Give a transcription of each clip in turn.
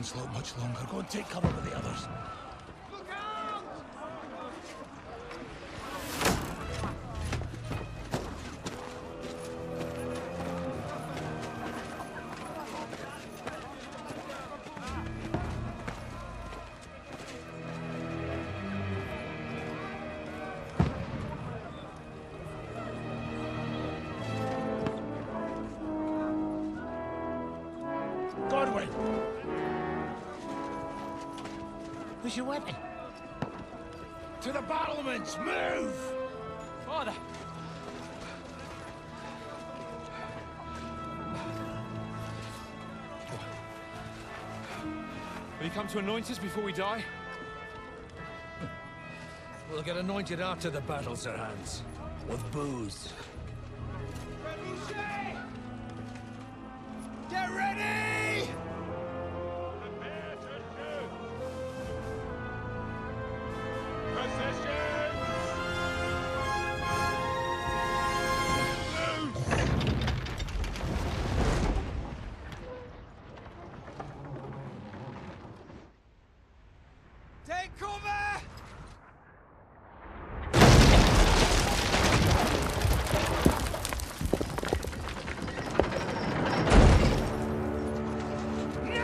onslaught much longer. Go and take cover with the others. Godwin! Where's your weapon? To the battlements! Move! Father! Will you come to anoint us before we die? We'll get anointed after the battles are hands. With booze. Get ready! Prepare to shoot! Positions! Take cover!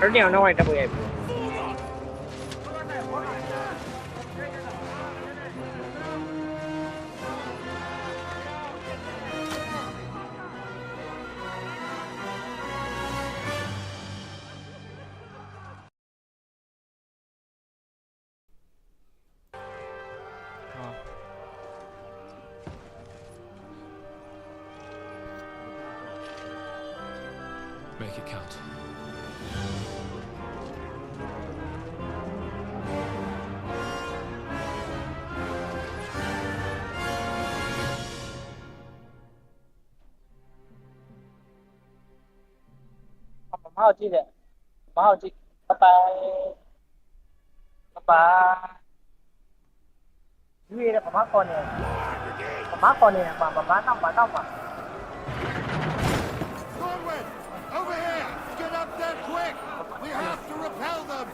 Ở đèo nó ngoài ta bụi Make it count. Mau chi đấy, mau chi, bye bye, bye bye. Duy là má con này, má con này mà bà tao mà. Godwin! Over here! Get up there quick! We have to repel them!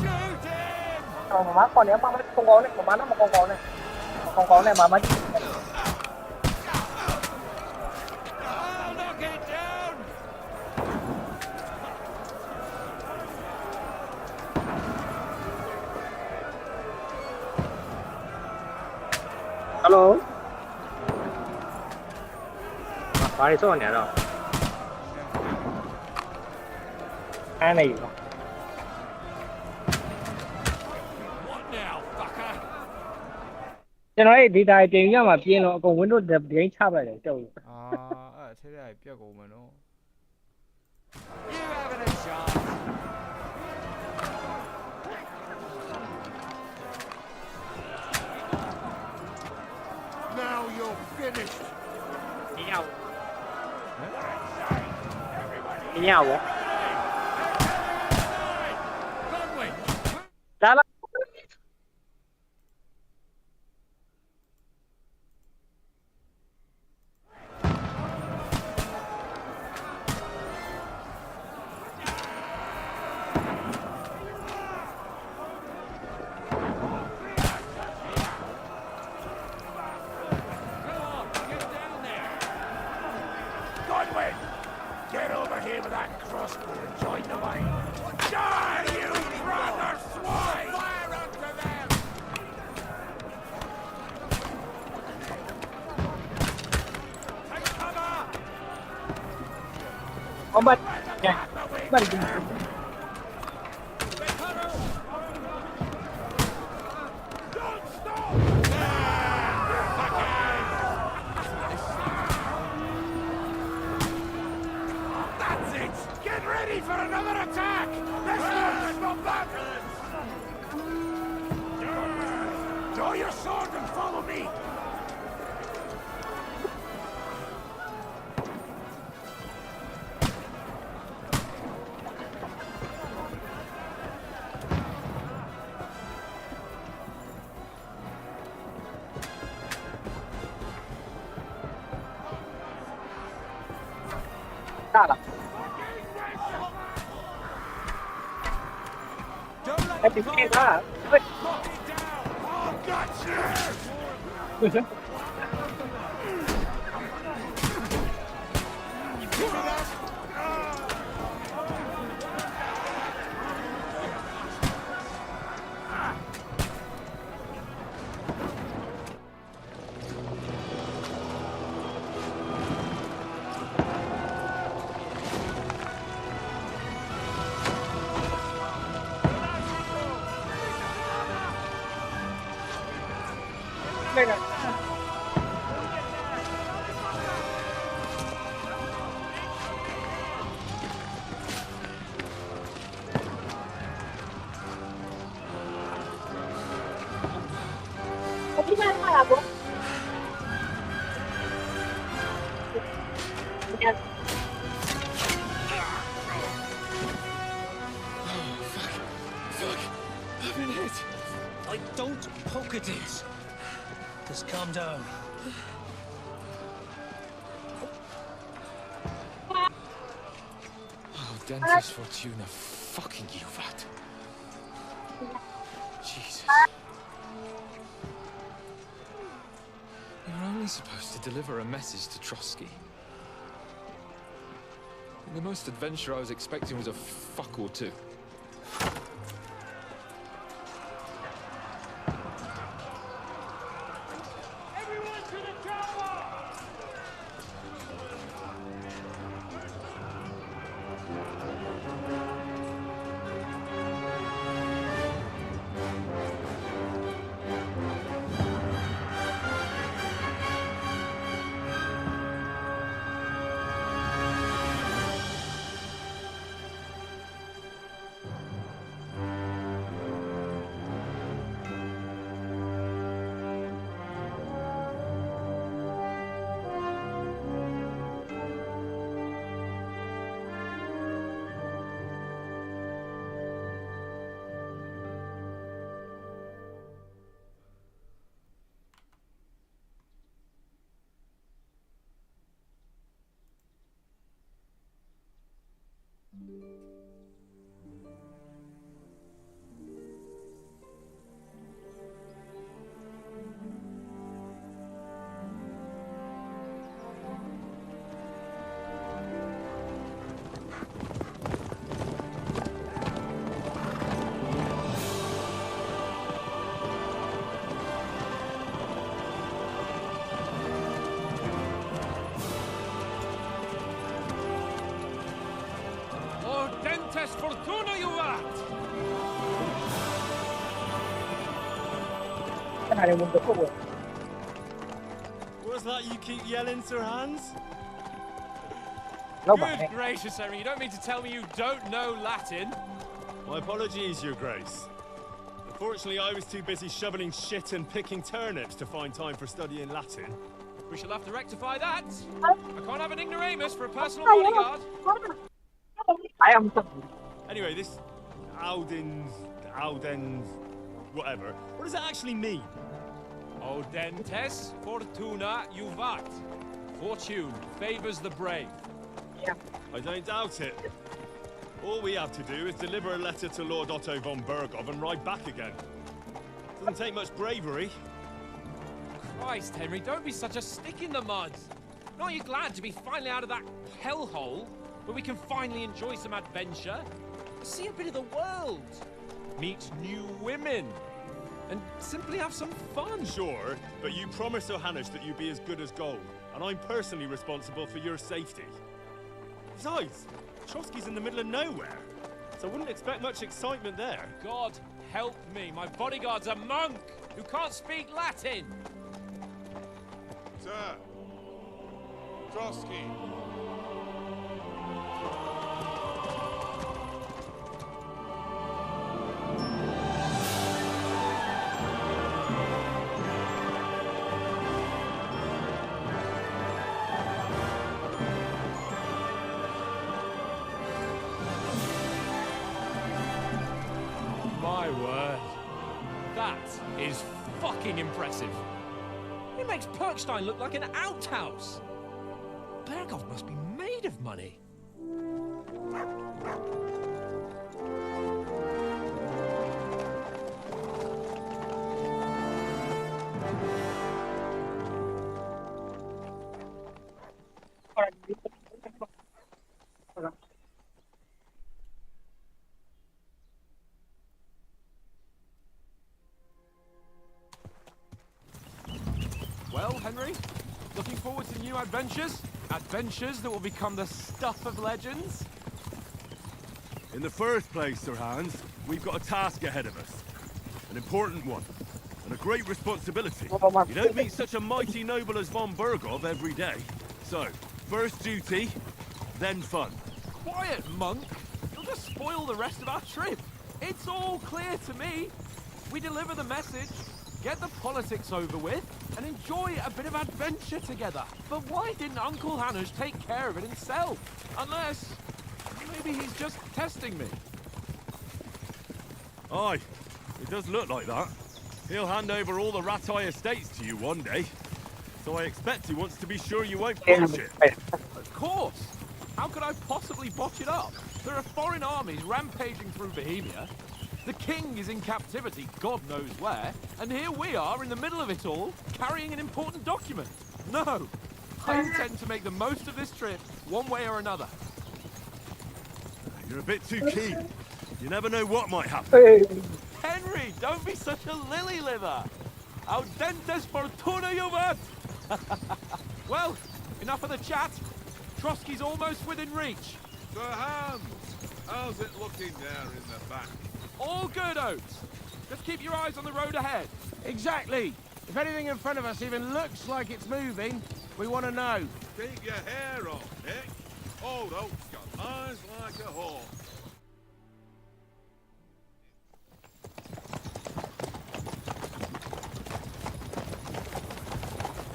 Shoot him! Mà má con này mà con gấu này, má nó mà con gấu này mà. I'll knock it down! Alo. Bà đi số này rồi. Ai này? What now, fucker? Cho nói đi đại tiền mà tiền nó còn Windows đẹp điện chắp lại rồi. thế này biết của mình không? You having a chance? Now you're finished! Đi nhau vậy? Godwin! Đó là Godwin! Get over here with that crossbow and join the line. Die, you brother swine! Fire unto them! Take cover! ông bật nha, bật gì? Don't stop! That's it! Get ready for another attack! This one's not bad! Draw your sword and follow me! Ra là ไอ้ติ๊กเก้ว่าเฮ้ย Lock it down! I've got you! ไม่นะ I've been hit. Don't poke at it. Just calm down. Oh, Dentist Fortuna, fucking you, vat. Jesus. We were only supposed to deliver a message to Trotsky. And the most adventure I was expecting was a fuck or two. Everyone to the tower! Dentist Fortuna, you vat! ขนาดในมุมตัวพวกเว้ย What's that you keep yelling, Sir Hans? เราบัง Good เนี่ย gracious, Henry, you don't mean to tell me you don't know Latin? My apologies, Your Grace. Unfortunately, I was too busy shoveling shit and picking turnips to find time for studying Latin. We shall have to rectify that. I can't have an ignoramus for a personal bodyguard. ไอ้อำสัง Anyway, this Audens, whatever. What does that actually mean? O Dentes Fortuna Juvat. Fortune favors the brave. I don't doubt it. All we have to do is deliver a letter to Lord Otto von Bergov and ride back again. Doesn't take much bravery. Christ, Henry, don't be such a stick in the mud. Aren't you glad to be finally out of that hellhole where we can finally enjoy some adventure? See a bit of the world. Meet new women. And simply have some fun. Sure, but you promised Johannes that you'd be as good as gold, and I'm personally responsible for your safety. Besides, Trotsky's in the middle of nowhere, so I wouldn't expect much excitement there. God help me, my bodyguard's a monk who can't speak Latin. Sir! Trotsky! My word. That is fucking impressive. It makes Perkstein look like an outhouse. Bergov must be made of money. forward to new adventures? Adventures that will become the stuff of legends? In the first place, Sir Hans, we've got a task ahead of us. An important one. And a great responsibility. You don't meet such a mighty noble as von Bergov every day. So, first duty, then fun. Quiet, monk! You'll just spoil the rest of our trip. It's all clear to me. We deliver the message, get the politics over with, and enjoy a bit of adventure together. But why didn't Uncle Hanush take care of it himself? Unless, maybe he's just testing me. Aye, it does look like that. He'll hand over all the Ratai estates to you one day. So I expect he wants to be sure you won't botch it. Of course! How could I possibly botch it up? There are foreign armies rampaging through Bohemia. The king is in captivity, God knows where, and here we are in the middle of it all, carrying an important document. No! I intend to make the most of this trip, one way or another. You're a bit too keen. You never know what might happen. Henry, don't be such a lily-liver! Audentes fortuna juvat! Well, enough of the chat. Trotsky's almost within reach. Sir Hans, how's it looking there in the back? All good, Oates. Just keep your eyes on the road ahead. Exactly. If anything in front of us even looks like it's moving, we want to know. Keep your hair on, Nick. Old Oak's got eyes like a hawk.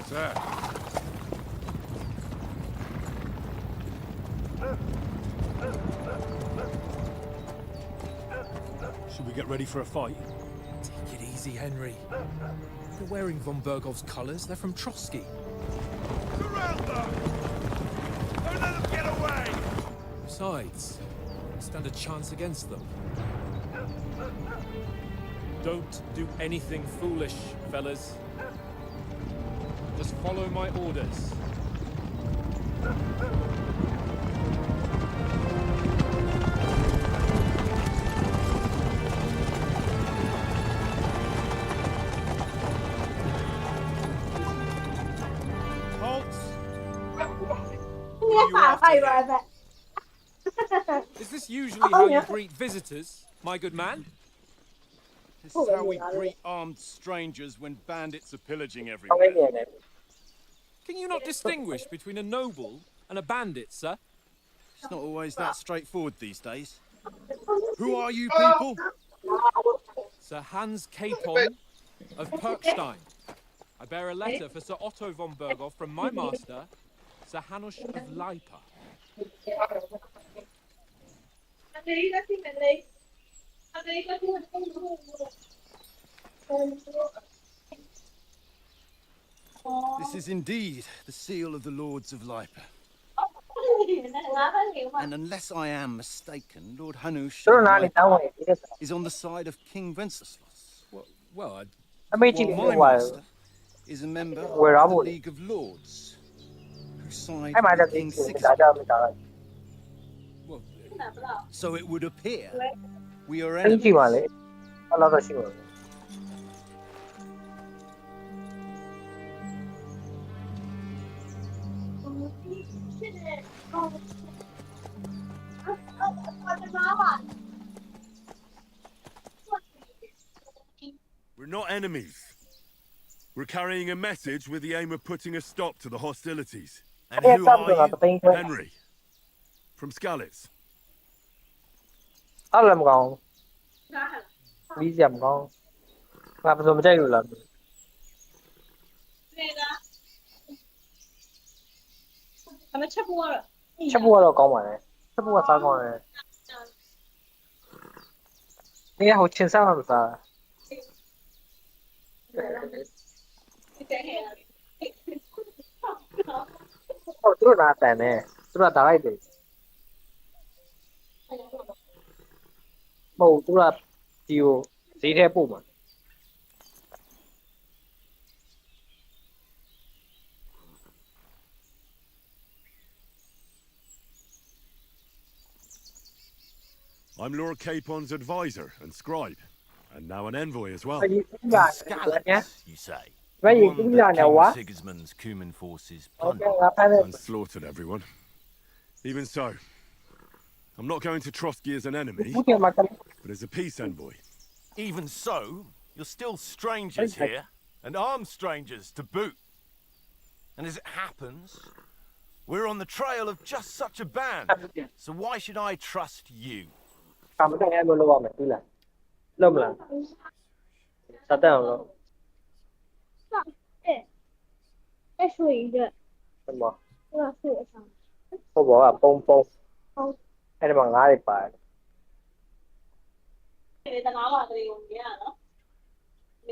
Sir. Should we get ready for a fight? Take it easy, Henry. You're wearing von Bergov's colours. They're from Trotsky. Surround them! Don't let them get away! Besides, stand a chance against them. Don't do anything foolish, fellas. Just follow my orders. Is this usually how you greet visitors, my good man? This is how we greet armed strangers when bandits are pillaging everywhere. Can you not distinguish between a noble and a bandit, sir? It's not always that straightforward these days. Who are you people? Sir Hans Capon of Perkstein. I bear a letter for Sir Otto von Bergov from my master, Sir Hanush of Lipa. This is indeed the seal of the Lords of Lipa. And unless I am mistaken, Lord Hanush of Lipa is on the side of King Wenceslas. Well, While my master is a member of the League of Lords, who side with King Sigismund. So it would appear we are enemies. We're not enemies. We're carrying a message with the aim of putting a stop to the hostilities. And who are you? Henry. From Skalitz. làm con đi dầm con làm rồi mà chơi rồi làm chấp vua rồi con mày chấp vua sao con này nghe hậu chiến sao làm sao tôi là tài nè tôi là tài đấy màu tôi là chiều gì thế bụng mà I'm Lord Capon's advisor and scribe, and now an envoy as well. Skalitz, you say? မကြီး one တူး that လာနေ King ဝါ Sigismund's Cuman forces โอเค plundered. ငါဖမ်းနေ And slaughtered everyone. Even so, I'm not going to Trotsky as an enemy, ဘူးတယ်မှာကလေး but as a peace envoy. Even so, you're still strangers Okay. here, and armed strangers to boot. And as it happens, we're on the trail of just such a band. So why should I trust you? ကမ္ဘာတိုင်းအဲ့လိုလုပ်ရမယ်တူးလားလုပ်မလားစတဲ့အောင်လို့ 再说一个， ဘယ်မှာ 我要说一声。 ဟိုဘောကပုံအဲ့ဒီမှာငါးတွေပါတယ် 你在哪玩的？有没有？你，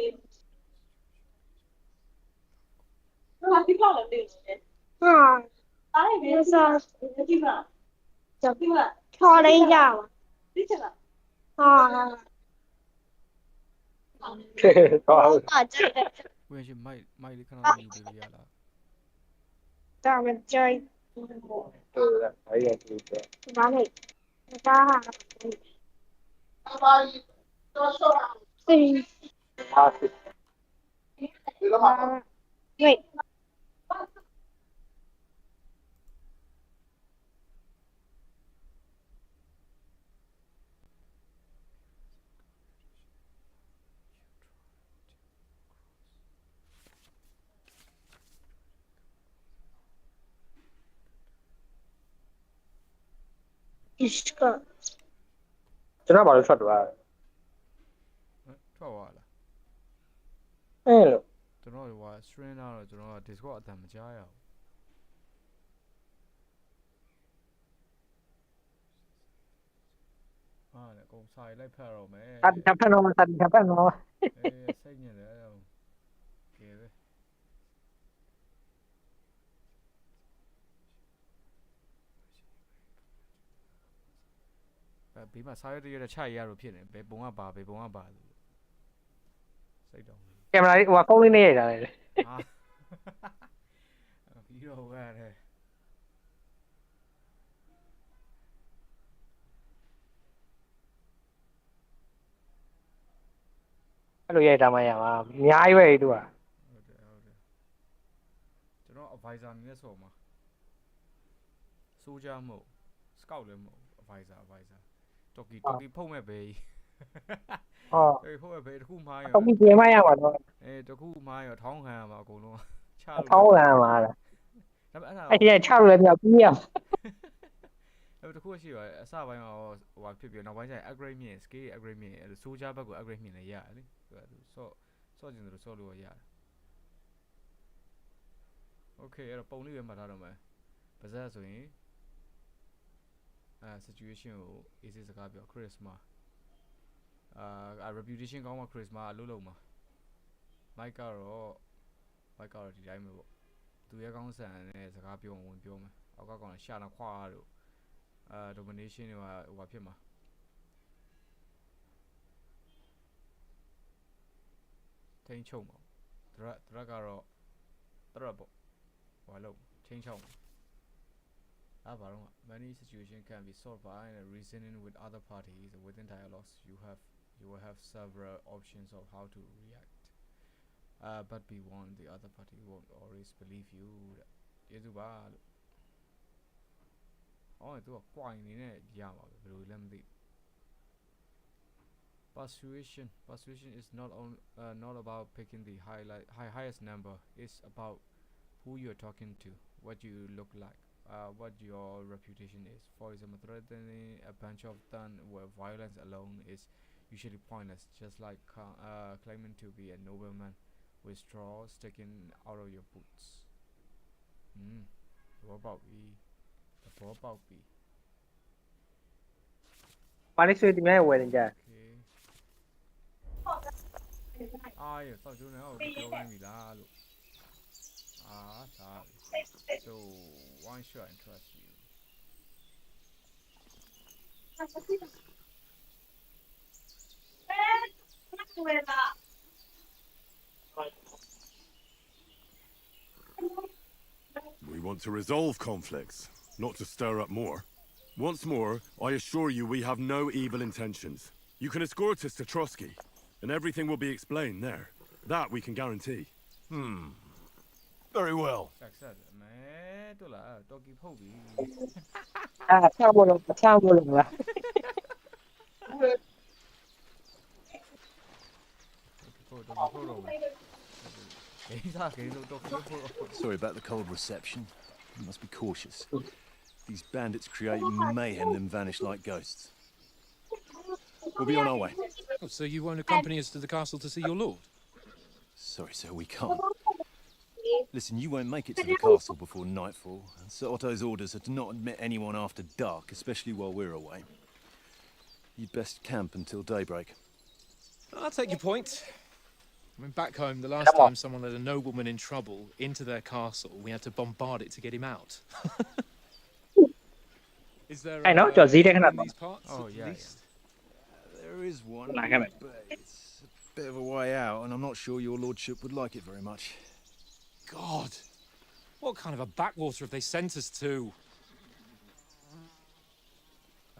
那他听到了没有？啊，哪里没事？听不了，听不了，敲了一下嘛。听见了。啊。 တော့ 啊，这个， ဝင်ရှိမိုက်လေးခဏလေးယူပေးလို့ရလား 咱们这儿， တူတယ်အဲ့ရတူတယ် 哪里？哪哈？对， အားစစ် 对。 一个， ကျွန်တော်ဘာလို့ထွက်သွားလဲ ထွက်သွားလား အဲ့လို ကျွန်တော်ဟို stream တော့ကျွန်တော် Discord အတန်မကြားရဘူးဟာလေကုန်စာရိုက်ဖတ်တော့မယ် စတင်ထပ်ဖက်တော့စတင်ထပ်ဖက်တော့ အေးစိတ်ညစ်တယ်အဲ့ကဲပဲဘေးမှာစာရွက်တရွက်ချရရလို့ဖြစ်နေဘယ်ပုံကပါဘယ်ပုံကပါလို့စိတ်တော့ ကင်မရာလေးဟိုဖုန်းလေးနဲ့ရိုက်တာလေ ဟာပြီးတော့ရတယ် အဲ့လိုရိုက်တာမှရမှာအများကြီးပဲတူอ่ะ ဟုတ်တယ်ကျွန်တော် advisor အနေနဲ့ဆိုမှာ soldier မဟုတ် scout လည်းမဟုတ် advisor Toki ဖုတ်မဲ့ပဲ ဟော အေးဖုတ်မဲ့ပဲတခုမှားရော တော့ပြီးပြင်မရမှာတော့ အေးတခုမှားရောထောင်းခံရမှာအကုန်လုံးချ အထောင်းလမ်းမှာလား ဒါပေမဲ့ အဲ့ဒီ6လို့လည်းပြောပြီးရ အဲ့တခုရှိရအစပိုင်းမှာဟိုဖြစ်ပြီးနောက်ပိုင်းကျရင် upgrade မြင့် scale upgrade မြင့်အဲ့ soldier ဘက်ကို upgrade မြင့်လည်းရတယ်လေသူဆော့ကျင်တယ်ဆော့လို့ရတယ် okay အဲ့တော့ပုံလေးပဲမှတ်ထားတော့မယ်ပါဇက်ဆိုရင်situation ကို easy စကားပြော charisma reputation ကောင်းမှ charisma အလုပ်လုပ်မှာ mic ကတော့ဒီတိုင်းပဲပေါ့သူရဲ့ကောင်းဆန်နဲ့စကားပြောဝင်ပြောမယ်အောက်ကကောင်ရှာနာခွာတို့domination တွေဟိုဖြစ်မှာထိန်းချုပ်မှာ threat ကတော့ threat ပေါ့ဟိုလို့ထိန်းချုပ်မှာဘာလို့ many situation can be solved by reasoning with other parties within dialogues you will have several options of how to react but be warned the other party won't always believe you ကျေးဇူးပါလို့အော်သူက coin နေနဲ့ရပါပဲဘယ်လိုလဲမသိ persuasion is not about picking the highest number it's about who you're talking to what you look like what your reputation is for example threatening a bunch of them where violence alone is usually pointless just like claiming to be a nobleman with straw sticking out of your boots what about weပါလိဆွေဒီမဲ့ဝယ်နေကြ အာရတော့ကျုံးနေအောင်ပြောခိုင်းပြီလားလို့ဒါ so why should I trust you We want to resolve conflicts, not to stir up more. Once more, I assure you we have no evil intentions. You can escort us to Trotsky, and everything will be explained there. That we can guarantee. Very well. ဆက်မဲတို့လားတော်ကီဖုတ်ပြီ ချမလို့ချမလို့လား တော်ကီဖုတ်တော့မယ်ဂိမ်းစားဂိမ်းလို့တော်ကီဖုတ်တော့ Sorry about the cold reception. You must be cautious. These bandits create mayhem, then vanish like ghosts. We'll be on our way. Oh, so you won't accompany us to the castle to see your lord? Sorry, sir, we can't. Listen, you won't make it to the castle before nightfall, and Sir Otto's orders are to not admit anyone after dark, especially while we're away. You'd best camp until daybreak. I'll take your point. I mean, back home, the last time someone let a nobleman in trouble into their castle, we had to bombard it to get him out. Is there I know, George, in these parts, Oh, at yeah, least? There is one, Like it. but it's a bit of a way out, and I'm not sure your lordship would like it very much. God, what kind of a backwater have they sent us to?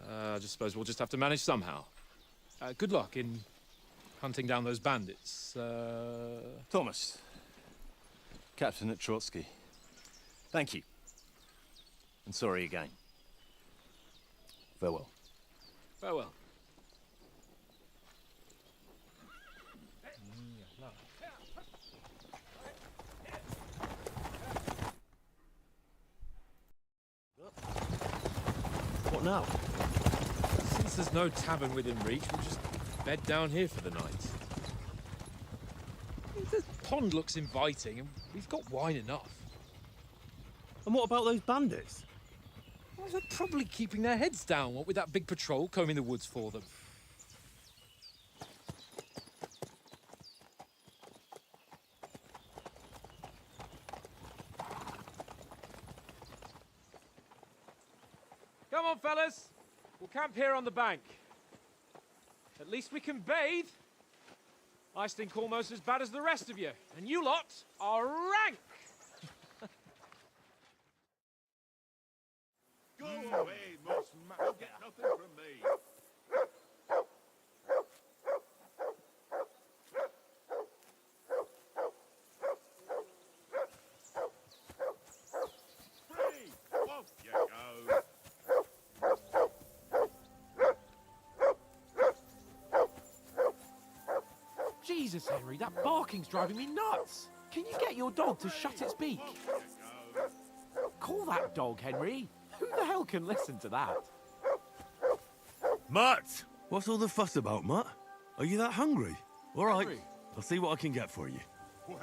I just suppose we'll just have to manage somehow. Good luck in hunting down those bandits. Thomas, captain at Trotsky. Thank you. And sorry again. Farewell. Farewell. What now? Since there's no tavern within reach, we'll just bed down here for the night. The pond looks inviting, and we've got wine enough. And what about those bandits? Well, they're probably keeping their heads down, what with that big patrol combing the woods for them. Come on, fellas. We'll camp here on the bank. At least we can bathe. I stink almost as bad as the rest of you, and you lot are rank. Go away, Moss. You'll get nothing from me. Free! Off you go. Jesus, Henry, that barking's driving me nuts. Can you get your dog to shut its beak? Call that dog, Henry. Who the hell can listen to that? Mutt! What's all the fuss about, Mutt? Are you that hungry? All right, Hungry? I'll see what I can get for you. Well,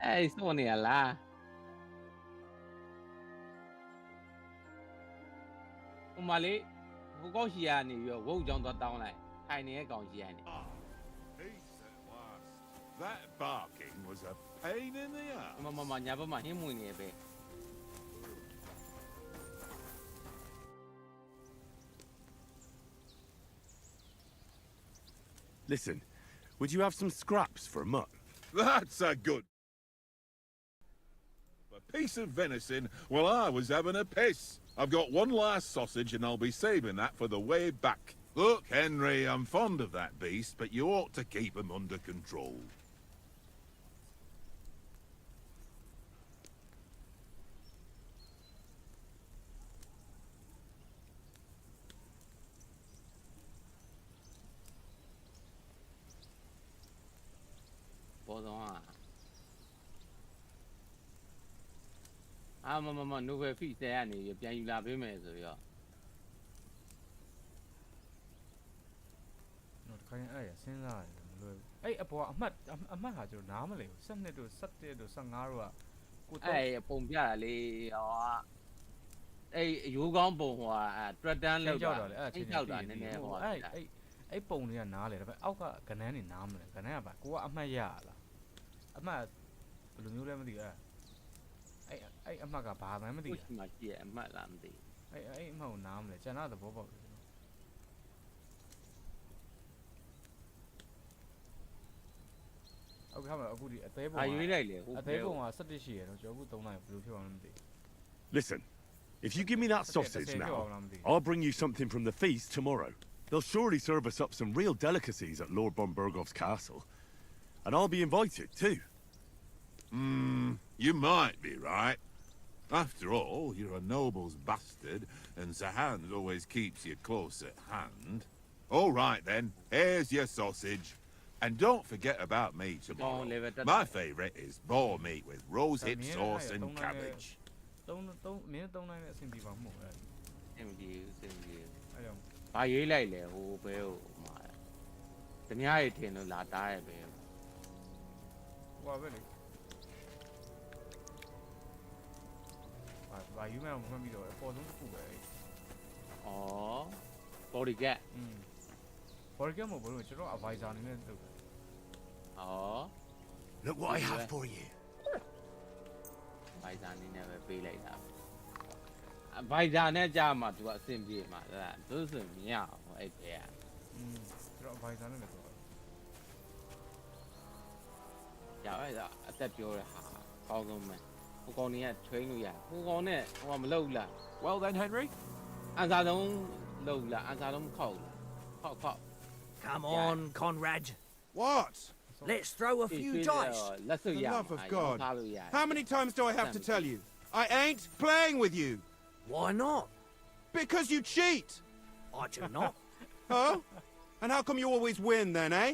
Ê, sao này là ông mà lý vô có gì à nè yo vô trong đó tao này hai này còn gì à nè Peace at last. That barking was a pain in the ass. mà nhà bố mà hiếm mùi nè bê Listen, would you have some scraps for Mutt? That's a good. A piece of venison while I was having a piss. I've got one last sausage and I'll be saving that for the way back. Look, Henry, I'm fond of that beast, but you ought to keep him under control. bố đó mà nó về phi xe này bây giờ là bên mẹ rồi à nó cái ấy xin lại rồi ấy à bộ âm hả chỗ nào mà liệu sắp này đồ sắp này đồ sang ngã rồi ấy bông bia là li à ấy yêu con bông hoa trật đan lâu rồi ấy lâu rồi nên hoa ấy bông này nàoเลยแต่เอาcái nàyนี่น้ำเลยcái nàyแบบกูว่าâmยาล่ะâmလူမျိုးလည်းမသိอ่ะအဲ့အမှတ်ကဘာမှမသိဘူး။မရှိအမှတ်လားမသိဘူး။အဲ့အမှတ်ကိုနားမလဲ။ကျန်တဲ့သဘောပေါက်တယ်။ဟုတ်ကဲ့အခုဒီအသေးပုံအသေးပုံက17ရှိရတော့ကျွန်တော်အခု3နိုင်ဘယ်လိုဖြစ်အောင်လဲမသိဘူး။ Listen, if you give me that sausage now, I'll bring you something from the feast tomorrow. They'll surely serve us up some real delicacies at Lord von Bergov's castle. And I'll be invited too. You might be right. After all, you're a noble's bastard, and Sir Hans always keeps you close at hand. All right then, here's your sausage. And don't forget about me tomorrow. My favourite is boar meat with rosehip sauce and cabbage. မင်း3နိုင်နဲ့အဆင်ပြေပါမဟုတ်လားအဆင်ပြေအဲ့ကြောင့်ဘာရွေးလိုက်လဲဟိုဘဲဟိုမှာတ냐ရထင်လို့လာတားရဲ့ပဲဟိုပဲလေဘာယူမဲ့မှတ်ပြီးတော့အပေါ်ဆုံးတစ်ခုပဲဩ body gap body gap မဟုတ်ဘူးကျွန်တော် advisor အနေနဲ့လုပ်တယ်ဩ Look what I have for you. advisor အနေနဲ့ပဲပေးလိုက်တာ advisor နဲ့ကြာမှသူကအဆင်ပြေမှာအဲ့ဒါသူဆိုမရဘူးအဲ့ကကျွန်တော် advisor နဲ့လည်းလုပ်တယ်ကြာအဲ့ဒါအသက်ပြောတဲ့ဟာကောင်းဆုံးပဲဟိုကောင်တွေက train လို့ရဟိုကောင်နဲ့ဟိုမလုပ်လား Well then, Henry. အန်စာလုံးလုပ်လားအန်စာလုံးခောက်လားခောက် Come on, Conrad. What? Let's throw a few dice. Let's For the love of God. How many times do I have to tell you? I ain't playing with you. Why not? Because you cheat. I do not. Huh? And how come you always win then, eh?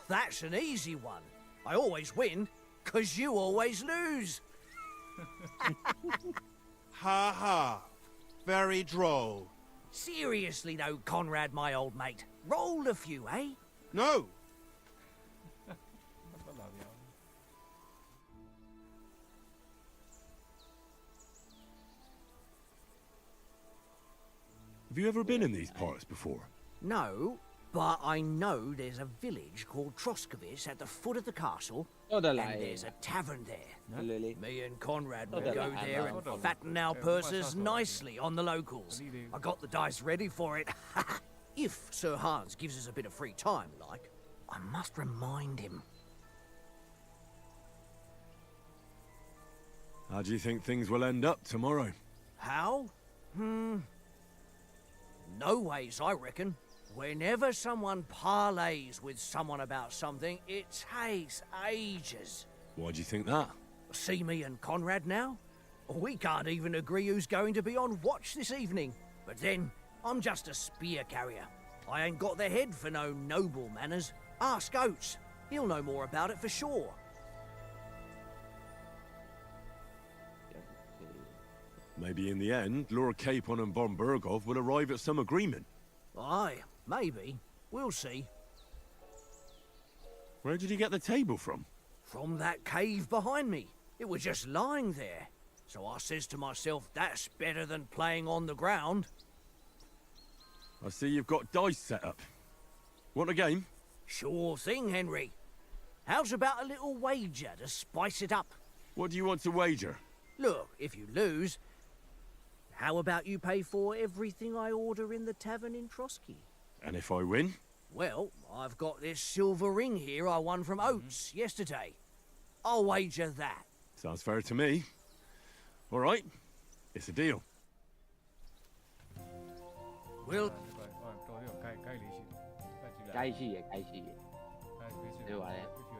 That's an easy one. I always win, 'cause you always lose. Ha ha. Very droll. Seriously though, Conrad, my old mate. Roll a few, eh? No. Have you ever been in these parts before? No, but I know there's a village called Troskovitz at the foot of the castle, and there's a tavern there. Me and Conrad will go there and fatten our purses nicely on the locals. I got the dice ready for it. If Sir Hans gives us a bit of free time, like, I must remind him. How do you think things will end up tomorrow? How? No ways, I reckon. Whenever someone parleys with someone about something, it takes ages. Why do you think that? See me and Conrad now? We can't even agree who's going to be on watch this evening. But then, I'm just a spear carrier. I ain't got the head for no noble manners. Ask Oates. He'll know more about it for sure. Maybe in the end, Lord Capon and von Bergov will arrive at some agreement. Aye, maybe. We'll see. Where did you get the table from? From that cave behind me. It was just lying there. So I says to myself, that's better than playing on the ground. I see you've got dice set up. Want a game? Sure thing, Henry. How's about a little wager to spice it up? What do you want to wager? Look, if you lose, how about you pay for everything I order in the tavern in Trotsky? And if I win? Well, I've got this silver ring here I won from Oates yesterday. I'll wager that. Sounds fair to me. All right, it's a deal. Well, 街ရှိရ街ရှိရ If you're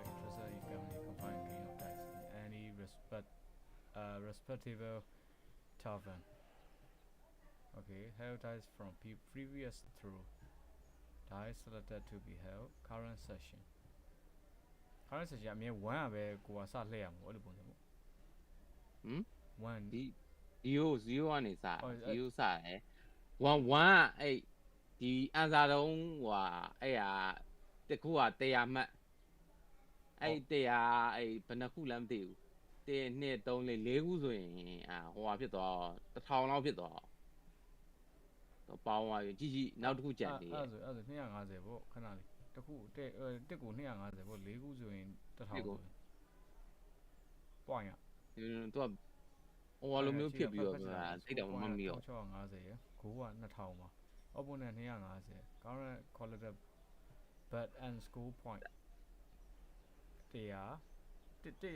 interested, you can find game of dice in any respectable tavern. Okay, held dice from previous through. Dice selected to be held. Current session. Current session အမြဲ1ပဲကိုကစလှည့်ရမှာအဲ့လိုပုံစံပေါ့ 1 0ကနေစ0စတယ်1ကအဲ့ဒီအန်စာတုံးဟိုအဲ့ဟာတခုက100မှတ်အဲ့100အဲ့ဘယ်နှခုလဲမသိဘူး1 2 3 4ခုဆိုရင်ဟိုဟာဖြစ်သွား1000လောက်ဖြစ်သွားတော့ပေါင်းသွားပြီကြည့်နောက်တစ်ခုကြံသေးတယ်အဲ့ဆို250ပေါ့ခဏလေးတစ်ခုတစ်ကို250ပေါ့၄ခုဆိုရင်1000ဆိုရင် point သူကဟိုလိုမျိုးဖြစ်ပြီးတော့စိတ်တော်မမီတော့650ရယ်ဂိုးက2000ပါ opponent 250 current collected bet and score point 100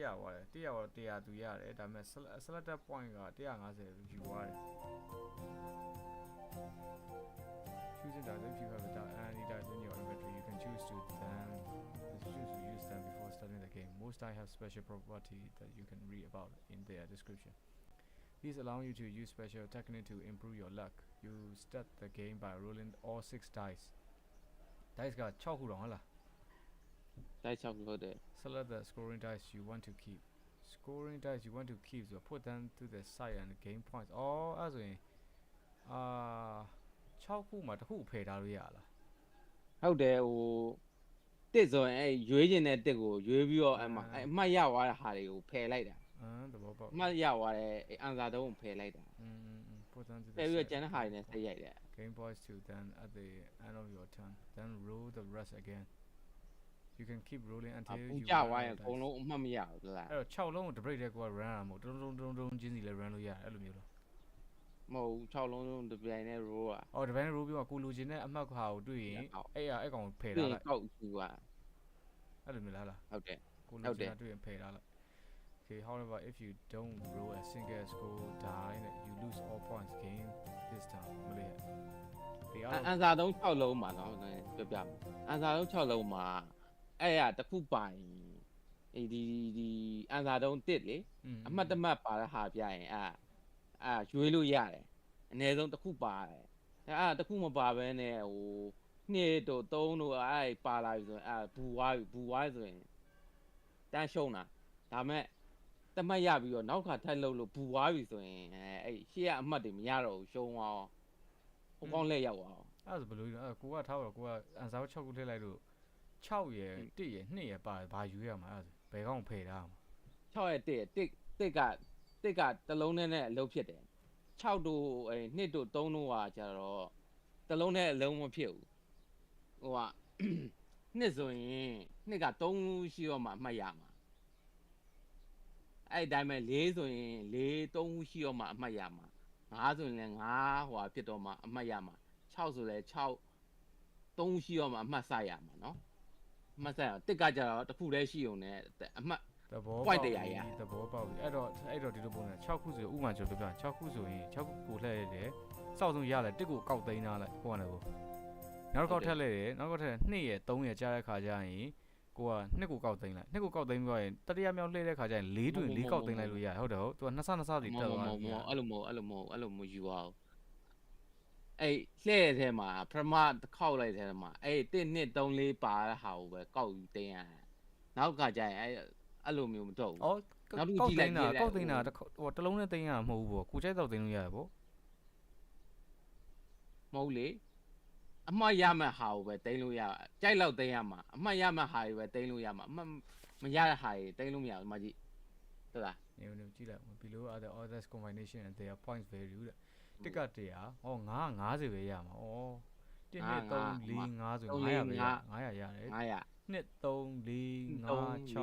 ရပါတယ်100သူရတယ်ဒါပေမဲ့ selected point က150ယူသွားတယ် choosing dice if you have any dice in your inventory you can choose to use them before starting the game. Most dice have special property that you can read about in their description. These allow you to use special technique to improve your luck. You start the game by rolling all 6 dice. Dice က6ခုတော့ဟုတ်လား dice 6ခုဟုတ်တယ် Select the scoring dice you want to keep. Scoring dice you want to keep so put them to the side and gain points. အဲ့ဆိုရင်6ခုမှာတစ်ခုဖယ်ထားလို့ရလား ဟုတ်တယ်ဟိုတစ်ဆိုရင်အဲ့ရွေးကျင်တဲ့တစ်ကိုရွေးပြီးတော့အဲ့မှာအဲ့အမှတ်ရသွားတဲ့ဟာတွေကိုဖယ်လိုက်တာသဘောပေါက်အမှတ်ရသွားတဲ့အန်စာတုံးကိုဖယ်လိုက်တာ put them to the ဖယ်ပြီးတော့ကျန်တဲ့ဟာတွေနဲ့ဆက်ရိုက်တယ် gain points to then at the end of your turn then roll the rest again you can keep rolling until you ကြာသွားရင်အကုန်လုံးအမှတ်မရဘူးလားအဲ့တော့6လုံးကို debate တဲ့ကိုက run ရမှာမဟုတ်တုံးချင်းစီလဲ run လို့ရတယ်အဲ့လိုမျိုးလားမဟုတ်6လုံးတစ်ပြိုင်နဲ့ roll อ่ะ အော်ဒီဘက် roll ပြီးမှကိုလိုချင်တဲ့အမှတ်ခါကိုတွေ့ရင်အဲ့ကောင်ဖယ်ထားလိုက်ကောက်ယူอ่ะအဲ့လိုမျိုးလားဟုတ်တယ်ကိုလိုချင်တာတွေ့ရင်ဖယ်ထားလိုက် Okay, however, if you don't roll a single score die, you lose all points gained this time. မလေးအန်စာတုံး6လုံးမှာတော့ပြပြမယ်အန်စာတုံး6လုံးမှာအဲ့ရတစ်ခုပိုင်ဒီအန်စာတုံး1လေအမှတ်တမှတ်ပါတဲ့ဟာပြရင်ရွေးလို့ရတယ်အနည်းဆုံးတစ်ခုပါတယ်အဲ့တစ်ခုမပါဘဲနဲ့ဟို2တို့3တို့အဲ့ပါလာပြီဆိုရင်ဘူဝါဆိုရင်တန်းရှုံးတာဒါမဲ့တမတ်ရပြီးတော့နောက်ခါထပ်လှုပ်လို့ဘူဝါပြီဆိုရင်အဲ့ရှေ့ကအမှတ်တွေမရတော့ဘူးရှုံးသွားဟိုကောင်းလက်ရောက်အောင်အဲ့ဒါဘယ်လိုလဲကိုကထားတော့ကိုကအန်စာ6ခုထည့်လိုက်လို့6ရယ်1ရယ်2ရယ်ပါတယ်ဘာယူရမှာအဲ့ဒါဘယ်ကောင်ဖယ်ထားမှာ6ရယ်1ရယ်1ကတလုံးနဲ့အလုပ်ဖြစ်တယ်6တို့2တို့3တို့ကကျတော့တလုံးနဲ့အလုံးမဖြစ်ဘူးဟိုကနှစ်ဆိုရင်နှစ်က3ရှိတော့မှအမှတ်ရမှာအဲ့တိုင်းပဲ4ဆိုရင်4 3ရှိတော့မှအမှတ်ရမှာ5ဆိုရင်လည်း5ဟိုဖြစ်တော့မှအမှတ်ရမှာ6ဆိုလည်း6 3ရှိတော့မှအမှတ်စရမှာเนาะအမှတ်စရတစ်ကကြတော့တစ်ခုတည်းရှိုံနဲ့အမှတ်သဘောပေါက်ပြီသဘောပေါက်ပြီအဲ့တော့ဒီလိုပုံစံ6ခုဆိုဥမာကျွန်တော်ပြောပြ6ခုဆိုရင်6ခုကိုလှည့်ရတယ်စောက်ဆုံးရလဲတစ်ကိုကောက်သိမ်းထားလိုက်ဟိုကနေကိုနောက်တစ်ခေါက်ထည့်လိုက်တယ်နောက်တစ်ခေါက်ထည့်2ရယ်3ရယ်ကြားတဲ့ခါကျရင်ကိုက2ကိုကောက်သိမ်းလိုက်2ကိုကောက်သိမ်းပြီးရင်တတိယမြောက်လှည့်တဲ့ခါကျရင်4တွင်4ကောက်သိမ်းလိုက်လို့ရတယ်ဟုတ်တယ်ဟုတ်သူကနှစ်ဆစီတက်သွားတယ်အဲ့လိုမဟုတ်ယူအောင်အဲ့လှည့်တဲ့ထဲမှာပထမတစ်ခေါက်လိုက်တဲ့ထဲမှာအဲ့1 2 3 4ပါတဲ့ဟာကိုပဲကောက်ယူသိမ်းရတယ်နောက်ကကျရင်အဲ့လိုမျိုးမတော့ဘူးနောက်တစ်ခုကြည့်လိုက်ကောက်သိမ်းတာဟိုတလုံးနဲ့သိမ်းရမှာမဟုတ်ဘူးပေါ့ကိုကြိုက်တော့သိမ်းလို့ရတယ်ပေါ့မဟုတ်လေအမှတ်ရမှတ်ဟာကိုပဲသိမ်းလို့ရကြိုက်လောက်သိမ်းရမှာအမှတ်ရမှတ်ဟာတွေပဲသိမ်းလို့ရမှာအမှတ် မရတဲ့ဟာတွေတိတ်လို့မရဘူးမကြီးဟုတ်လား နေကြည့်လိုက် below are the others combination and their points value တဲ့တစ်က100ဟော950ပဲရမှာဩ1 2 3 4 5ဆို900ပဲရ900ရတယ်2 3 4 5 6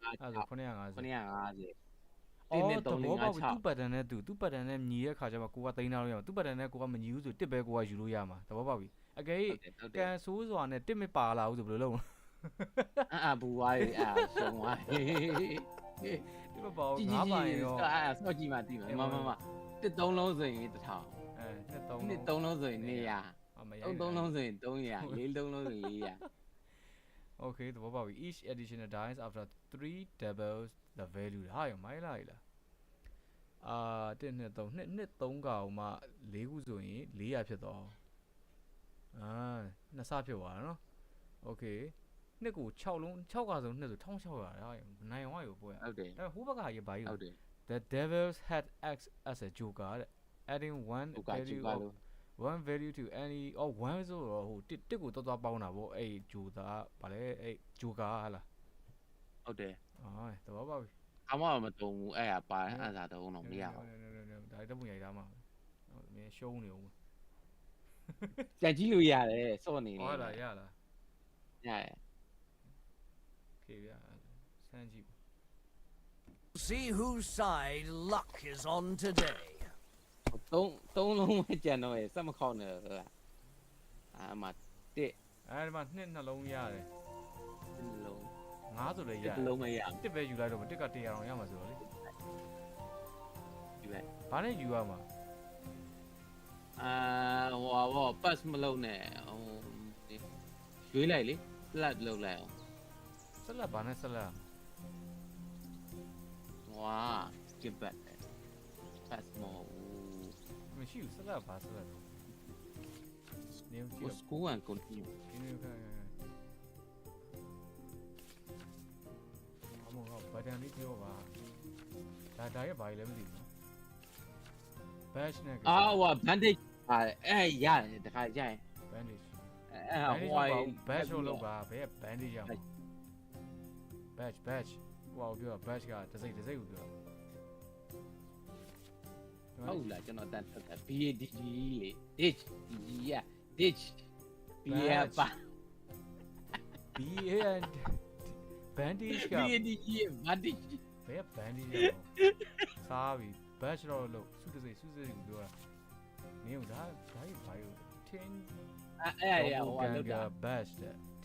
အဲ့ဒါ950 1 2 3 4 5 6သူ့ပတ်တန်နဲ့သူ့ပတ်တန်နဲ့ညီရဲ့ခါကျမှကိုကသိန်းထားလို့ရမှာသူ့ပတ်တန်နဲ့ကိုကမညီဘူးဆိုတစ်ပဲကိုကယူလို့ရမှာသဘောပေါက်ပြီအကယ်ကန်ဆိုးစွာနဲ့တစ်မပါလာဘူးဆိုဘယ်လိုလုပ်မလဲဘူဝါးကြီးရှုံသွားတစ်မပါဘူးငါးပါရင်ရောဆော့ကြည့်မှသိမှာမတစ်သုံးလုံးဆိုရင်1000နှစ်သုံးလုံးဆိုရင်200သုံးလုံးဆိုရင်300လေးသုံးလုံးဆိုရင်400 Okay သဘောပေါက်ပြီ each additional dice after 3 doubles the value ဟာရောမိုင်းလိုက်လား1 2 3ကောင်မှ4ခုဆိုရင်400ဖြစ်သွားနှစ်ဆဖြစ်သွားတာနော် Okay နှစ်ကို6လုံး6ကဆုံးနှစ်ဆို1600ဟာနိုင်ဝါရောပွဲဟုတ်တယ်ဒါဟိုဘက်ကရေးပါရေးဟုတ်တယ် The devil's head acts as a joker တဲ့ adding one value to any or one ဆိုတော့ဟိုတစ်ကိုသွားပေါင်းတာဗောအဲ့ဂျိုတာဗာလဲအဲ့ဂျိုကာဟာလားဟုတ်တယ်သဘောပေါက်ပြီအမမတုံဘူးအဲ့ဟာပါအန်စာတုံးတော့မရဘူးဒါတက်ပုံရိုက်ထားမှာဟုတ်မင်းရှုံးနေဦးကြံကြည့်လို့ရတယ်စော့နေနေဟုတ်လားရလားရတယ်ခေဗျာစမ်းကြည့် See whose side luck is on today. သုံးလုံးပဲကြံတော့ရဲ့စက်မခေါက်နဲ့လားမှတစ်ဒီမှာနှစ်နှလုံးရတယ်နှလုံးငါးဆိုလည်းရတယ်တစ်လုံးမရတစ်ပဲယူလိုက်တော့တစ်က100အောင်ရမှာဆိုတော့လေဒီပဲဘာနဲ့ယူရမှာဟိုပတ်မလုံးနဲ့ရွေးလိုက်လေစလတ်လုပ်လိုက်အောင်စလတ်ဘာနဲ့စလတ်ဝါကစ်ပတ်ပတ်မောမရှိဘူးစလတ်ဘာစလတ်နေဦးကြည့် school and continue ဒီနေ့ကအမေကဗဒန်လေးပြောပါဒါရဲ့ဘာလဲမသိဘူးနော် badge နဲ့ဟို bandage ရတယ်တခါကြရင် bandage ဟို badge လို့ပါဘယ် bandage ရမှာ badge ဟိုပြော badge ကတစိမ့်ကိုပြောဟုတ်လားကျွန်တော်တန်ဆက်တာ BADG လေ ditch ditch BA ပါ BA and bandage က BADG bandage ဘယ် bandage ရမှာစားပြီ badge တော့လို့စုတစိမ့်ကိုပြောတာနေဦးဒါဘာယူtin ဟိုလောက်တာ badge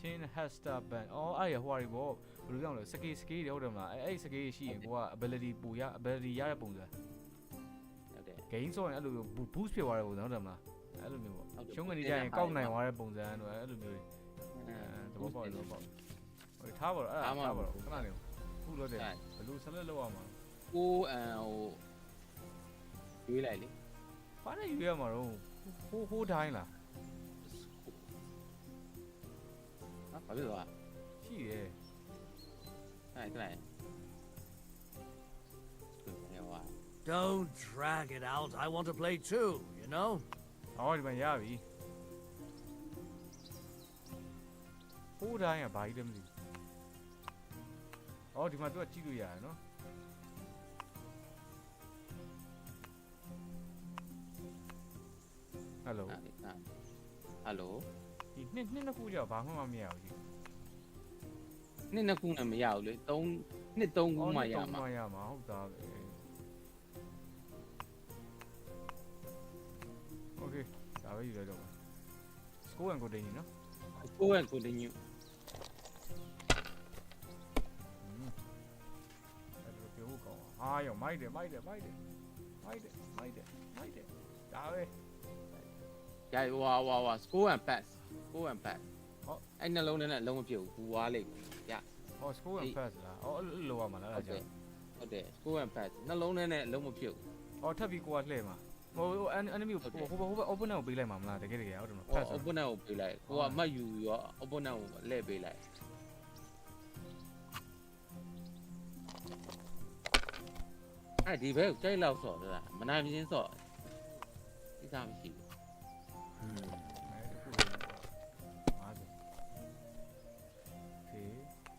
tin hester band အဲ့ရဟိုရီဘောဘယ်လိုကြောင့်လဲစကေးတွေဟုတ်တယ်မလားအဲ့စကေးရှိရင်ကိုက ability ပူရ ability ရတဲ့ပုံစံဟုတ်တယ် gain ဆိုရင်အဲ့လို boost ဖြစ်သွားတဲ့ပုံစံဟုတ်တယ်မလားအဲ့လိုမျိုးပေါ့ရှုံးကနေကြရင်ကောက်နိုင်သွားတဲ့ပုံစံတို့အဲ့လိုမျိုးသဘောပေါက်ဟိုထားပါတော့အဲ့ဒါထားပါတော့ခဏနေခုလို့တယ်ဘယ်လိုဆက်လက်လုပ်ရမှာဟိုရွေးလိုက်လေဘာနဲ့ရွေးရမှာတော့ဟိုတိုင်းလားဘာဖြစ်သွားရှိတယ်အဲ့ဒါ Don't drag it out. I want to play too, you know? ဒီမှာရပြီဟိုတိုင်းကဘာကြီးလဲမသိဘူးဒီမှာသူကကြည့်လို့ရတယ်နော်ဟယ်လိုဒီနှစ်ခုကြောက်ဘာမှမရဘူးကြီးနှစ်ခုနဲ့မရဘူးလေ3ခုမှရမှာဟုတ်သားပဲOkay ဒါပဲယူလိုက်တော့ပါ Score and continue နော် Score and continue အဲ့ဒါပြောဖို့ကောင်းရောမိုက်တယ်ဒါပဲရဟိုscore and pass အဲ့နှလုံးနဲ့လုံးမဖြစ်ဘူးဘူဝါလိမ့်ရscore and pass လားအဲ့လိုရမှာလားအဲ့ဒါကြောင့်ဟုတ်တယ် score and pass နှလုံးနဲ့လုံးမဖြစ်ဘူးထပ်ပြီးကိုကလှည့်မှာဟို enemy ကိုဟို opponent ကိုပေးလိုက်မှာမလားတကယ်ဟုတ်တယ်မလား pass opponent ကိုပေးလိုက်ကိုကအမှတ်ယူရော opponent ကိုလှည့်ပေးလိုက်ဒီဘက်ကိုကြိုက်လောက်ဆော့လားမနိုင်မချင်းဆော့ဒီစားမရှိဘူး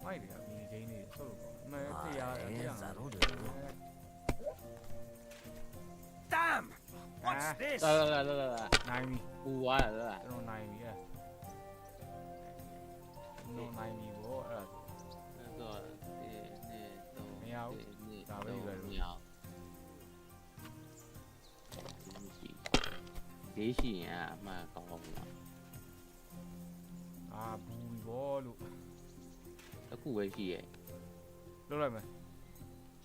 မိုက်တယ်မီနီဂိမ်းလေးဆော့လို့ this? လာနိုင်ပြီ ပူသွားတာလား ကျွန်တော်နိုင်ပြီကျွန်တော်နိုင်ပြီဗောအဲ့ဒါ တော့မရဘူးဒါပဲယူလိုက်လို့ မရဒေးရှိရင်အမှန်ကောင်းကောင်းလား ဘူပြီဗောလို့ အခုပဲရှိရဲ့ လုပ်လိုက်မယ်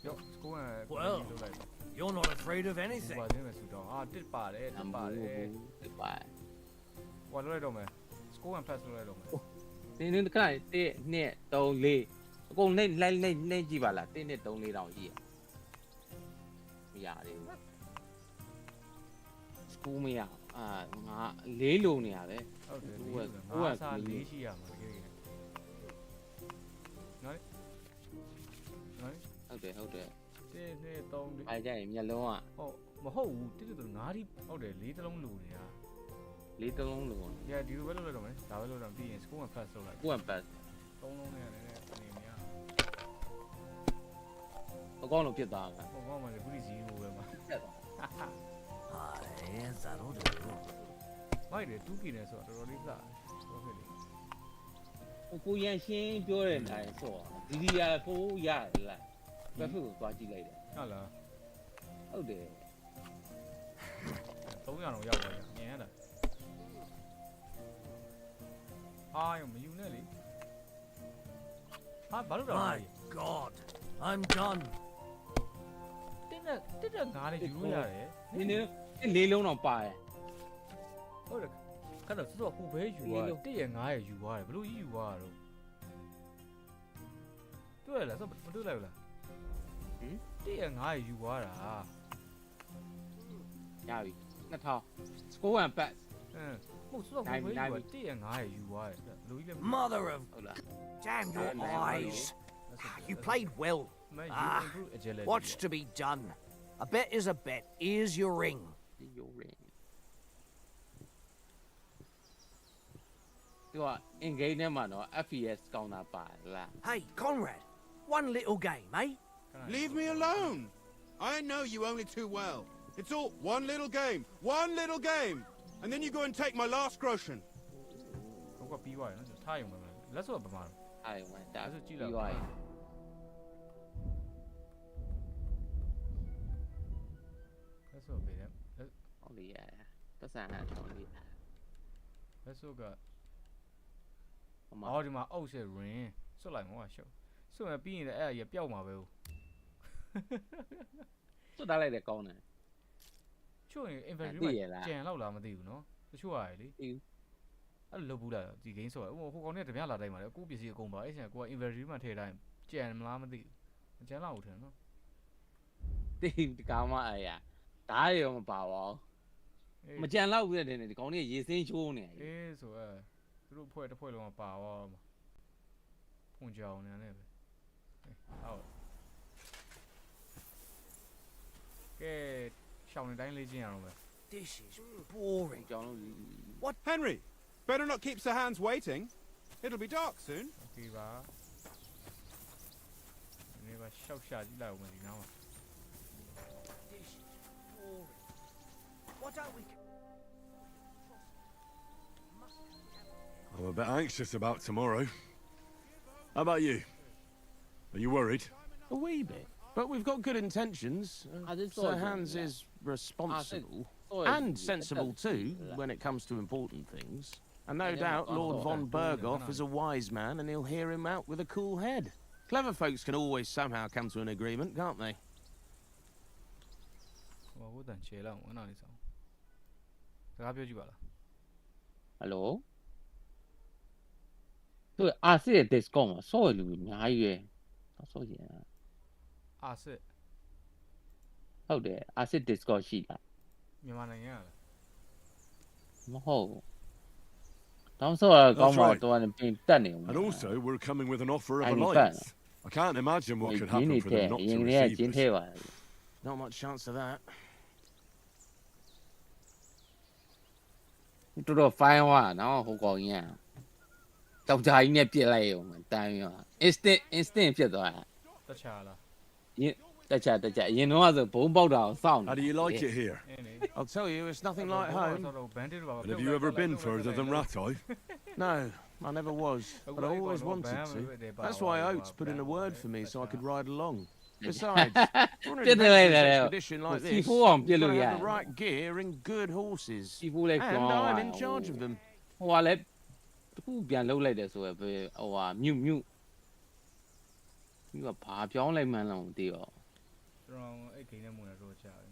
ရော့စကိုက Well, လုပ်လိုက်မယ် you're not afraid of ဘူ anything. ပါသေးမယ်ဆူတော့တစ်ပါတယ်တစ်ပါတယ် ဒီပါ ဟိုလုပ်လိုက်တော့မယ်စကိုက plus လုပ်လိုက်တော့မယ် နင်းခဏ1 2 3 4အကုန်နှိမ့်ကြည့်ပါလား1 2 3 4တောင်ရှိရဲ့မရသေးဘူးစကူမရငါ4လုံးနေရပဲ ဟုတ်တယ် ဟို ငါစား၄ရှိရမှာတကယ်နော်ဟုတ်တယ်1 2 3 အားကြရင်မျက်လုံးက ဟုတ်မဟုတ်ဘူးတိတိကျကျ၅ဒီဟုတ်တယ်၄တလုံးလူနေတာ 4 တလုံးလုံး ။ဒီလိုပဲလုပ်လိုက်တော့မယ်။ဒါပဲလုပ်တော့ပြီးရင် score and plus လုပ်လိုက်။ ကိုယ်ပတ် 3လုံးနဲ့လည်းအနေမရ အကောင်းလုံးဖြစ်သွားမှာ ။ဟိုကောင်မှလည်းခုဒီ0ပဲမှာ ဆက်သွား Aye, that'll do. ။မိုက်တယ်2ကီနဲ့ဆိုတော့တော်တော်လေးစား။ဟုတ်ကဲ့လေ ကိုရန်ရှင်းပြောတဲ့နိုင်ဆိုဒီရဖိုးရတယ်လားဘက်ဖက်ကိုသွားကြည့်လိုက်တယ် ။ဟုတ်လား ဟုတ်တယ် 300တော့ရောက်သွားကြ။မြင်ရလား။အာယမယူနဲ့လေ။ဟာဘာလို့တော့ My God, I'm done. တက်ငါးလေးယူလို့ရတယ် နင်း4လုံးတော့ပါတယ် ။ဟုတ်တယ်။ခဏတော့စောဟိုဘဲယူရတယ်။တက်ရ9ရယူရတယ်ဘလို့ယူရတာတော့။တွေ့ရလားစောမတွေ့လိုက်ဘူးလား။တက်ရ9ရယူရတာ ရပြီ2000 score and pass ဟုတ်စောဟိုဘဲယူရတယ်တက်ရ9ရယူရတယ်ဘလို့ကြီးလဲ Mother of ဟုတ်လား damn your eyes. You played well. Man, you Ah, improve agility. what's to be done? A bet is a bet. Here's your ring. your ring သူက in game ထဲမှာတော့ FPS ကောင်းတာပါလား Hey, Conrad, one little game, eh? Leave me alone! I know you only too well. It's all one little game, and then you go and take my last groschen. ဟိုကပြီးသွားတယ်နော်ထားရုံပဲလက်စောပမာတော့ အဲ့ဝင်ဒါ လက်စောကြည့်လိုက် ပြီးသွားပြီ လက်စောပဲလက် ဟုတ်လေရပတ်စံနဲ့ထောင်းလေး လက်စောက ဟိုမှာ အော်ဒီမှာအောက်ဆက် ring စွတ်လိုက်မှာရှုပ်စွတ်ရပြီးရင်လည်းအဲ့အကြီးပျောက်မှာပဲ စွတ်ထားလိုက်တယ်ကောင်းတယ် ချို့ရင် inventory သိရလား မှာကြံလောက်လားမသိဘူးနော်တချို့ဟာလေအဲ့လိုလုပ်ဘူးလားဒီ game ဆိုတော့ဟိုကောင်နဲ့တပြားလာတိုင်းမှာလေကိုပစ္စည်းအကုန်ပါအဲ့ဆန်ကိုက inventory မှာထည့်တိုင်းကြံမလားမသိဘူးကြံလောက်ဦးထင်နော် တိဒီကောင်မအဲ့ရဓာတ်ရောမပါပါဘူးမကြံတော့ဘူးတဲ့ဒီကောင်လေးရေစင်းချိုးနေတယ် အေးဆိုသူတို့ဖွဲ့တစ်ဖွဲ့လုံးကပါသွားမှာဖွန်ကြောင်နေတယ်ပဲဟုတ်ကဲရှောင်းနေတိုင်းလေးကျင်းရအောင်ပဲ This is boring. ကြောင်လို့ What? Henry, better not keep Sir Hans waiting. It'll be dark soon. โอเคပါဒီနေ့ပါရှောက်ရှာကြည့်လိုက်အောင်ဒီနားမှာ This is boring. What don't we... I'm a bit anxious about tomorrow. How about you? Are you worried? A wee bit. But we've got good intentions. Sir Hans is responsible and sensible too when it comes to important things. And no doubt Lord von Berghoff is a wise man and he'll hear him out with a cool head. Clever folks can always somehow come to an agreement, can't they? ဟိုတန်ချေလောက်ဝင်တော့နေဆောင်စကားပြောကြည့်ပါလား ဟယ်လိုသူအာစစ်ရဲ့ Discord မှာဆော့ရလူအများကြီးပဲဆော့ရင် အာစစ် ဟုတ်တယ်အာစစ် Discord ရှိလား မြန်မာနိုင်ငံကလား မဟုတ်တောင်းဆော့ရကောင်းမှာတော့ပြင်တက်နေဦး And also, we're coming with an offer of I need alliance. that. I can't imagine what could happen for တဲ့ them not ရ to င်းလေးက receive ကျင်း us. ထဲပါ Not much chance of that. တော်တော် fine ဝါနော်ဟိုကောင်ကြီးတောက်ကြကြီးနဲ့ပြစ်လိုက်ရုံတန်းရော instant ဖြစ်သွားတာ တခြားလား ရင်း How do you like it here? I'll tell you, it's nothing like home. And have you ever been further than Rattay? No, I never was, but I always wanted to. That's why Oates put in a word for me so I could ride along. Besides, for an adventurous expedition like this, you've got to have the right gear and good horses. And I'm in charge of them. ဟိုကလည်းတခုပြန်လှုပ်လိုက်တယ်ဆိုရယ်ဟိုဟာမြုပ်ကဘာပြောင်းလိုက်မှန်းတော့မသိတော့ ကျွန်တော်အဲ့ဂိမ်းနဲ့မဝင်တော့ကြာပ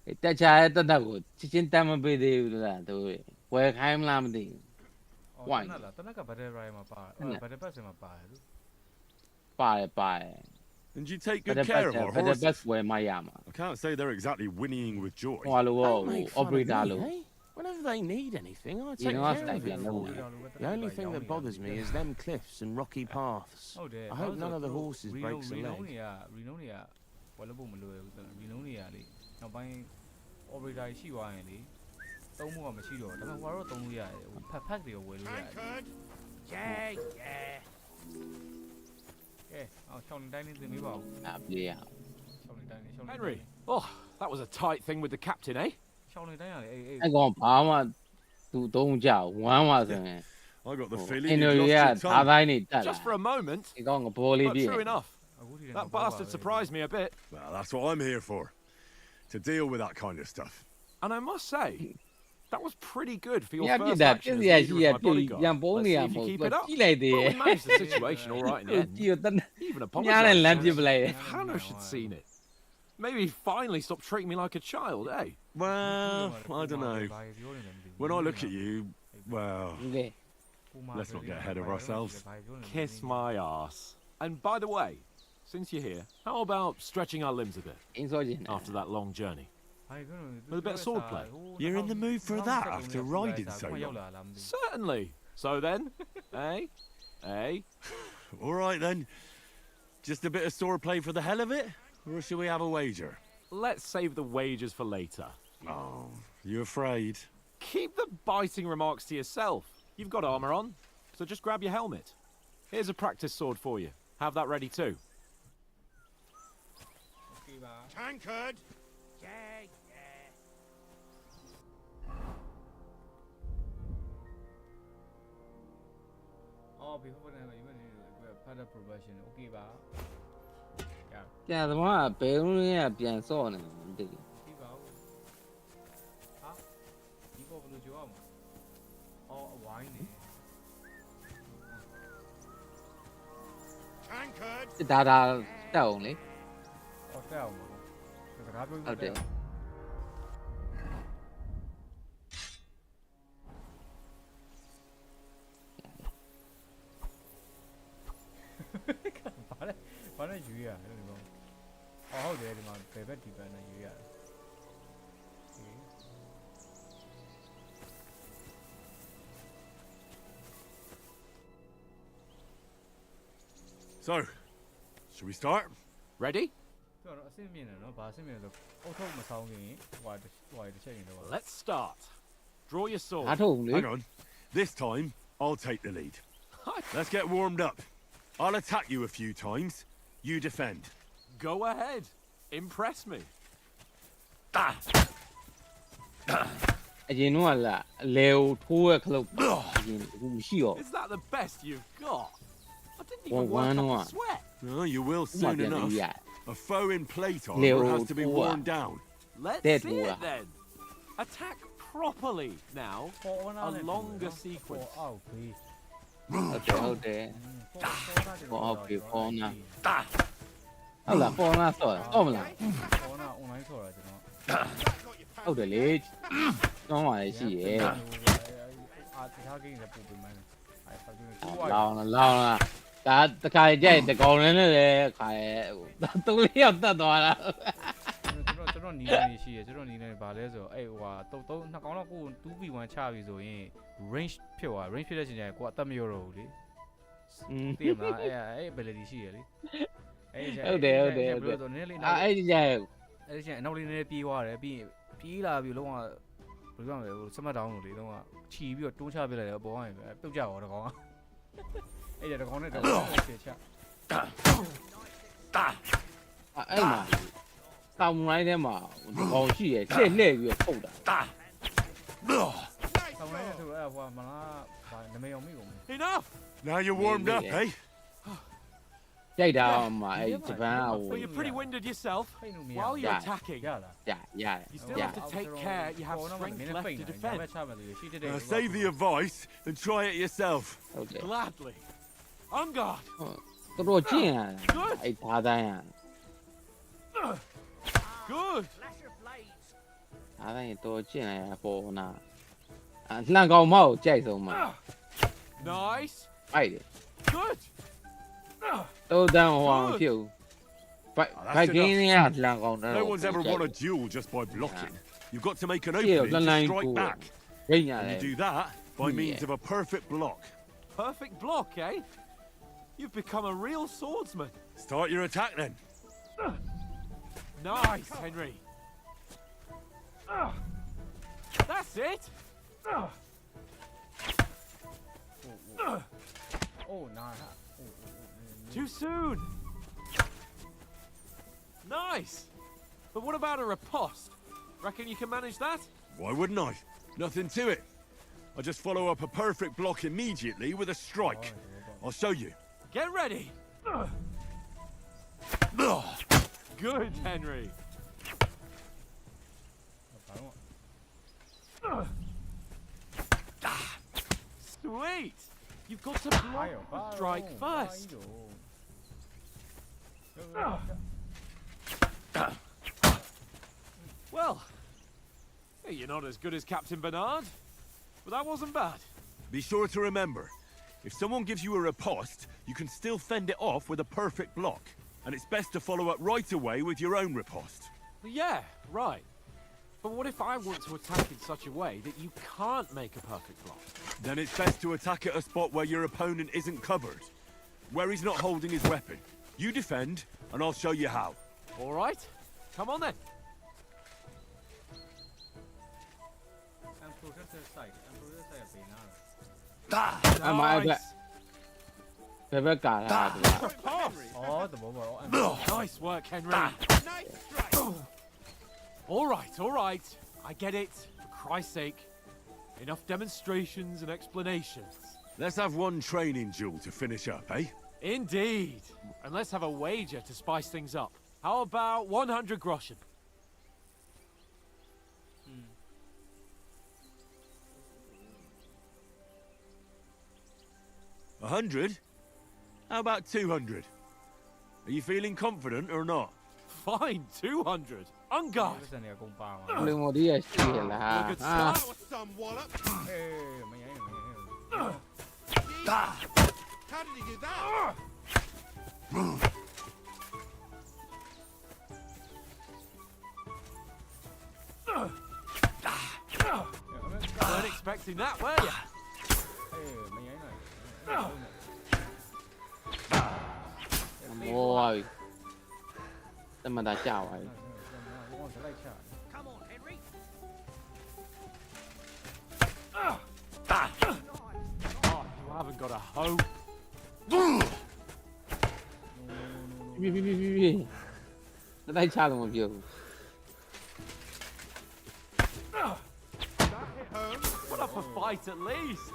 ြီ တက်ချာရဲ့တက်ကိုချင်းတမ်းမပေးသေးဘူးလားတို့ဝယ်ခိုင်းမလားမသိဘူးဝိုင်းလားတနက်ကဘတ်တယ်ရိုင်းမှာပါဘတ်တယ်ပတ်စင်မှာပါတယ်သူပါတယ် And you take good care of our horses. I can't say they're exactly whinnying with joy. Don't make fun of me, eh? Whenever they need anything, I take care of it for them. The only thing that bothers me is them cliffs and rocky paths. I hope none of the horses breaks a leg. ရီနိုနေကဝယ်လို့ဖို့မလွယ်ဘူးရီနိုနေကလေနောက်ပိုင်း operator ရှိသွားရင်လေသုံးဖို့ကမရှိတော့ဒါပေမဲ့ဟိုကတော့သုံးလို့ရတယ်ဖက်တွေကိုဝယ်လို့ရတယ် Henry, oh, that was a tight thing with the captain, eh? အဲ့ကောင်ဘာမှသူသုံးကြဝမ်းပါဆိုရင် I got the feeling you lost your tongue. Just for a moment. But true enough. That bastard surprised me a bit. Well, that's what I'm here for. To deal with that kind of stuff. And I must say, that was pretty good for your first action as leader of my bodyguard. Let's see if you keep it up. Well, we managed the situation all right in the end. Even apologized. If Hanush had seen it, maybe he'd finally stop treating me like a child, eh? Well, I don't know. When I look at you, well, let's not get ahead of ourselves. Kiss my arse. And by the way, since you're here, how about stretching our limbs a bit after that long journey? With a bit of swordplay. You're in the mood for that after riding so long? Certainly. So then, eh? All right then. Just a bit of swordplay for the hell of it? Or should we have a wager? Let's save the wagers for later. Oh, you afraid? Keep the biting remarks to yourself. You've got armor on, so just grab your helmet. Here's a practice sword for you. Have that ready too. Tankard! Oh, before that, you went to part of probation. Okay, ba. Yeah, the one I pay only a pian son. Oh, wine. Tankard! That only. Oh, that one. Okay.ဘာနဲ့ယူရလဲဒီကောင်အော်ဟုတ်တယ်ဒီမှာဘယ်ဘက်ဒီဘက်နဲ့ယူရတယ် So, should we start? Ready? ပြောတော့အဆင့်မြင့်တယ်နော်ဘာအဆင့်မြင့်လဲဆိုအုတ်ထုတ်မဆောင်ခင်ဟိုတစ်ချက်ရင်တော့ Let's start. Draw your sword. Hang on. This time, I'll take the lead. Let's get warmed up. I'll attack you a few times. You defend. Go ahead. Impress me. အရင်တော့လာလေကိုထိုးရခလုတ်အရင်အခုမရှိတော့ Is that the best you've got? I didn't even work up a sweat. No, you will soon enough. A foe in plate armor has to be worn down. Let's see it then. Attack properly now. A longer sequence. Okay. Okay, corner. ဟုတ်လားပေါ်လာဆော့မလား corner online ဆော့တာကျွန်တော် ဟုတ်တယ်လေတောင်းပါလေရှိရဲ့ အာတခြား game လည်းပို့ပေးမှန်းအဲ့ဆောက်ကျင်း လောင်းလားဒါတခါကြိုက်တကောင်လည်းလည်းခါရဲ့သုံးလေးယောက်တက်သွားတာ ကျွန်တော်နီးနေရှိရကျွန်တော်နီးနေဘာလဲဆိုတော့အဲ့ဟိုဟာတုံးနှစ်ကောင်တော့ကို 2v1 ချပြီဆိုရင် range ဖြစ်သွား range ဖြစ်တဲ့ချိန်ကျရင်ကိုကအသက်မရောတော့ဘူးလေသိမလားအဲ့ ability ရှိရလေဟုတ်တယ်အဲ့ဒီကျရဲ့ အဲ့ဒီကျရင်အနောက်လေးနည်းနည်းပြေးသွားတယ်ပြီးရင်ပြေးလာပြီးလုံးဝ ဘယ်လိုလဲဟိုစမတ်တောင်းလို့လေတော့ချီပြီးတော့တွန်းချပေးလိုက်တယ်အပေါ်ကနေပြုတ်ကြရောတကောင်အဲ့ဒါတကောင်နဲ့တကောင်နဲ့ချေချအဲ့မှာတောင်ရိုင်းထဲမှာဘောင်ရှိရလှည့်ပြီးတော့ထုတ်တာတောင်ရိုင်းနဲ့ဆိုအဲ့ဟိုမလားဘာနမေအောင်မိကုန် Enough. Now you're warmed up, eh? ကြိုက်တာမှာအဲ့ဂျပန်က Well, you're pretty winded yourself. While you're attacking, you still have to take care you have strength left to defend. Save the advice and try it yourself. Okay. Gladly. On guard. တော်တော်ကျင့်ရအဲ့ဘာတိုင်း Good. အားတိုင်းတော်ကျင့်ရပေါ်နာလှန်ကောင်မောက်ကြိုက်ဆုံးမှာ Nice. အိုက်တယ် Good. တော့တန်းဟောဖြစ်ဘူးဘိုက်ကင်းရလှန်ကောင်တော့ No one's ever won a duel just by blocking. You've got to make an opening to strike back. And you do that by means of a perfect block. Perfect block, eh? You've become a real swordsman. Start your attack then. Nice, Henry. That's it. Oh, nah. Too soon. Nice. But what about a riposte? Reckon you can manage that? Why wouldn't I? Nothing to it. I just follow up a perfect block immediately with a strike. I'll show you. Get ready. Good, Henry. Sweet. You've got to block and strike first. Well, you're not as good as Captain Bernard, but that wasn't bad. Be sure to remember, if someone gives you a riposte, you can still fend it off with a perfect block. And it's best to follow up right away with your own riposte. Yeah, right. But what if I want to attack in such a way that you can't make a perfect block? Then it's best to attack at a spot where your opponent isn't covered. Where he's not holding his weapon. You defend, and I'll show you how. All right. Come on then. Nice. Nice work, Henry. All right. I get it. For Christ's sake. Enough demonstrations and explanations. Let's have one training duel to finish up, eh? Indeed. And let's have a wager to spice things up. How about 100 groschen? A 100? How about 200? Are you feeling confident or not? Fine, 200. On guard. Look at start with some wallop. How did he do that? Weren't expecting that, were you? Ôi, tên mà đã chào rồi. Come on, Henry. Oh, you haven't got a hoe. Nó tay chào được một điều. Put up a fight at least.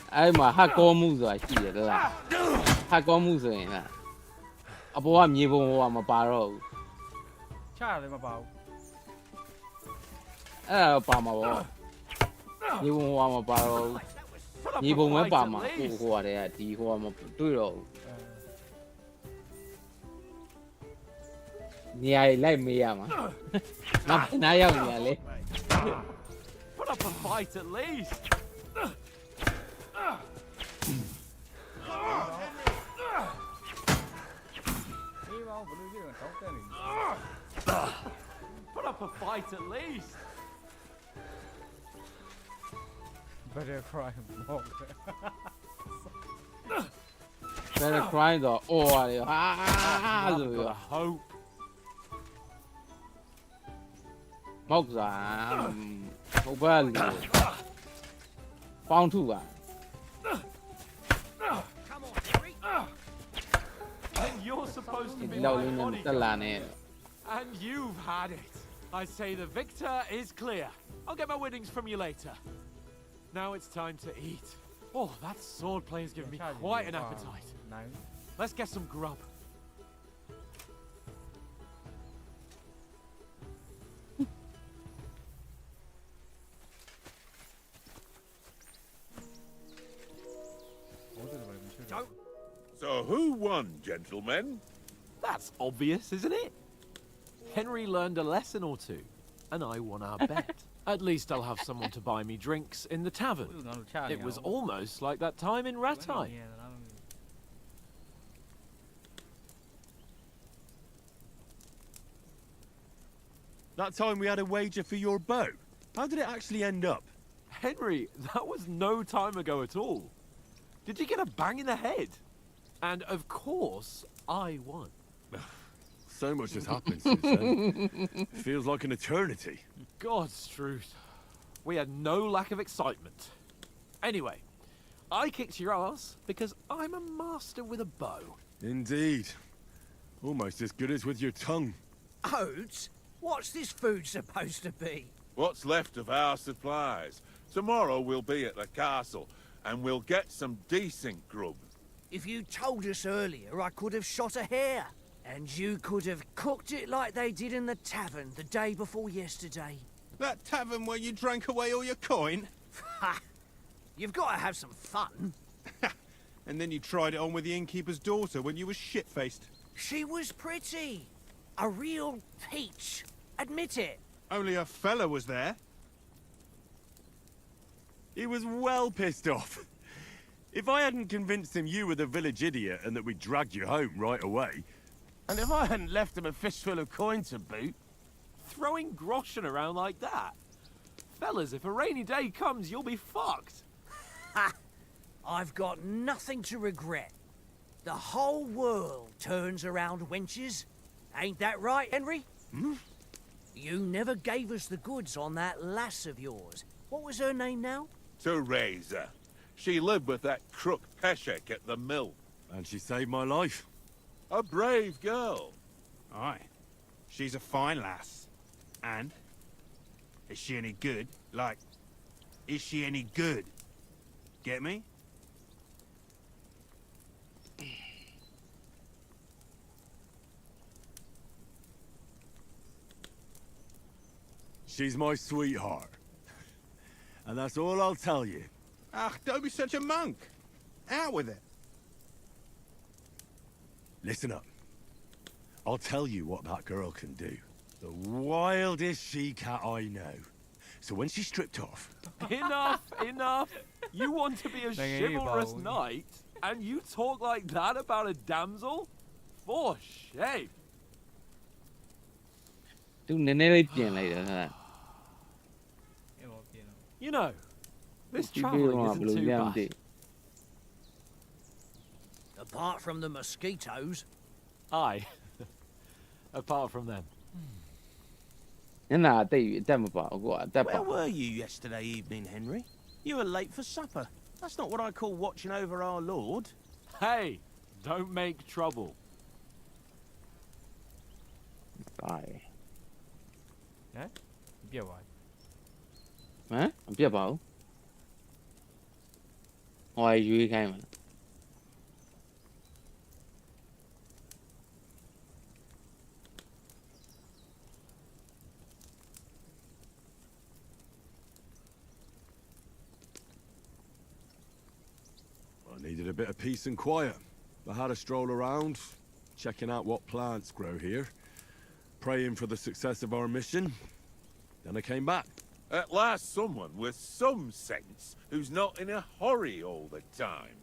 Ai mà hát có mu rồi chỉ được là hát có mu rồi nè. À bố em nhiều bố mà bà rồi. Cha lên mà bảo. À bà mà bố. Nhiều bố mà bà rồi. Nhiều bố mới bà mà bố hoa đấy đi hoa mà tôi rồi. Nhà lại mẹ mà. Năm nay ông nhà lên. Put up a fight at least. Put up a fight at least. Better cry more. Better cry though. Oh, Got hope. မောက်စားဟိုဘက်လူပေါင်းထုပါ And you're supposed to be လောက် my လေးနဲ့တက် bodyguard. လာနေ And you've had it. I say the victor is clear. I'll get my winnings from you later. Now it's time to eat. Oh, that sword play has given me quite an appetite. Let's get some grub. So who won, gentlemen? That's obvious, isn't it? Henry learned a lesson or two, and I won our bet. At least I'll have someone to buy me drinks in the tavern. It was almost like that time in Rattay. That time we had a wager for your bow. How did it actually end up? Henry, that was no time ago at all. Did you get a bang in the head? And of course, I won. So much has happened since then. Feels like an eternity. God's truth. We had no lack of excitement. Anyway, I kicked your ass because I'm a master with a bow. Indeed. Almost as good as with your tongue. Oats? What's this food supposed to be? What's left of our supplies. Tomorrow we'll be at the castle, and we'll get some decent grub. If you told us earlier, I could have shot a hare. And you could have cooked it like they did in the tavern the day before yesterday. That tavern where you drank away all your coin? Ha! You've got to have some fun. And then you tried it on with the innkeeper's daughter when you were shit-faced. She was pretty. A real peach. Admit it. Only a fella was there. He was well pissed off. If I hadn't convinced him you were the village idiot and that we dragged you home right away, and if I hadn't left him a fistful of coin to boot... Throwing groschen around like that? Fellas, if a rainy day comes, you'll be fucked. Ha! I've got nothing to regret. The whole world turns around wenches. Ain't that right, Henry? Hmm? You never gave us the goods on that lass of yours. What was her name now? Teresa. She lived with that crook Peshek at the mill. And she saved my life. A brave girl. Aye. She's a fine lass. And? Is she any good? Like, is she any good? Get me? She's my sweetheart. And that's all I'll tell you. Ach, don't be such a monk. Out with it. Listen up. I'll tell you what that girl can do. The wildest she-cat I know. So when she's stripped off... Enough, enough. You want to be a chivalrous knight, and you talk like that about a damsel? For shame. သူနည်းနည်းလေးပြင်လိုက်တယ်ဟဲ့ You know, this traveling isn't too bad. Apart from the mosquitoes. Aye. Apart from them. ညနာတိတ်အတက်မပါဘူးကွာအတက်ပါ Where were you yesterday evening, Henry? You were late for supper. That's not what I call watching over our lord. Hey, don't make trouble. Bye. ဟမ်ပြက်သွား ဟမ်မပြတ်ပါဘူးဟိုရွေးခိုင်းမှာ I needed a bit of peace and quiet. I had a stroll around, checking out what plants grow here, praying for the success of our mission. Then I came back. At last someone with some sense who's not in a hurry all the time.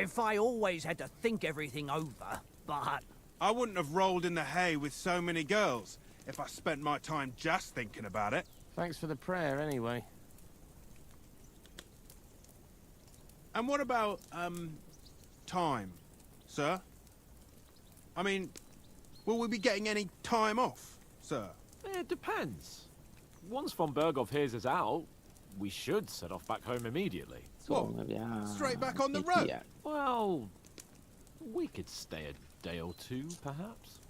If I always had to think everything over, but... I wouldn't have rolled in the hay with so many girls if I spent my time just thinking about it. Thanks for the prayer, anyway. And what about, time? sir? I mean, will we be getting any time off, sir? It depends. Once von Berghoff hears us out, we should set off back home immediately. What? Straight back on the road? Well, we could stay a day or two, perhaps.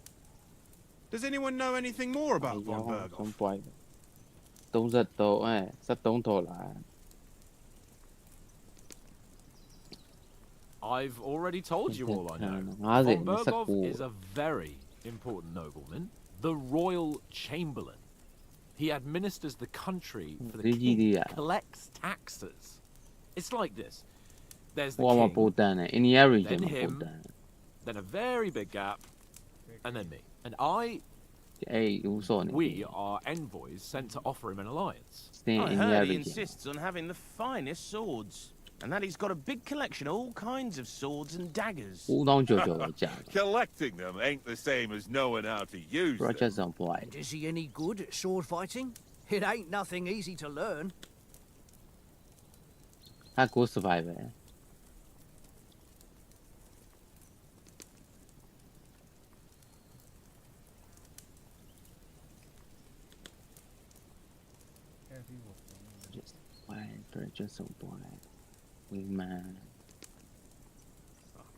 Does anyone know anything more about von Berghoff? 73套啦。 I've already told you all I know. 50 Von Berghoff 19 is a very important nobleman, the royal chamberlain. He administers the country for the king, collects taxes. It's like this. There's the 哇嘛 king, 報單啊 ，in the area then 嘛報 him, 單。 then a very big gap, and then me. And I, 誒，好傻你。 we are envoys sent to offer him an alliance. Stay I in the heard he area. insists on having the finest swords, and that he's got a big collection of all kinds of swords and daggers. 烏當做做㗎。 Collecting them ain't the same as knowing how to use them. And is he any good at sword fighting? It ain't nothing easy to learn. 他 go survive。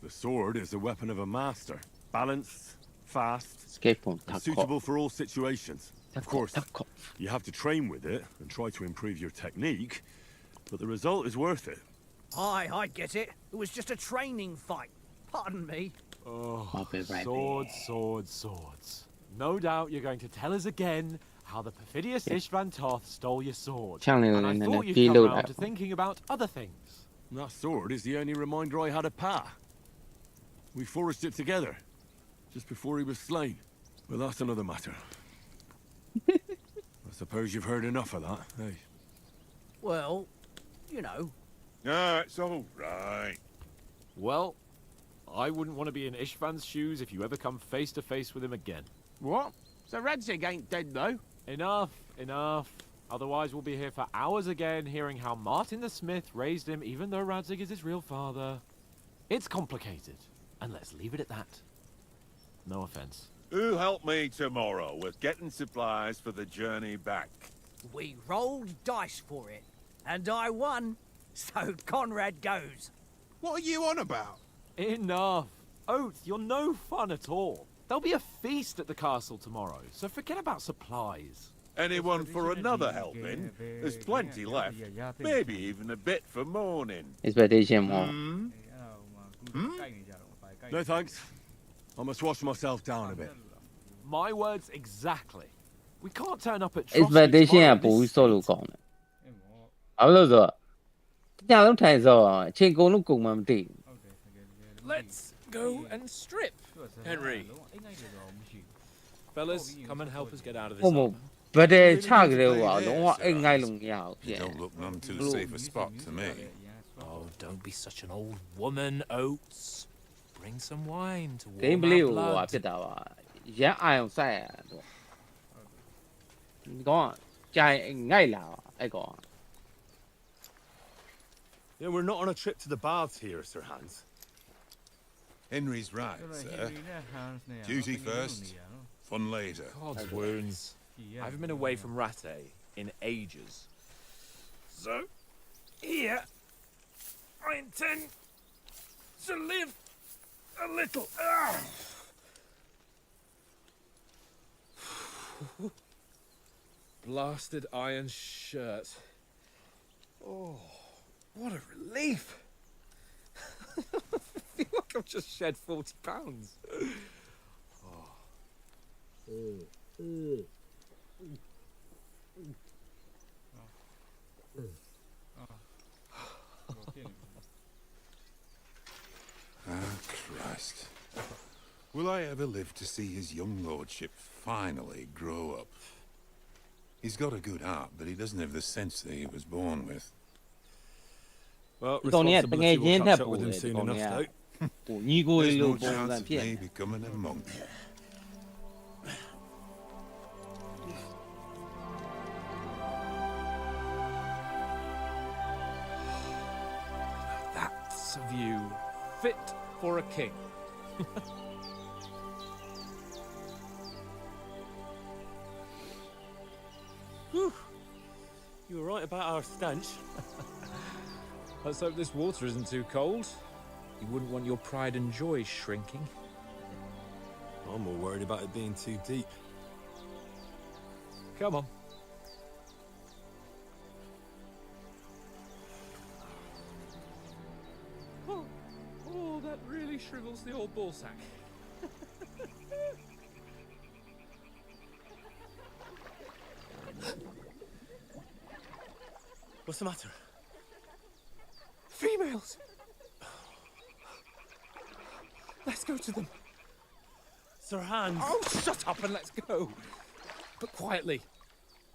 The sword is the weapon of a master. Balanced, fast, Escape from and suitable for all situations. Of course, you have to train with it and try to improve your technique, but the result is worth it. Aye, I get it. It was just a training fight. Pardon me. Oh, swords, swords, swords. No doubt you're going to tell us again how the perfidious Istvan Toth stole your sword. And I thought you'd come round to thinking about other things. That sword is the only reminder I had of Pa. We forged it together, just before he was slain. But that's another matter. I suppose you've heard enough of that, eh? Well, you know. Ah, it's all right. Well, I wouldn't want to be in Istvan's shoes if you ever come face to face with him again. What? So Radzig ain't dead, though? Enough, enough. Otherwise we'll be here for hours again hearing how Martin the Smith raised him even though Radzig is his real father. It's complicated, and let's leave it at that. No offense. Who'll help me tomorrow with getting supplies for the journey back? We rolled dice for it, and I won, so Conrad goes. What are you on about? Enough. Oath, you're no fun at all. There'll be a feast at the castle tomorrow, so forget about supplies. Anyone for another helping? There's plenty left. Maybe even a bit for morning. Expectation more. No thanks. I must wash myself down a bit. My words exactly. We can't turn up at Expectation 係補數路講嘅。啱လို့咗，日都睇咗，錢公都共唔掂。 Let's go and strip, Henry. Fellas, come and help us get out of this. 我冇，不得差嘅話，我話應該弄要。 You don't look none too safe a spot to me. Oh, don't be such an old woman, Oates. Bring some wine to warm 幾唔 our 了話 blood. ဖြစ်到啊，而家嗌用晒啊！你講就係嗌啦，呢個。 Yeah, we're not on a trip to the baths here, Sir Hans. Henry's right, sir. Duty first, fun later. God's wounds. I haven't been away from Rattay in ages. So, here, I intend to live a little. Blasted iron shirt. Oh, what a relief. I feel like I've just shed 40 pounds. Ah, Christ. Will I ever live to see his young lordship finally grow up? He's got a good heart, but he doesn't have the sense that he was born with. Well, responsibility will catch up with him soon enough, though. There's no chance of me becoming a monk. That's a view fit for a king. Whew. You were right about our stench. Let's hope this water isn't too cold. You wouldn't want your pride and joy shrinking. I'm more worried about it being too deep. Come on. Oh, that really shrivels the old ball sack. What's the matter? Females! Let's go to them. Sir Hans. Oh, shut up and let's go. But quietly.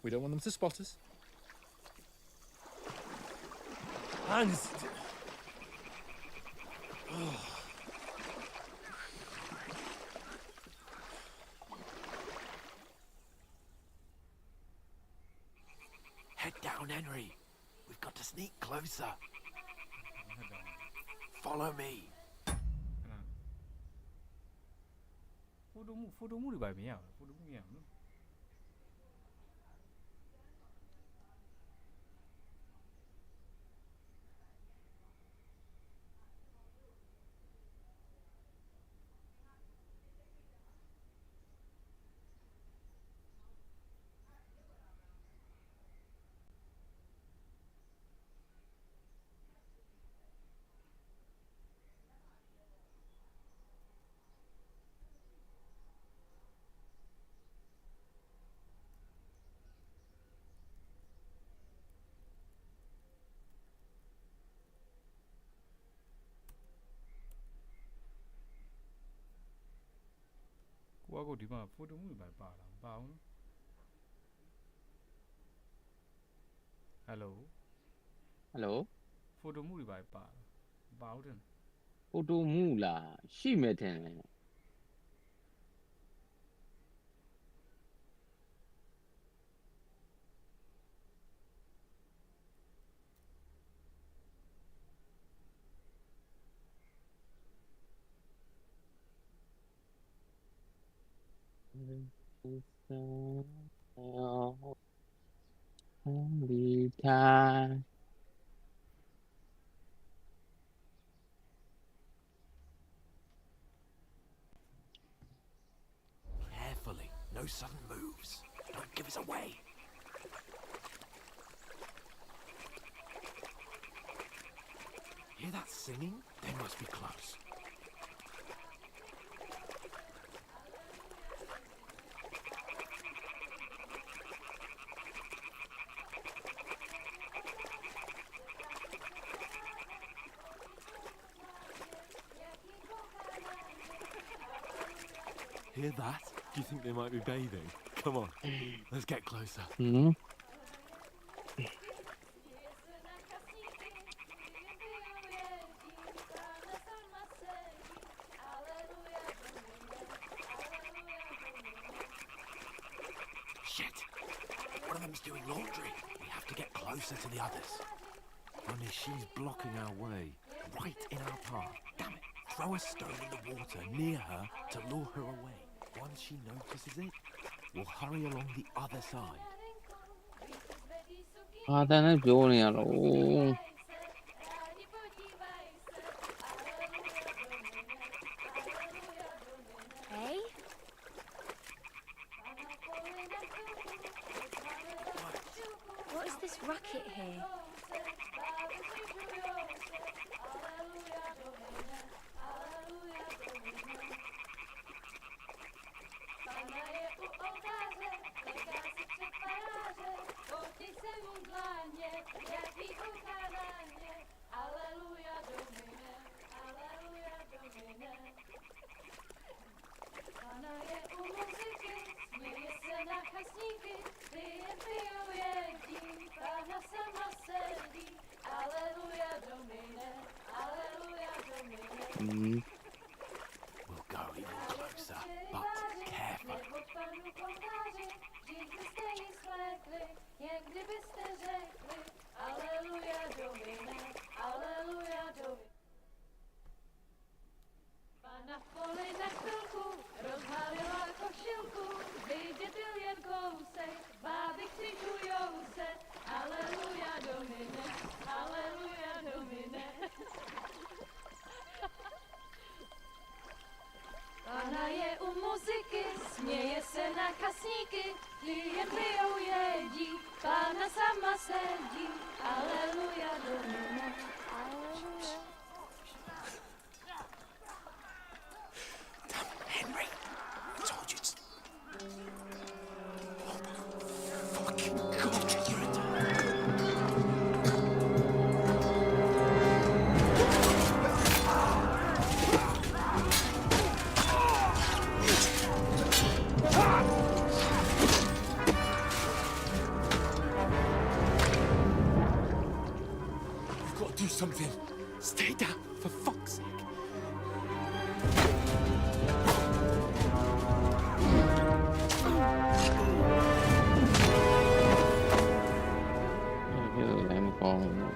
We don't want them to spot us. Hans. Head down, Henry. We've got to sneak closer. Follow me. Photo မှုတွေပါမရဘူး photo မှုမရဘူးနော် ကိုကဒီမှာ photo မှုတွေပါလားမပါဘူးနော် Hello Hello photo မှုတွေပါလားမပါဘူးတဲ့ photo မှုလားရှိမယ်ထင်တယ် Every time. Carefully. No sudden moves. Don't give us away. Hear that singing? They must be close. Hear that? Do you think they might be bathing? Come on, let's get closer. Hmm? Shit! One of them's doing laundry. We have to get closer to the others. Only she's blocking our way, right in our path. Damn it! Throw a stone in the water near her to lure her away. Once she notices it, we'll hurry along the other side. အာတန်းနဲ့ပြောနေရတော့ Hey? What is this racket here? We'll go even closer, but careful. muzyky, směje se na kasníky, klient pijou jedí, Pána sama sedí, aleluja, domina, aleluja. Damn, Henry. I told you it's... Oh, fucking God, you're a... We've got to do something. Stay down, for fuck's sake. Em còn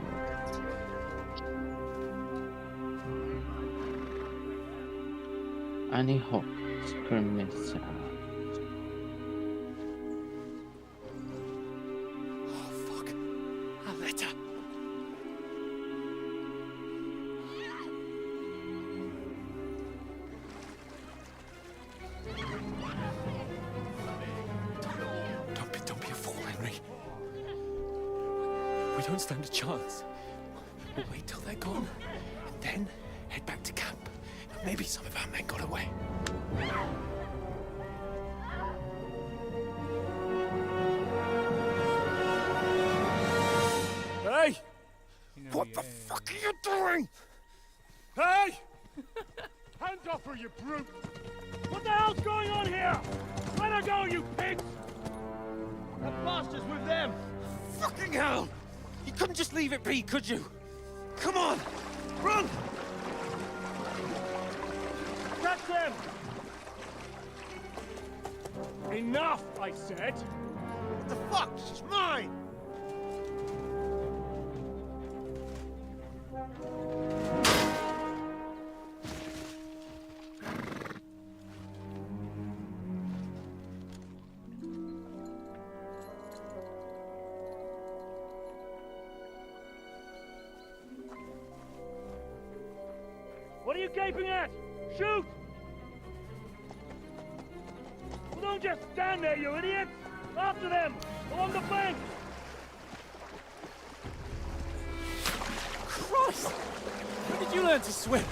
Annie Hawk skirmish. Oh, fuck. A letter. Don't be a fool, Henry. We don't stand a chance. We'll wait till they're gone, and then head back to camp. Maybe some of our men got away. Hey! What the fuck are you doing? Hey! Hands off her, you brute! What the hell's going on here? Let her go, you pigs! That bastard's with them! Fucking hell! You couldn't just leave it be, could you? Come on! Run! Catch them! Enough, I said! What the fuck? She's mine! What are you gaping at? Shoot! Well, don't just stand there, you idiots! After them! Along the bank! Christ! When did you learn to swim?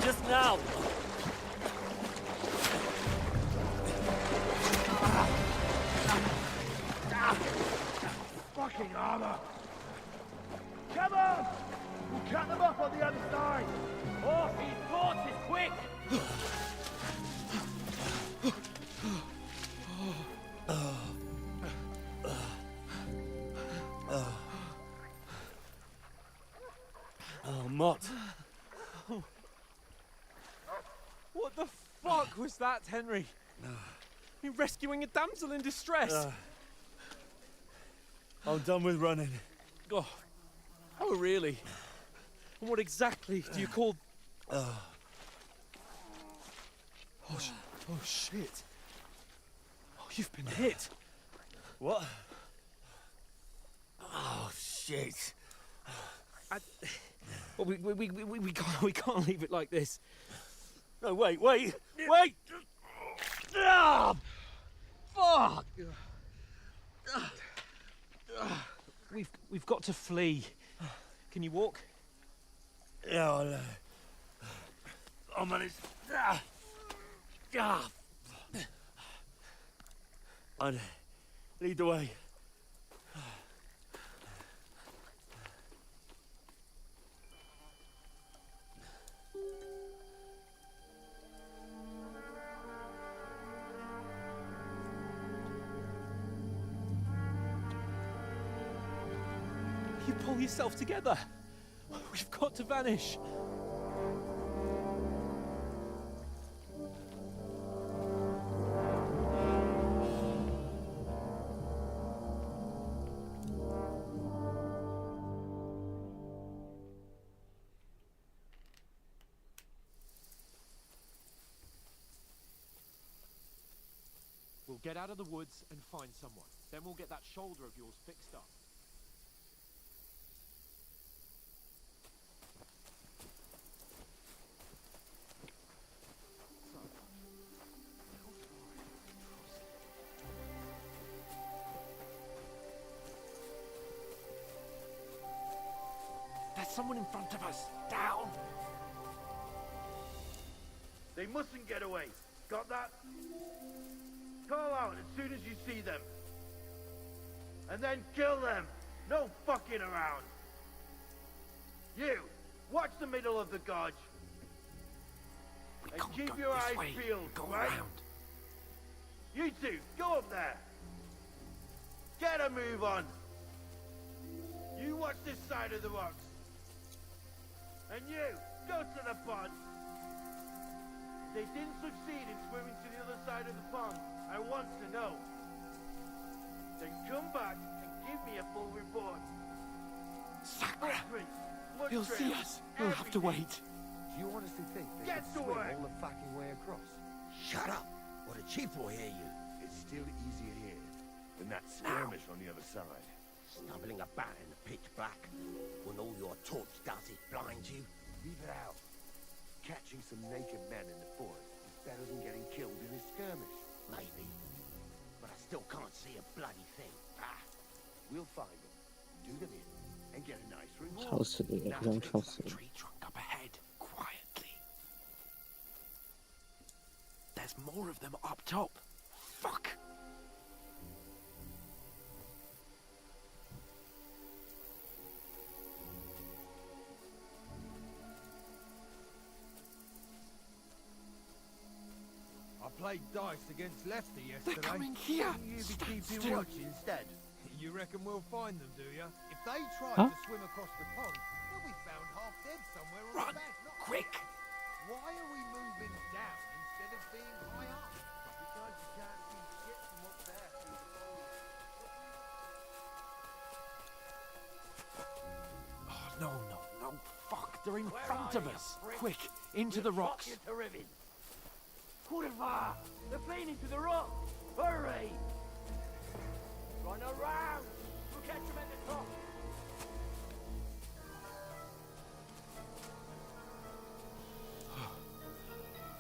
Just now! Fucking armor! Come on! We'll cut them off on the other side! Oh, these horses, quick! Oh, Mott. What the fuck was that, Henry? You're rescuing a damsel in distress. I'm done with running. Oh, really? And what exactly do you call... Oh, shit. Oh, you've been hit. What? Oh, shit. Well, we can't leave it like this. No, wait! Ah! Fuck! We've got to flee. Can you walk? Yeah, I'll manage. I'd lead the way. You pull yourself together. We've got to vanish. We'll get out of the woods and find someone. Then we'll get that shoulder of yours fixed up. someone in front of us. Down. They mustn't get away. Got that? Call out as soon as you see them. And then kill them. No fucking around. You, watch the middle of the gorge. And keep your eyes peeled, Go right? around. You two, go up there. Get a move on. You watch this side of the rocks. And you, go to the pond. If they didn't succeed in swimming to the other side of the pond, I want to know. Then come back and give me a full report. Footprints, blood He'll see trails, us. We'll have to everything. wait. Do you honestly think they Get can to swim work. all the fucking way across? Shut up, or the chief will hear you. It's still easier here than that skirmish on the other side. Stumbling about in the pitch black, when all your torch does is blind you. Leave it out. Catching some naked men in the forest is better than getting killed in a skirmish. Maybe, but I still can't see a bloody thing. We'll find them, do them in, and get a nice reward. Tree trunk up ahead, quietly. There's more of them up top. Fuck! I played dice against Lester yesterday. They're coming here. Shouldn't you be Stand keeping still. watch instead? You reckon we'll find them, do you? If they try Huh? to swim across the pond, they'll be found half dead somewhere on Run, the bank. Not quick. Why are we moving down instead of being high up? Because you can't see shit from up there through the foliage. Oh, no. Fuck, they're in front of us. Quick, into the rocks. Kurva! They're fleeing into the rock! Hurry! Run around! We'll catch them at the top!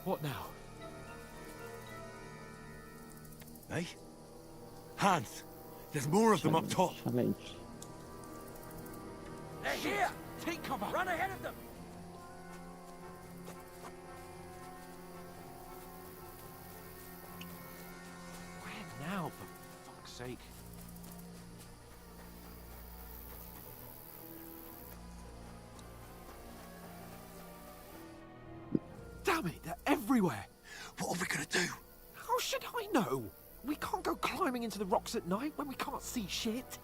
What now? Hey? Hans! There's more of them up top! They're here! Take cover! Run ahead of them! Where now, for fuck's sake? Damn it, they're everywhere! What are we gonna do? How should I know? We can't go climbing into the rocks at night when we can't see shit.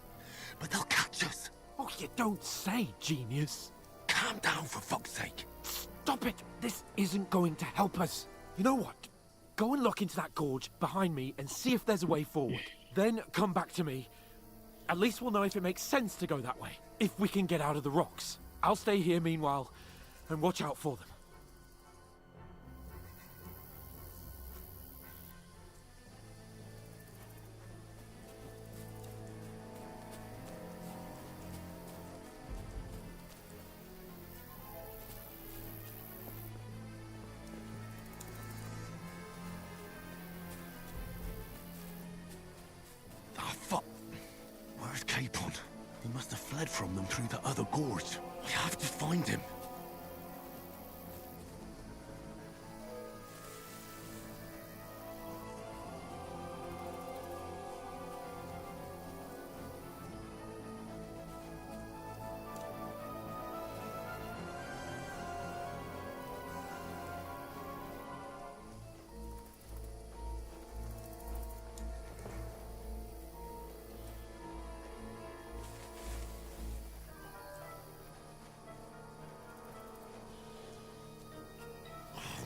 But they'll catch us. Oh, you don't say, genius. Calm down, for fuck's sake. Stop it! This isn't going to help us. You know what? Go and look into that gorge behind me and see if there's a way forward. Then come back to me. At least we'll know if it makes sense to go that way. If we can get out of the rocks. I'll stay here meanwhile and watch out for them. Ah, fuck! Where's Capon? He must have fled from them through the other gorge. We have to find him.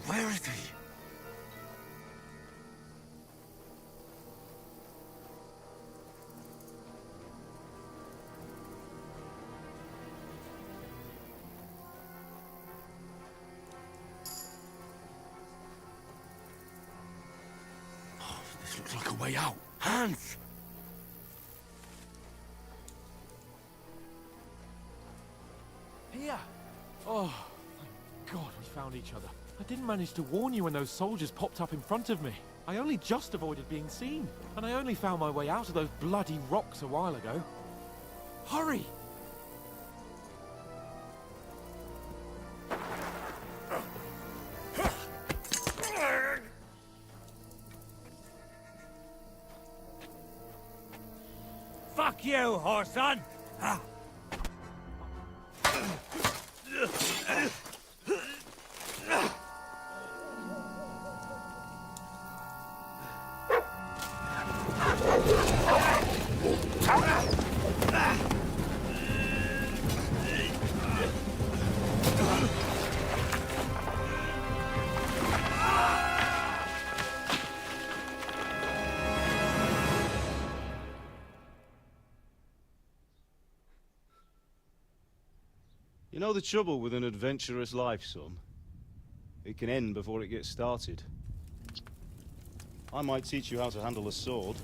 Where is he? Oh, this looks like a way out. Hans! Here! Oh, thank God we found each other. I didn't manage to warn you when those soldiers popped up in front of me. I only just avoided being seen. And I only found my way out of those bloody rocks a while ago. Hurry! you, whoreson! You know the trouble with an adventurous life, son? It can end before it gets started. I might teach you how to handle a sword,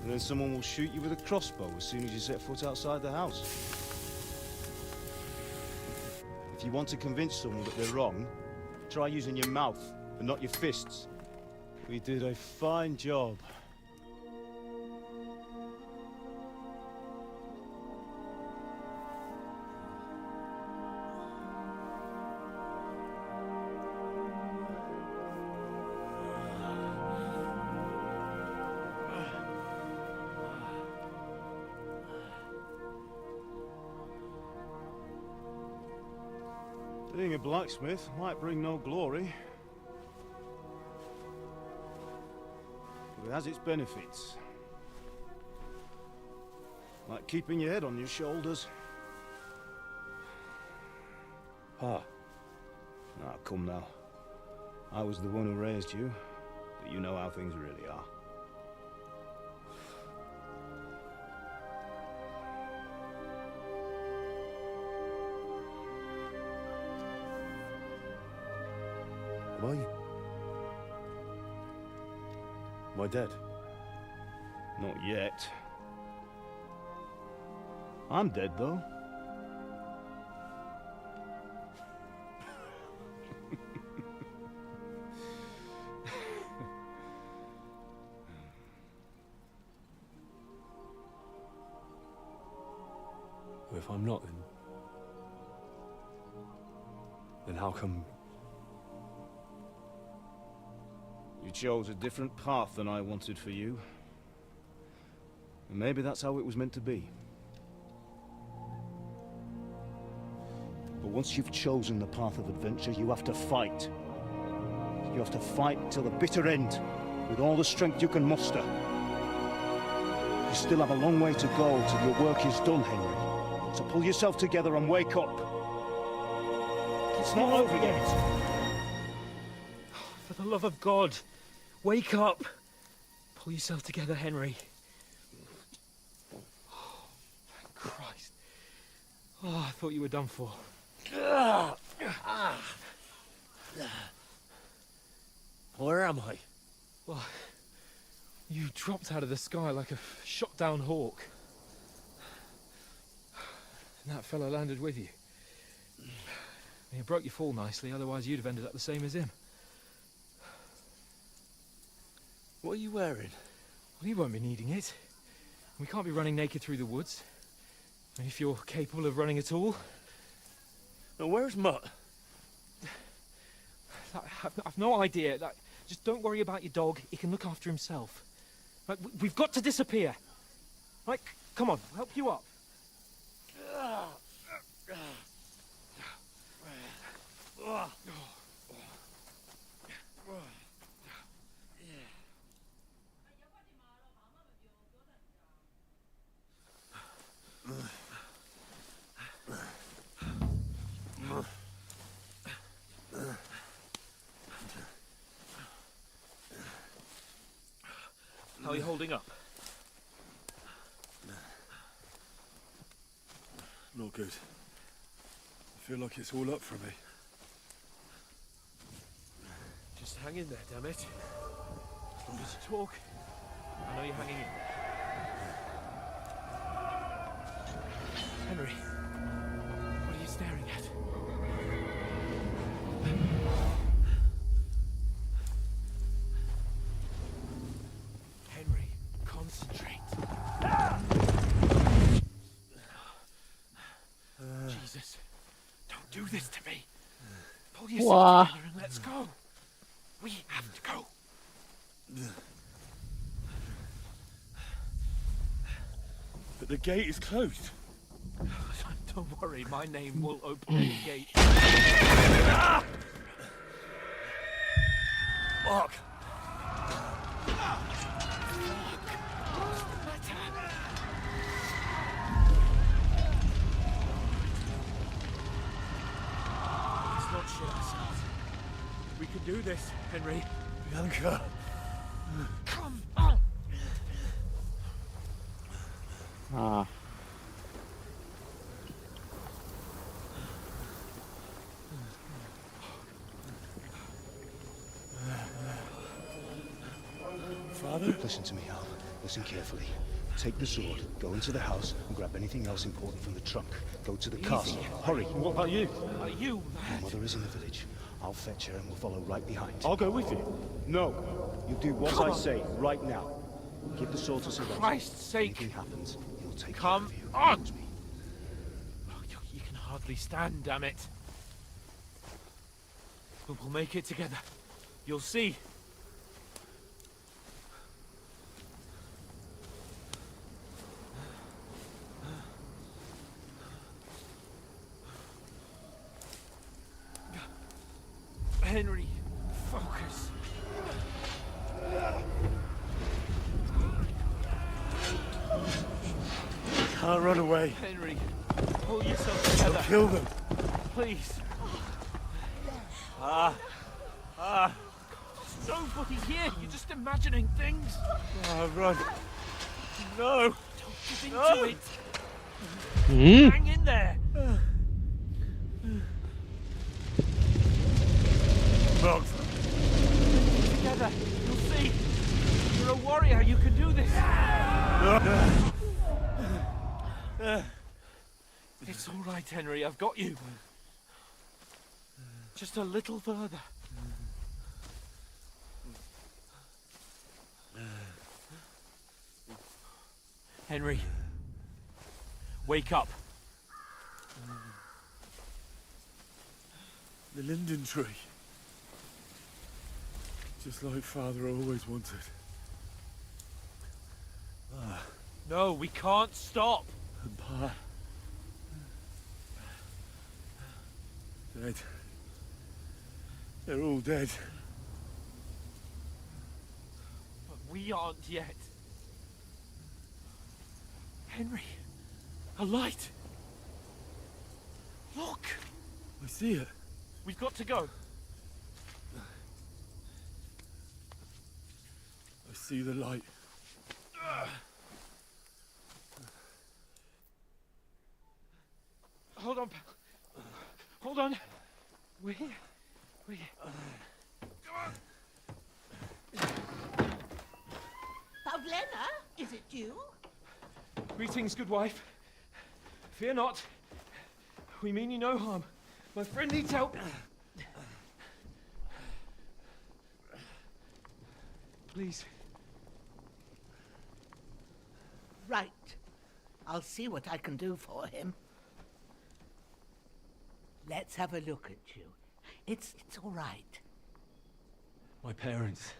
and then someone will shoot you with a crossbow as soon as you set foot outside the house. If you want to convince someone that they're wrong, try using your mouth and not your fists. We did a fine job. Being a blacksmith might bring no glory, but it has its benefits. Like keeping your head on your shoulders. Pa. Ah, come now. I was the one who raised you, but you know how things really are. Am I dead? Not yet. I'm dead, though. Well, if I'm not, then how come... You chose a different path than I wanted for you. And maybe that's how it was meant to be. But once you've chosen the path of adventure, you have to fight. You have to fight till the bitter end, with all the strength you can muster. You still have a long way to go till your work is done, Henry. So pull yourself together and wake up. It's not over yet. For the love of God, wake up. Pull yourself together, Henry. Oh, thank Christ. Oh, I thought you were done for. Where am I? Well, you dropped out of the sky like a shot-down hawk. And that fella landed with you. You broke your fall nicely, otherwise you'd have ended up the same as him. What are you wearing? Well, you won't be needing it. We can't be running naked through the woods. If you're capable of running at all. Now, where's Mutt? I've no idea. Just don't worry about your dog. He can look after himself. We've got to disappear. Come on, I'll help you up. How are you holding up? Not good. I feel like it's all up for me. Just hang in there, damn it. As long as you talk, I know you're hanging in there. Henry, what are you staring at? Henry, concentrate. Jesus, don't do this to me. Pull yourself together and let's go. We have to go. But the gate is closed. Don't worry, my name will open any gate. Mark! Let's not shit ourselves. We can do this, Henry. Bianca! Come on! Father? Listen to me, Al. Listen carefully. Take the sword, go into the house, and grab anything else important from the trunk. Go to the castle. Hurry. What about you? You, My mother is in the village. I'll fetch her and we'll follow right behind. I'll go with you. No. You do what I say right now. Give the sword to Sir Roger. Christ's sake! If anything happens, he'll take Come care of you. on! Oh, you can hardly stand, damn it. But we'll make it together. You'll see. Henry, focus. Can't run away. Henry, pull yourself together. I'll kill them. Please. There's nobody here. You're just imagining things. Run. No. Don't give into it. Hang in there. Mark. Together. You'll see. You're a warrior. You can do this. It's all right, Henry. I've got you. Just a little further. Henry, wake up. The linden tree. Just like Father always wanted. No, we can't stop. And Pa. Dead. They're all dead. But we aren't yet. Henry, a light. Look. I see it. We've got to go. I see the light. Hold on, pal. Hold on. We're here. We're here. Pavlena, is it you? Greetings, good wife. Fear not. We mean you no harm. My friend needs help. Please. Right. I'll see what I can do for him. Let's have a look at you. It's all right. My parents.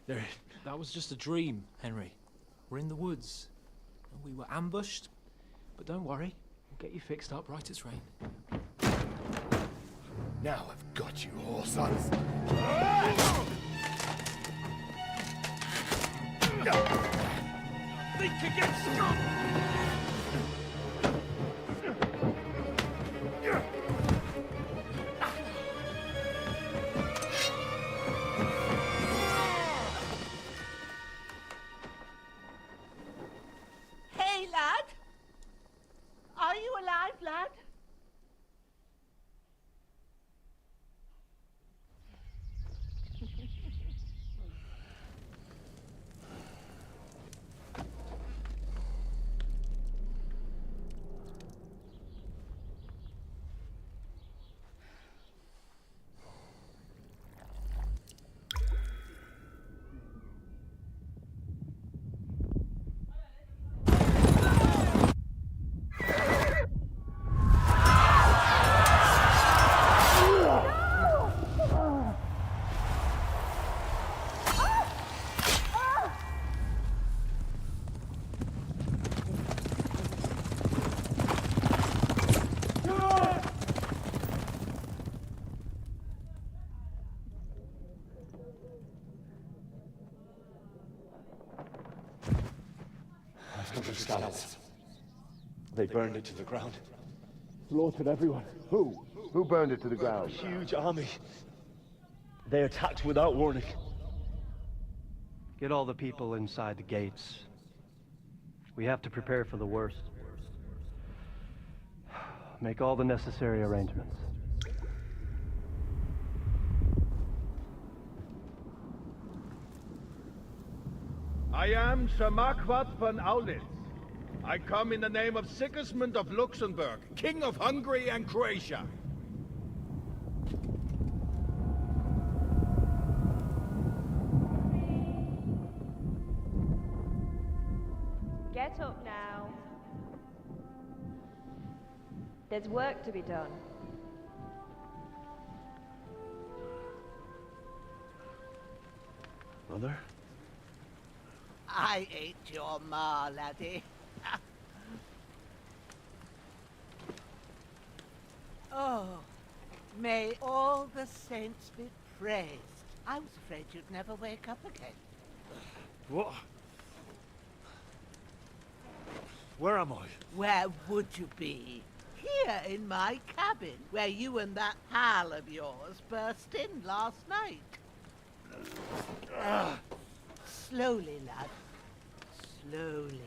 That was just a dream, Henry. We're in the woods. We were ambushed. But don't worry. We'll get you fixed up right as rain. Now I've got you, whore sons. Think against Scott! Hey, lad. Are you alive, lad? of the scouts. They burned it to the ground. Slaughtered everyone. Who? Who burned it to the ground? A huge army. They attacked without warning. Get all the people inside the gates. We have to prepare for the worst. Make all the necessary arrangements. I am Sir Marquardt von Aulitz. I come in the name of Sigismund of Luxembourg, King of Hungary and Croatia. Get up now. There's work to be done. Mother? I ain't your ma, laddie. Oh, may all the saints be praised. I was afraid you'd never wake up again. What? Where am I? Where would you be? Here in my cabin, where you and that pal of yours burst in last night. Slowly, lad. Slowly.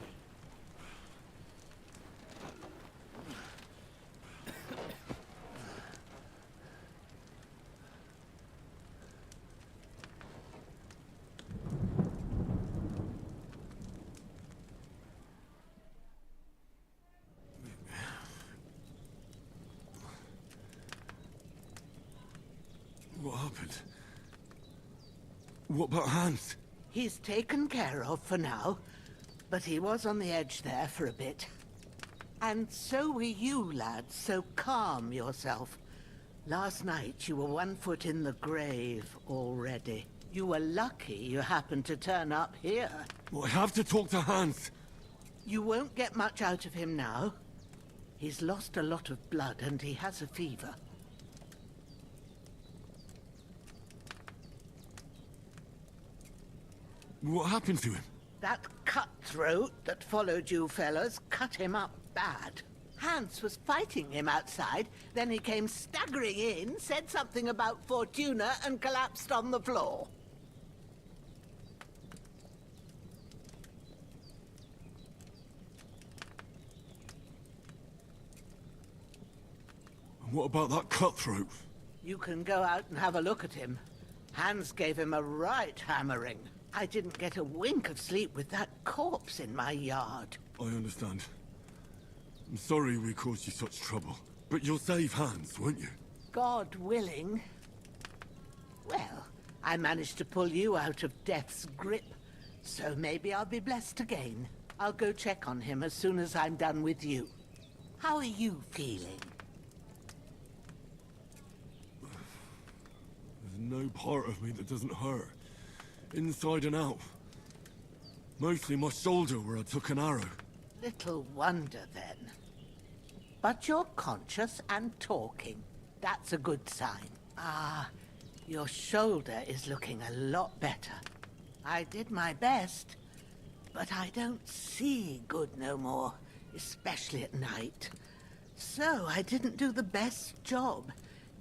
What happened? What about Hans? He's taken care of for now, but he was on the edge there for a bit. And so were you, lad, so calm yourself. Last night you were 1 foot in the grave already. You were lucky you happened to turn up here. Well, I have to talk to Hans. You won't get much out of him now. He's lost a lot of blood and he has a fever. What happened to him? That cutthroat that followed you fellas cut him up bad. Hans was fighting him outside, then he came staggering in, said something about Fortuna, and collapsed on the floor. And what about that cutthroat? You can go out and have a look at him. Hans gave him a right hammering. I didn't get a wink of sleep with that corpse in my yard. I understand. I'm sorry we caused you such trouble. But you'll save Hans, won't you? God willing. Well, I managed to pull you out of death's grip, so maybe I'll be blessed again. I'll go check on him as soon as I'm done with you. How are you feeling? There's no part of me that doesn't hurt. Inside and out. Mostly my shoulder where I took an arrow. Little wonder then. But you're conscious and talking. That's a good sign. Ah, your shoulder is looking a lot better. I did my best, but I don't see good no more, especially at night. So I didn't do the best job.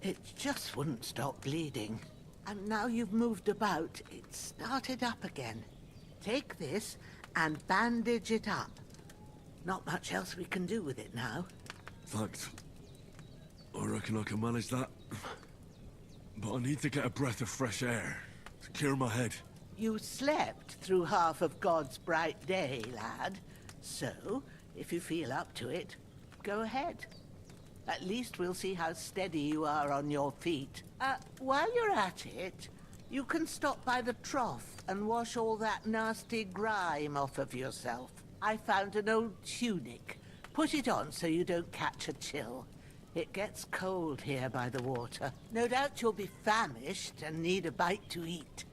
It just wouldn't stop bleeding. And now you've moved about, it started up again. Take this and bandage it up. Not much else we can do with it now. Thanks. I reckon I can manage that. But I need to get a breath of fresh air to clear my head. You slept through half of God's bright day, lad. So, if you feel up to it, go ahead. At least we'll see how steady you are on your feet. While you're at it, you can stop by the trough and wash all that nasty grime off of yourself. I found an old tunic. Put it on so you don't catch a chill. It gets cold here by the water. No doubt you'll be famished and need a bite to eat.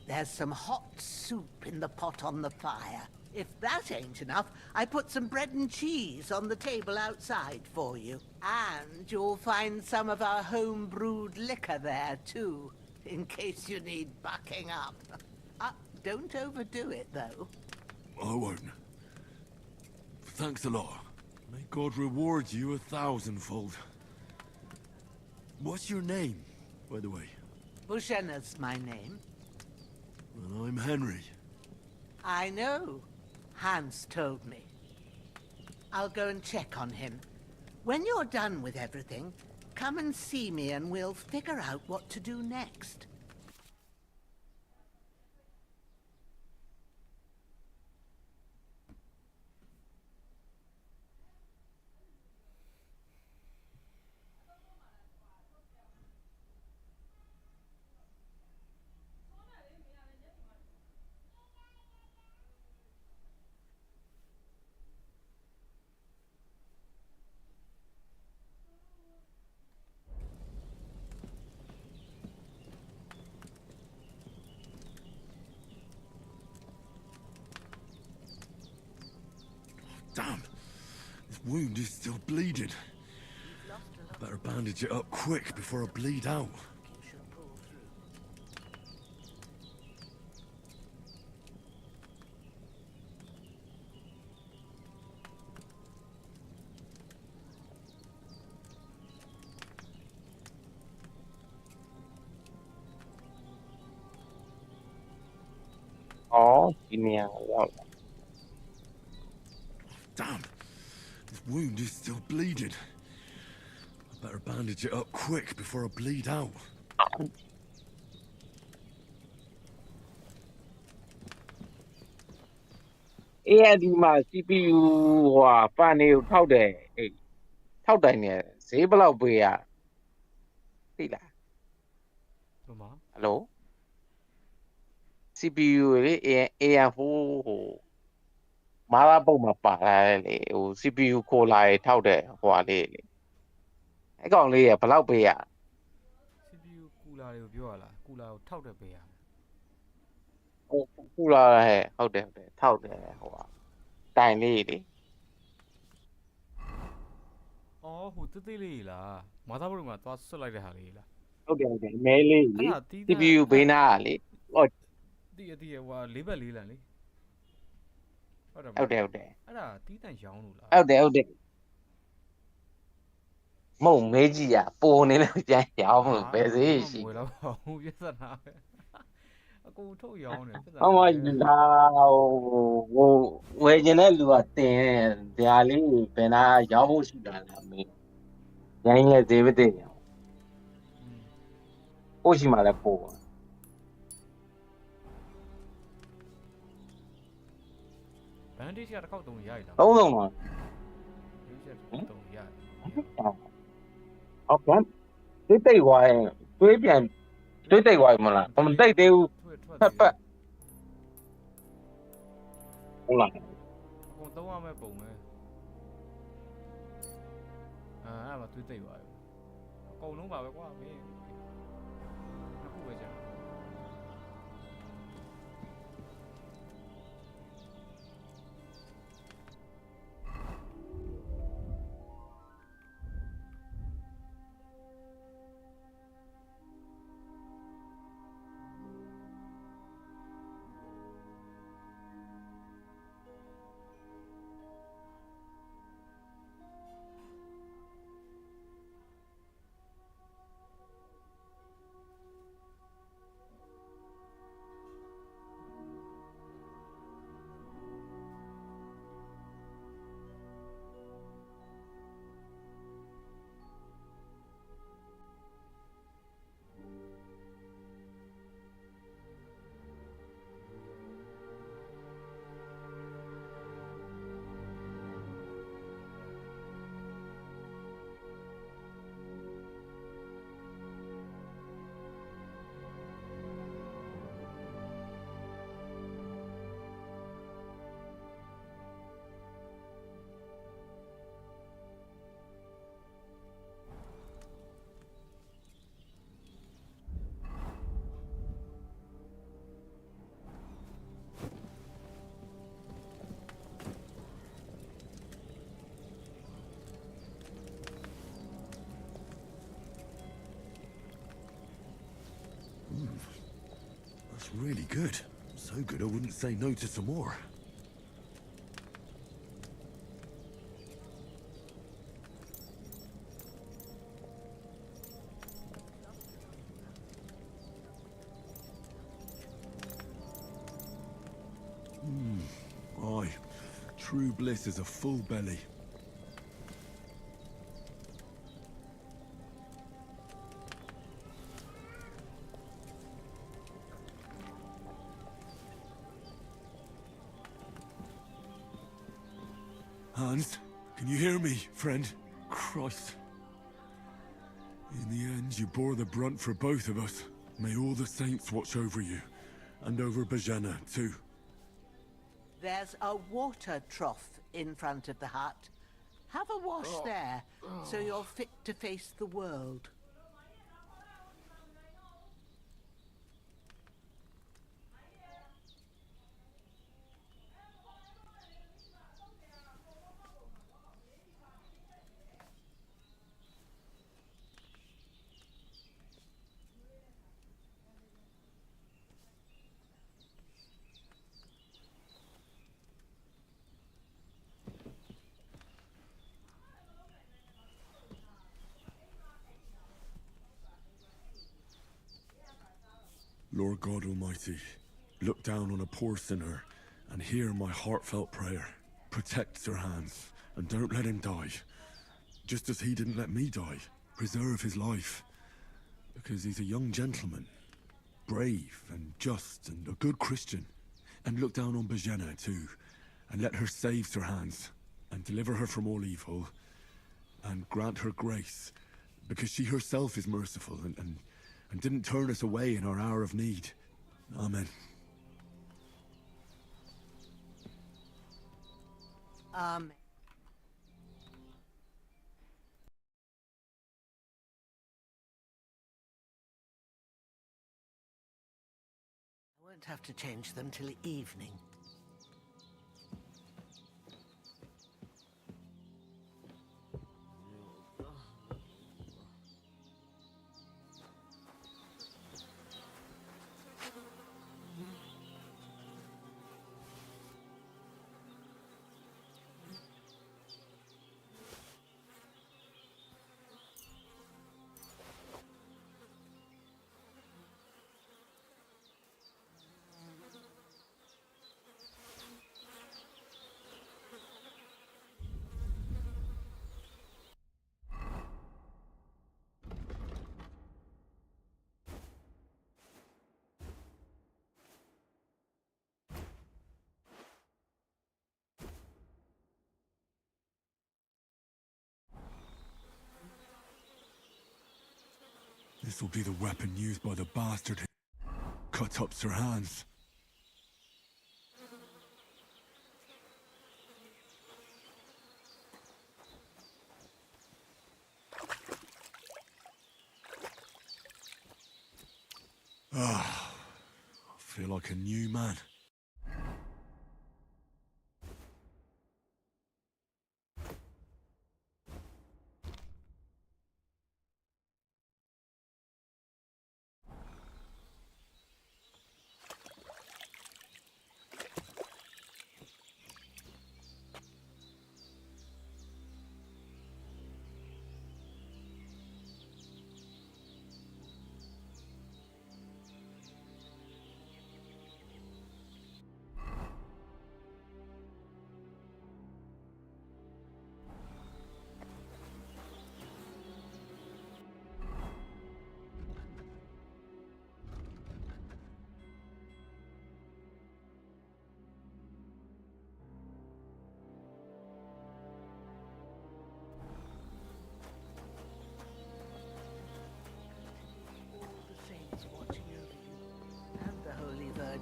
There's some hot soup in the pot on the fire. If that ain't enough, I put some bread and cheese on the table outside for you. And you'll find some of our home-brewed liquor there, too, in case you need bucking up. Don't overdo it, though. I won't. Thanks a lot. May God reward you 1,000-fold. What's your name, by the way? Bushenna's my name. Well, I'm Henry. I know. Hans told me. I'll go and check on him. When you're done with everything, come and see me and we'll figure out what to do next. Damn! This wound is still bleeding. Better bandage it up quick before I bleed out. Damn! This wound is still bleeding. I better bandage it up quick before I bleed out. ဒီမှာ CPU ဟိုဟာပန်နေကိုထောက်တယ်အေးထောက်တိုင်နေဈေးဘယ်လောက်ပေးရသိလား ဘယ်မှာ ဟယ်လို CPU လေ AM4 ဟိုမာလာပုံမှာပါလာတယ်လေဟို CPU ခိုလာရေထောက်တယ်ဟိုဟာလေးလေအဲ့ကောင်လေးရဘယ်လောက်ပေးရ CPU ကူလာတွေကိုပြောရလားကူလာကိုထောက်တဲ့ပေးရမယ် ဟိုခိုလာဟဲ့ဟုတ်တယ်ထောက်တယ်ဟိုဟာတိုင်လေးလေ အော်ဟိုတိတ်တိတ်လေးလားမာသားဘုံမှာသွားဆွတ်လိုက်တဲ့ဟာလေးလား ဟုတ်တယ်အမဲလေးလေ CPU ဘေးနားကလေဟော တည်ဟိုလေးဘက်လေးလံလေဟုတ်တယ် ဟုတ်တယ် အဲ့ဒါတီးတန့်ရောင်းလို့လား ဟုတ်တယ်မုံမဲကြီးอ่ะပေါ်နေလို့ပြန်ရောင်းလို့ပဲစေးရှိ ဝယ်တော့ဘူးပြဿနာပဲအကူထုတ်ရောင်းတယ်ပြဿနာ ဟောမကြီးလာဟိုဝယ်ကျင်တဲ့လူကတင်ဒါလေးဘယ်နာရောင်းဖို့ရှိတာလားမင်းရိုင်းလဲဈေးမသိဘူးကိုရှိမှလည်းပေါ် ဘန်ဒေ့ချ်ကတစ်ခေါက်တုံးရရလား သုံးလုံးပါ ဘန်ဒေ့ချ်ကတုံးရ ဟုတ်ကဲ့တွေးတိတ်သွားရင်တွေးပြန်တွေးတိတ်သွားပြီမလားမတိတ်သေးဘူးဖက်ဟုတ်လား အကုန်သုံးရမယ့်ပုံပဲအဲ့မှာသွေးတိတ်သွားပြီအကုန်လုံးပါပဲကွာမင်းနှစ်ခုပဲကြာ That's really good. So good I wouldn't say no to some more. True bliss is a full belly. Hans, can you hear me, friend? Christ. In the end, you bore the brunt for both of us. May all the saints watch over you, and over Bajana, too. There's a water trough in front of the hut. Have a wash there, so you're fit to face the world. Lord God Almighty, look down on a poor sinner and hear my heartfelt prayer. Protect Sir Hans, and don't let him die. Just as he didn't let me die. Preserve his life. Because he's a young gentleman. Brave and just and a good Christian. And look down on Bajana too. And let her save Sir Hans. And deliver her from all evil. And grant her grace. Because she herself is merciful and didn't turn us away in our hour of need. Amen. Amen. I won't have to change them till evening. This will be the weapon used by the bastard who cut up Sir Hans. Ah, I feel like a new man.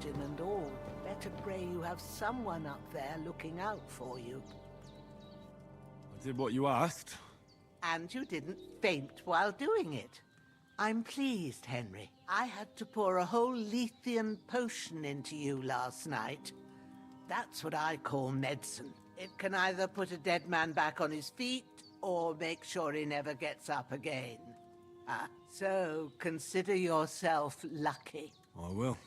And all. Better pray you have someone up there looking out for you. I did what you asked. And you didn't faint while doing it. I'm pleased, Henry. I had to pour a whole Lethean potion into you last night. That's what I call medicine. It can either put a dead man back on his feet, or make sure he never gets up again. So consider yourself lucky. I will.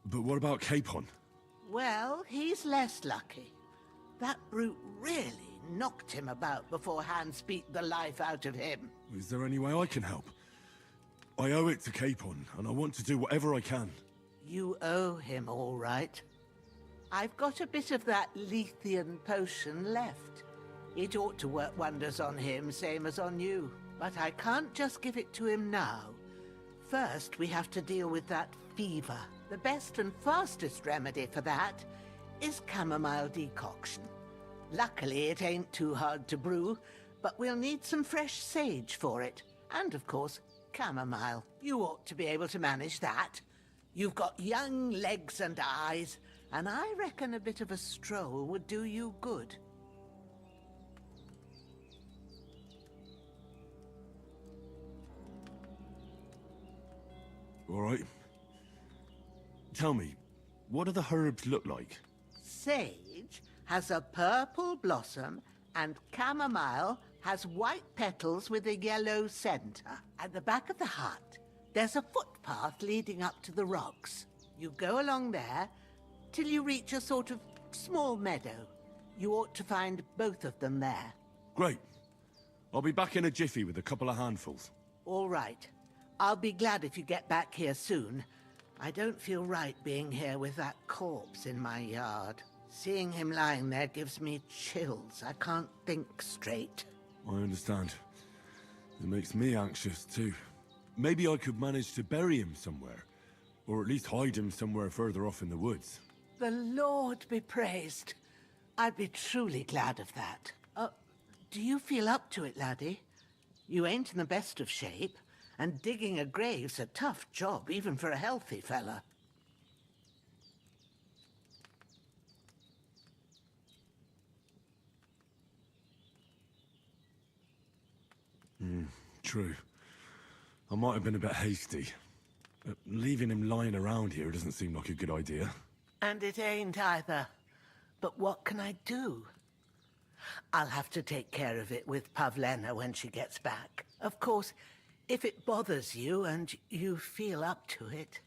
But what about Capon? Well, he's less lucky. That brute really knocked him about before Hans beat the life out of him. Is there any way I can help? I owe it to Capon, and I want to do whatever I can. You owe him, all right. I've got a bit of that Lethean potion left. It ought to work wonders on him, same as on you. But I can't just give it to him now. First, we have to deal with that fever. The best and fastest remedy for that is chamomile decoction. Luckily, it ain't too hard to brew, but we'll need some fresh sage for it. And, of course, chamomile. You ought to be able to manage that. You've got young legs and eyes, and I reckon a bit of a stroll would do you good. All right. Tell me, what do the herbs look like? Sage has a purple blossom, and chamomile has white petals with a yellow center. At the back of the hut, there's a footpath leading up to the rocks. You go along there till you reach a sort of small meadow. You ought to find both of them there. Great. I'll be back in a jiffy with a couple of handfuls. All right. I'll be glad if you get back here soon. I don't feel right being here with that corpse in my yard. Seeing him lying there gives me chills. I can't think straight. I understand. It makes me anxious too. Maybe I could manage to bury him somewhere. Or at least hide him somewhere further off in the woods. The Lord be praised. I'd be truly glad of that. Do you feel up to it, laddie? You ain't in the best of shape. And digging a grave's a tough job, even for a healthy fella. True. I might have been a bit hasty. Leaving him lying around here doesn't seem like a good idea. And it ain't either. But what can I do? I'll have to take care of it with Pavlena when she gets back. Of course, if it bothers you and you feel up to it,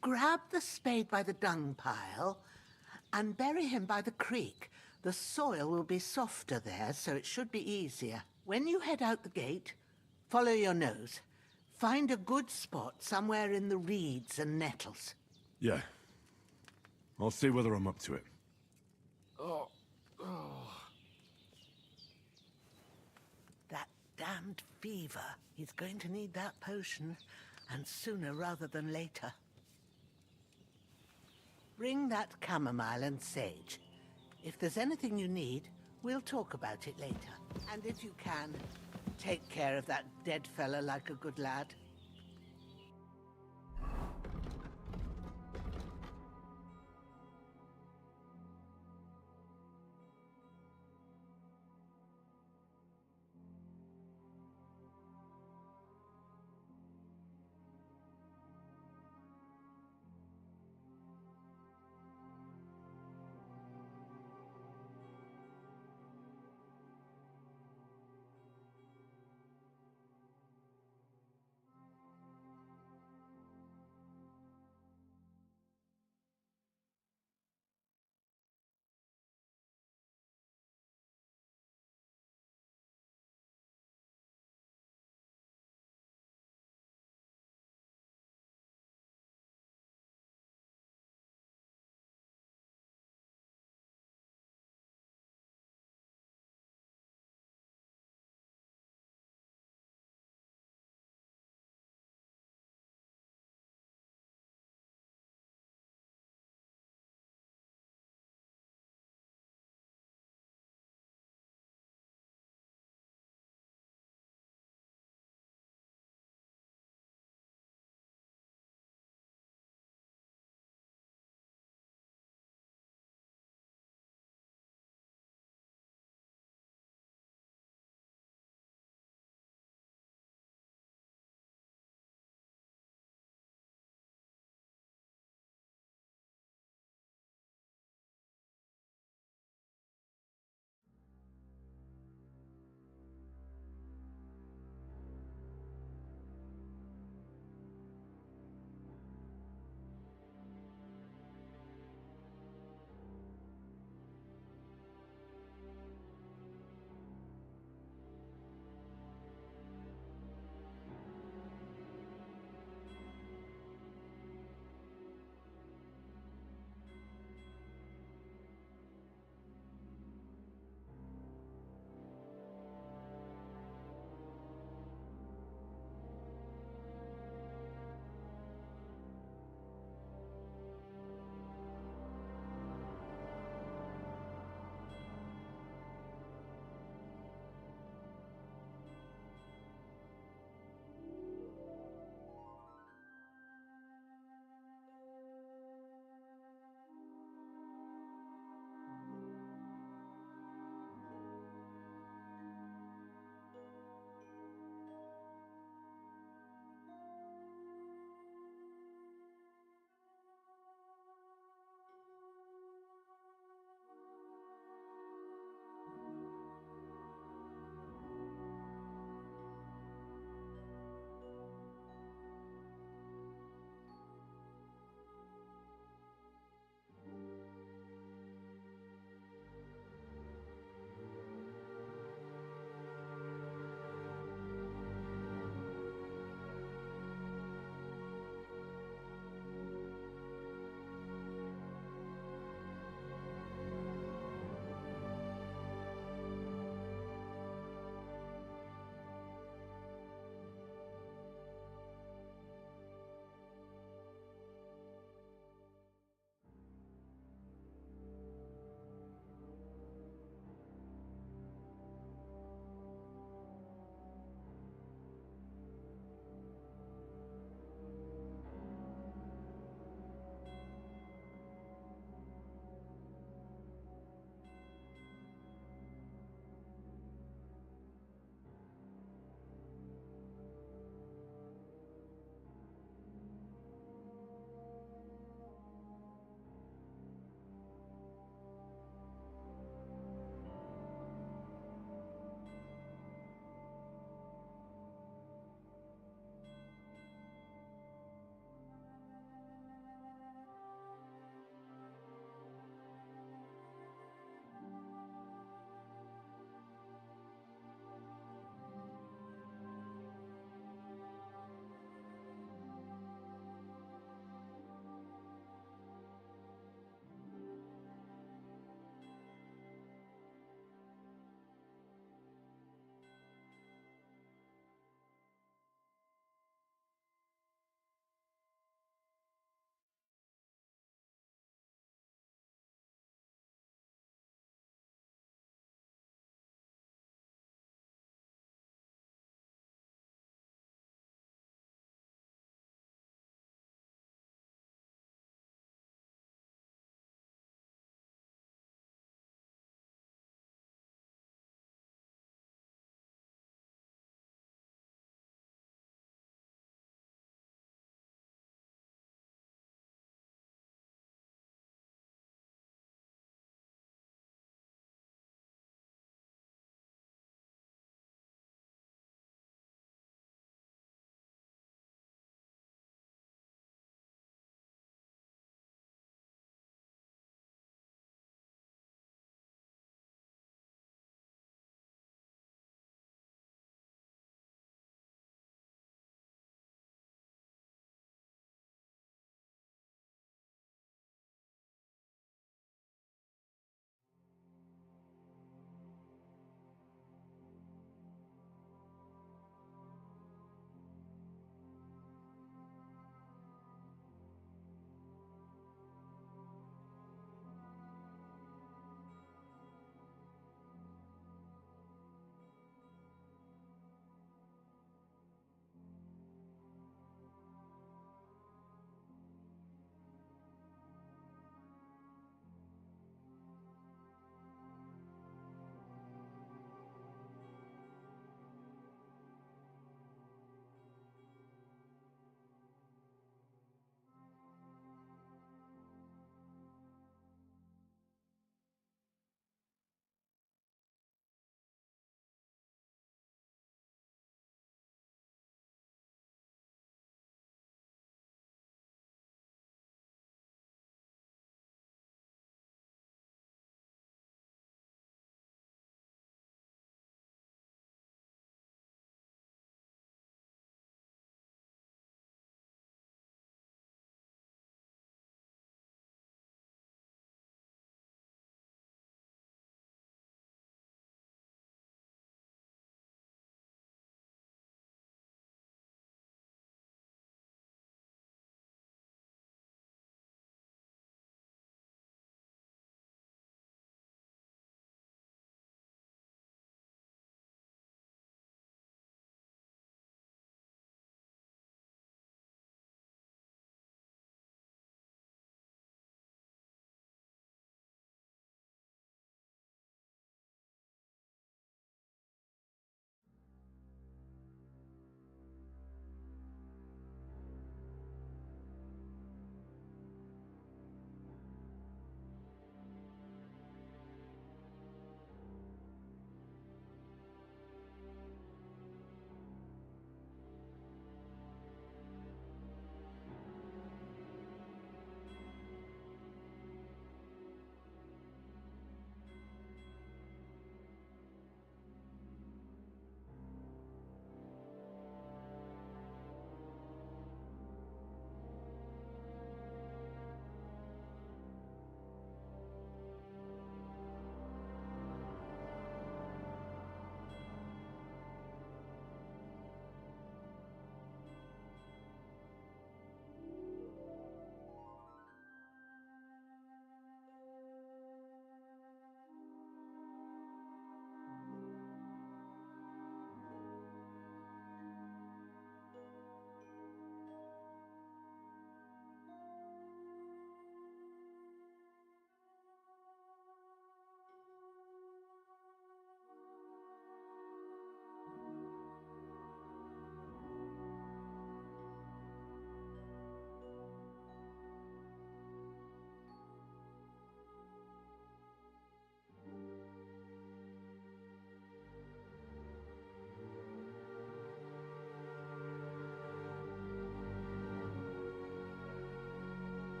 grab the spade by the dung pile and bury him by the creek. The soil will be softer there, so it should be easier. When you head out the gate, follow your nose. Find a good spot somewhere in the reeds and nettles. Yeah. I'll see whether I'm up to it. Oh. That damned fever. He's going to need that potion, and sooner rather than later. Bring that chamomile and sage. If there's anything you need, we'll talk about it later. And if you can, take care of that dead fella like a good lad.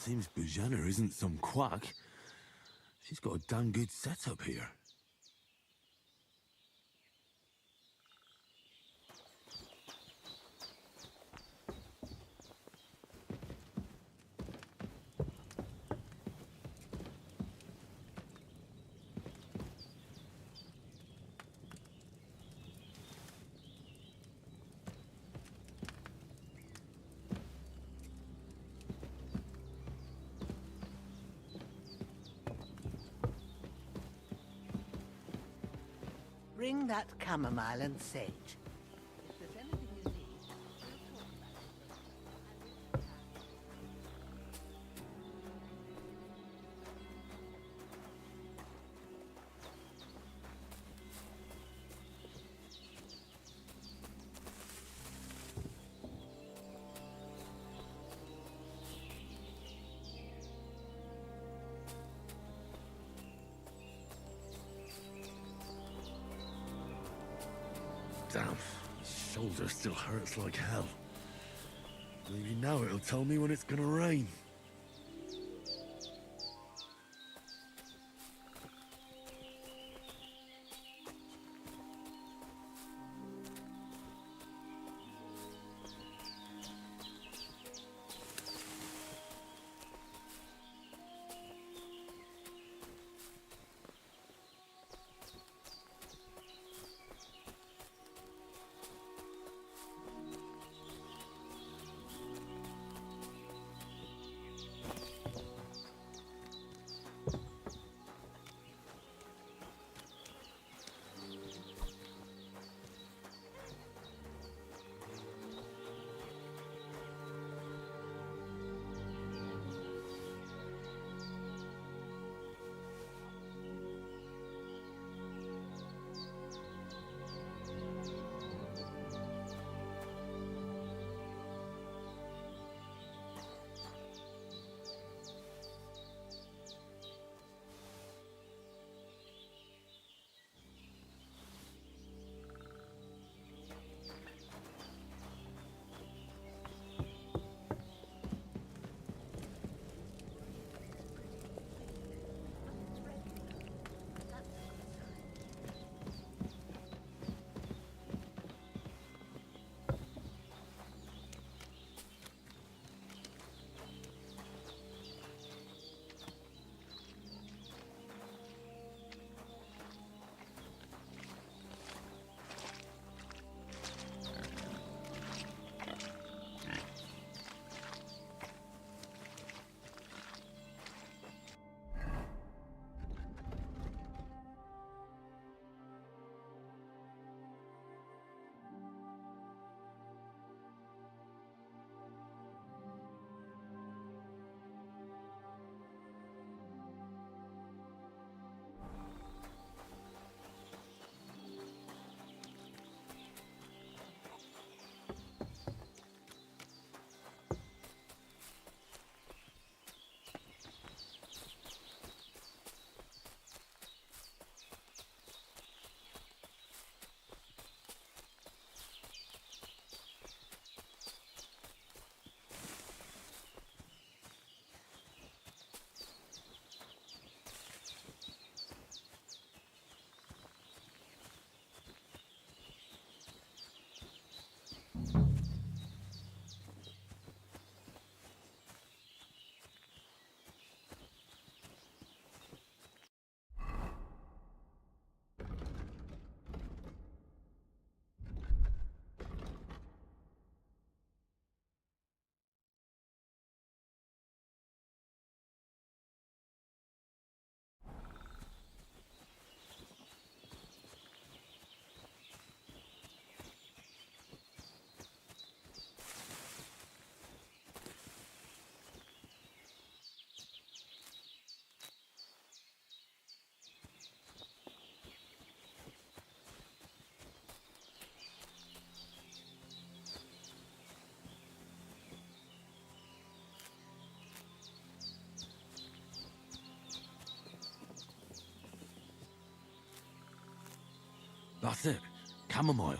Seems Bujana isn't some quack. She's got a damn good setup here. Bring that chamomile and sage. If there's anything you need, we'll talk about it. Damn, his shoulder still hurts like hell. Maybe now it'll tell me when it's gonna rain. That's it. Chamomile.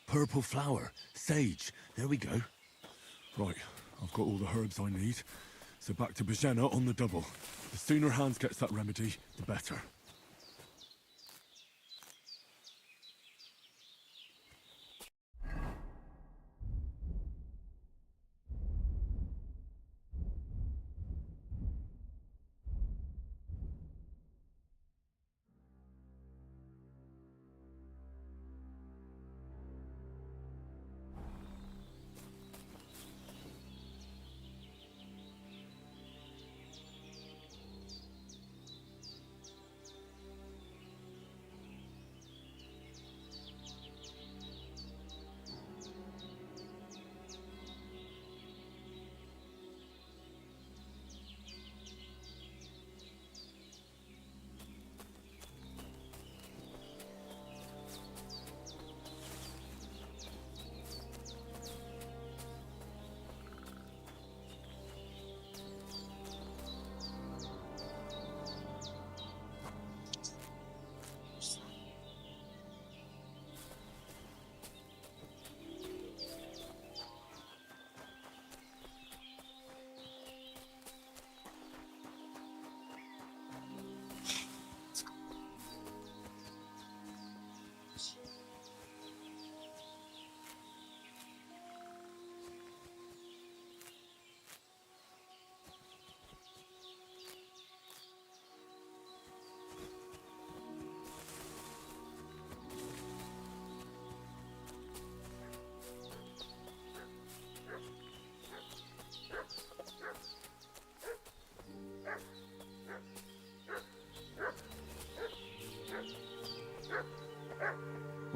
Purple flower. Sage. There we go. Right, I've got all the herbs I need. So back to Bajena on the double. The sooner Hans gets that remedy, the better.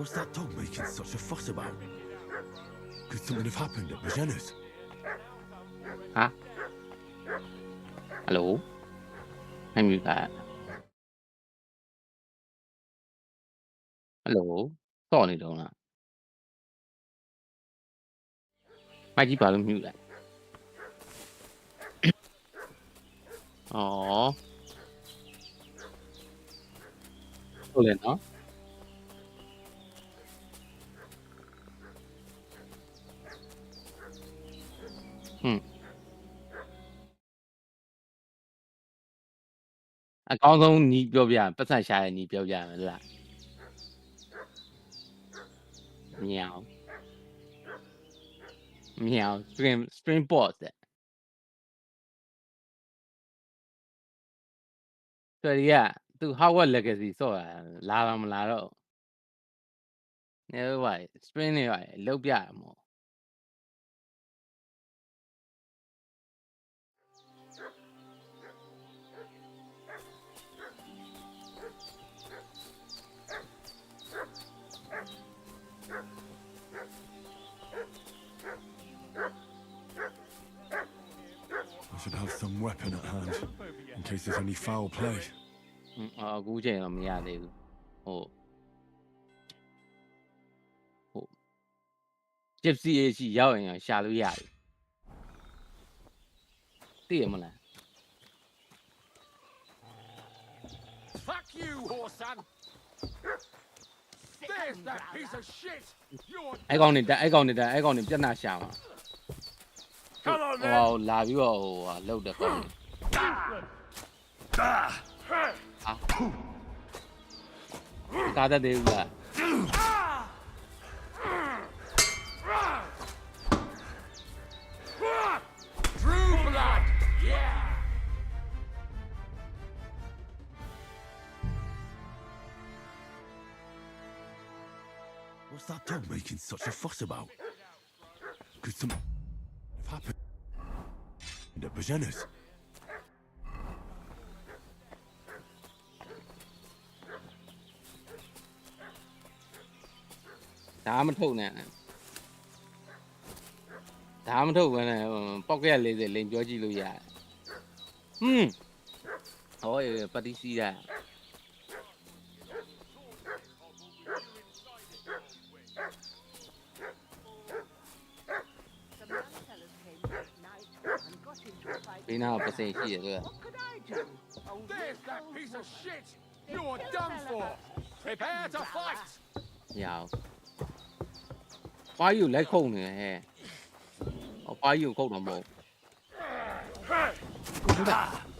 What's that dog making such a fuss about? Could something have happened at Bajena's? Hả? Alo? Hay mute that? Alo? To này đâu nè? Mai chỉ bảo mute that. Ồ. Tôi lên đó. À, 高中你ပြောပြပတ်စံရှာတယ်你ပြောပြမယ်လား喵喵 stream board တဲ့ဆိုရီကသူ Howard Legacy ဆော့တာလာတော့မလာတော့နေဝိုင် stream တွေပါလောက်ပြရမို့ I should have some weapon at hand, in case there's any foul play. အခုချိန်တော့မရသေးဘူးဟုတ် Gypsy ရဲ့ရှိရောက်ရင်ရှာလို့ရတယ်သိရမလား Fuck you, Horsan! There's that piece of shit! You're အဲ့ကောင်နေပြတ်နာရှာမှာ Come on, ဟိုလာပြီးတော့ဟိုလောက်တဲ့ကောင်ကားတဲ့သေးဘူးလား True blood! Yeah! What's that dog making such a fuss about? Could something have happened at Bajena's? ဒါမထုတ်နဲ့ဒါမထုတ်ဘဲနဲ့ပေါက်ကရ40လိန်ပြောကြည့်လို့ရတယ်ဟောပတိစီးတာ ဘေးနားပစိန်ရှိတယ်သူက There's that piece of shit! You're done for! Prepare to fight! ရအောင် Why you like holding it here? Or why you hold on more?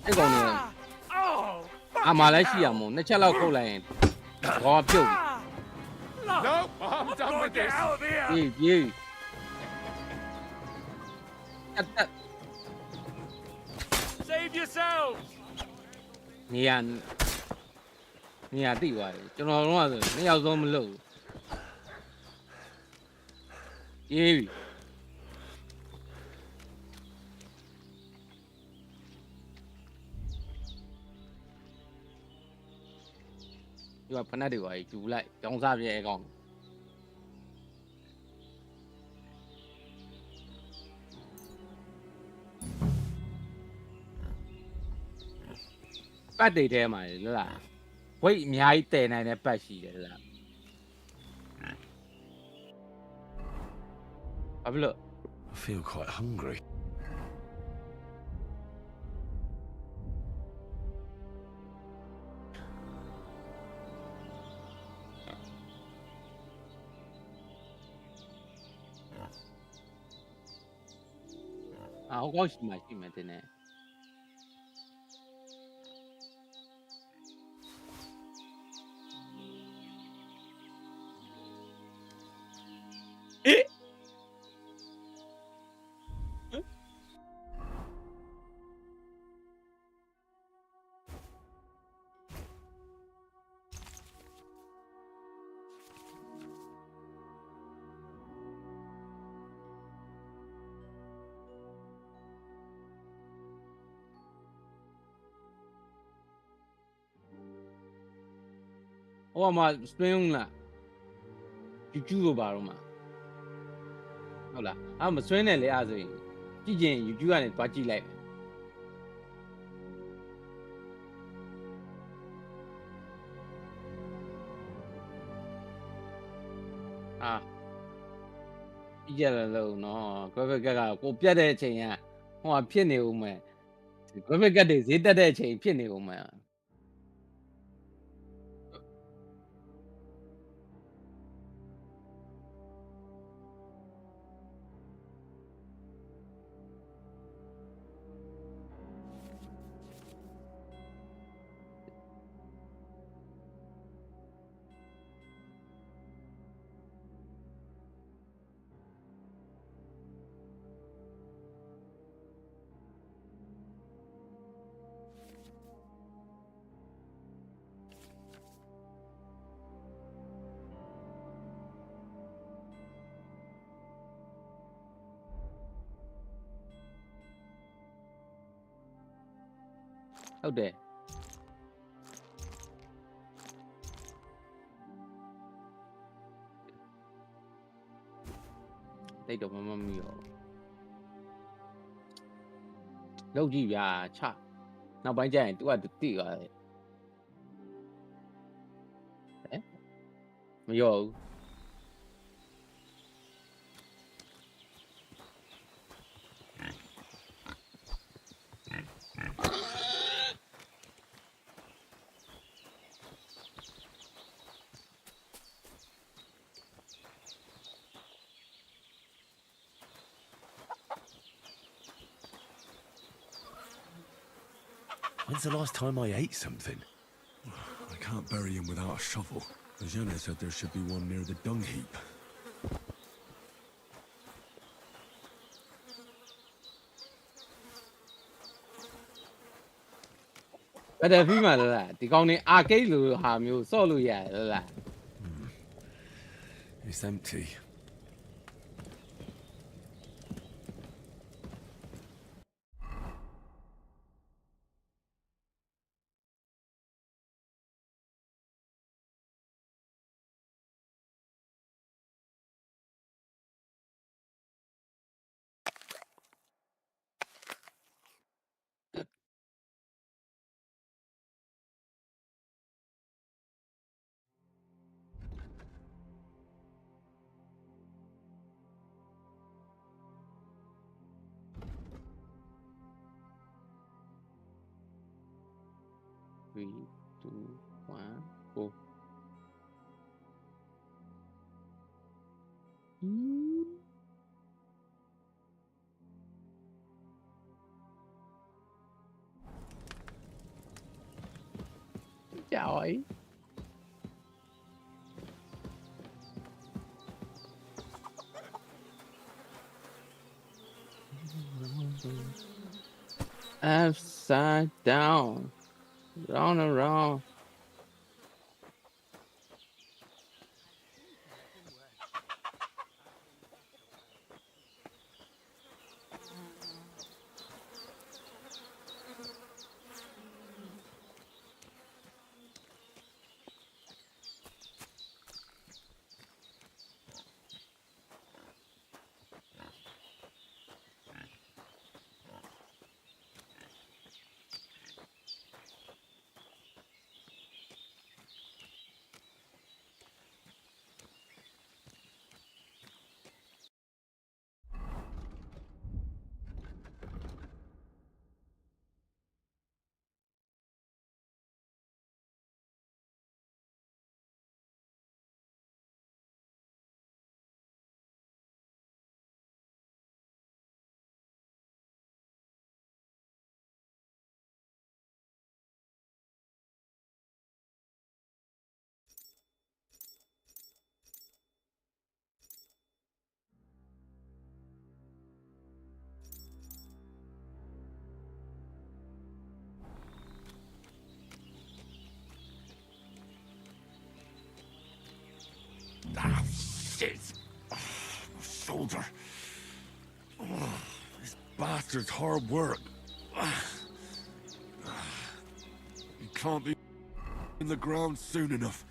Cái con này à Malaysia mo, nó chắc là câu lại, có phiêu. No, I'm done with this. You. Save yourselves! Nè tí vậy, cho nó rồi, nó giao thông lâu. You. Nhưng mà phần này được rồi, chú lại trong ra về còn. Bắt đi thế mà là quay nhảy tệ này này bắt xí đấy là. Have a look. I feel quite hungry. À, không có gì mà thế này. Ủa mà swing là chú vào mà.ဟုတ်လား။မဆွဲနဲ့လေအဲ့ဆိုရင်ကြည့်ရင် YouTube ကနေတွားကြည့်လိုက်မယ်။ကြည့်ကြတယ်လို့နော်။ graphic ကကိုပြတ်တဲ့အချိန်ကဟိုဖြစ်နေဦးမယ်။ graphic တွေဈေးတက်တဲ့အချိန်ဖြစ်နေဦးမယ်။ ဟုတ်တယ်တိတ်တော့မမီရောလောက်ကြည့်ဗျာချနောက်ပိုင်းကျရင် तू ကတိသွားတယ်ဟဲ့မရောဘူး When's the last time I ate something? I can't bury him without a shovel. Jenna said there should be one near the dung heap. But the female là thì con này arcade lừa hà miêu so lừa ya là. It's empty. Three, two, one, go. Trời. Upside down, round and round. Ah, shit! Oh, my shoulder. Oh, this bastard's hard work. He can't be in the ground soon enough.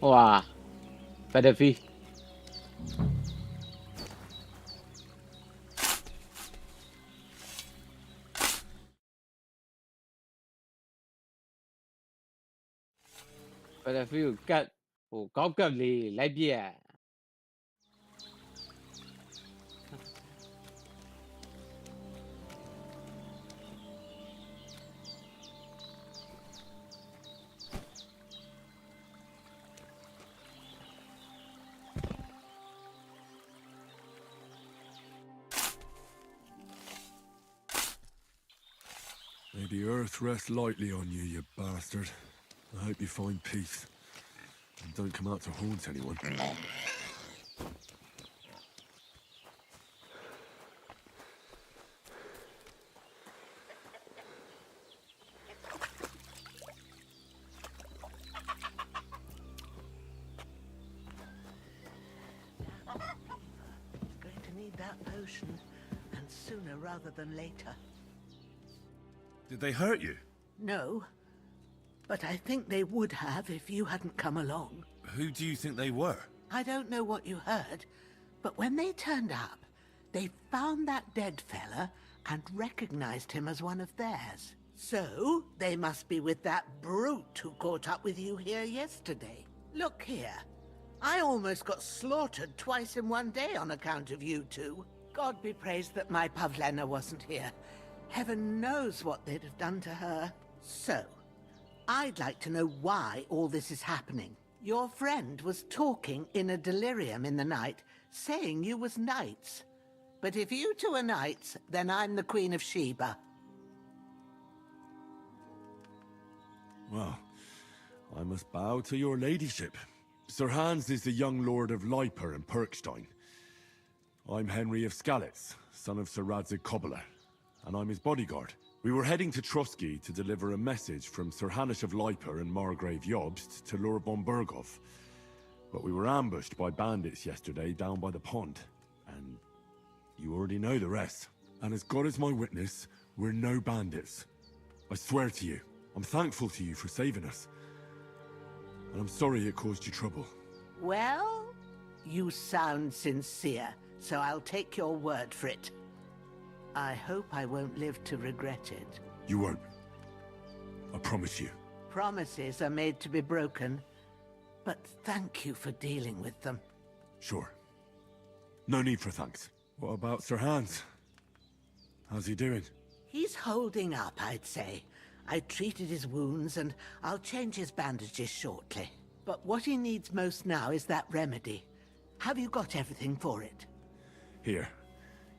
Wow, Battlefield. Battlefield cắt. Ồ, có cầm lì lấy bia. May the earth rest lightly on you, you bastard. I hope you find peace. And don't come out to haunt anyone. Going to need that potion, and sooner rather than later. Did they hurt you? No, but I think they would have if you hadn't come along. Who do you think they were? I don't know what you heard, but when they turned up, they found that dead fella and recognized him as one of theirs. So, they must be with that brute who caught up with you here yesterday. Look here. I almost got slaughtered twice in one day on account of you two. God be praised that my Pavlena wasn't here. Heaven knows what they'd have done to her. So, I'd like to know why all this is happening. Your friend was talking in a delirium in the night, saying you was knights. But if you two are knights, then I'm the Queen of Sheba. Well, I must bow to your ladyship. Sir Hans is the young lord of Leiper and Perkstein. I'm Henry of Skalitz, son of Sir Radzig Kobyla, and I'm his bodyguard. We were heading to Trotsky to deliver a message from Sir Hanush of Leiper and Margrave Jobst to Lord von Berghoff. But we were ambushed by bandits yesterday down by the pond, and you already know the rest. And as God is my witness, we're no bandits. I swear to you, I'm thankful to you for saving us. And I'm sorry it caused you trouble. Well, you sound sincere, so I'll take your word for it. I hope I won't live to regret it. You won't. I promise you. Promises are made to be broken, but thank you for dealing with them. Sure. No need for thanks. What about Sir Hans? How's he doing? He's holding up, I'd say. I treated his wounds, and I'll change his bandages shortly. But what he needs most now is that remedy. Have you got everything for it? Here.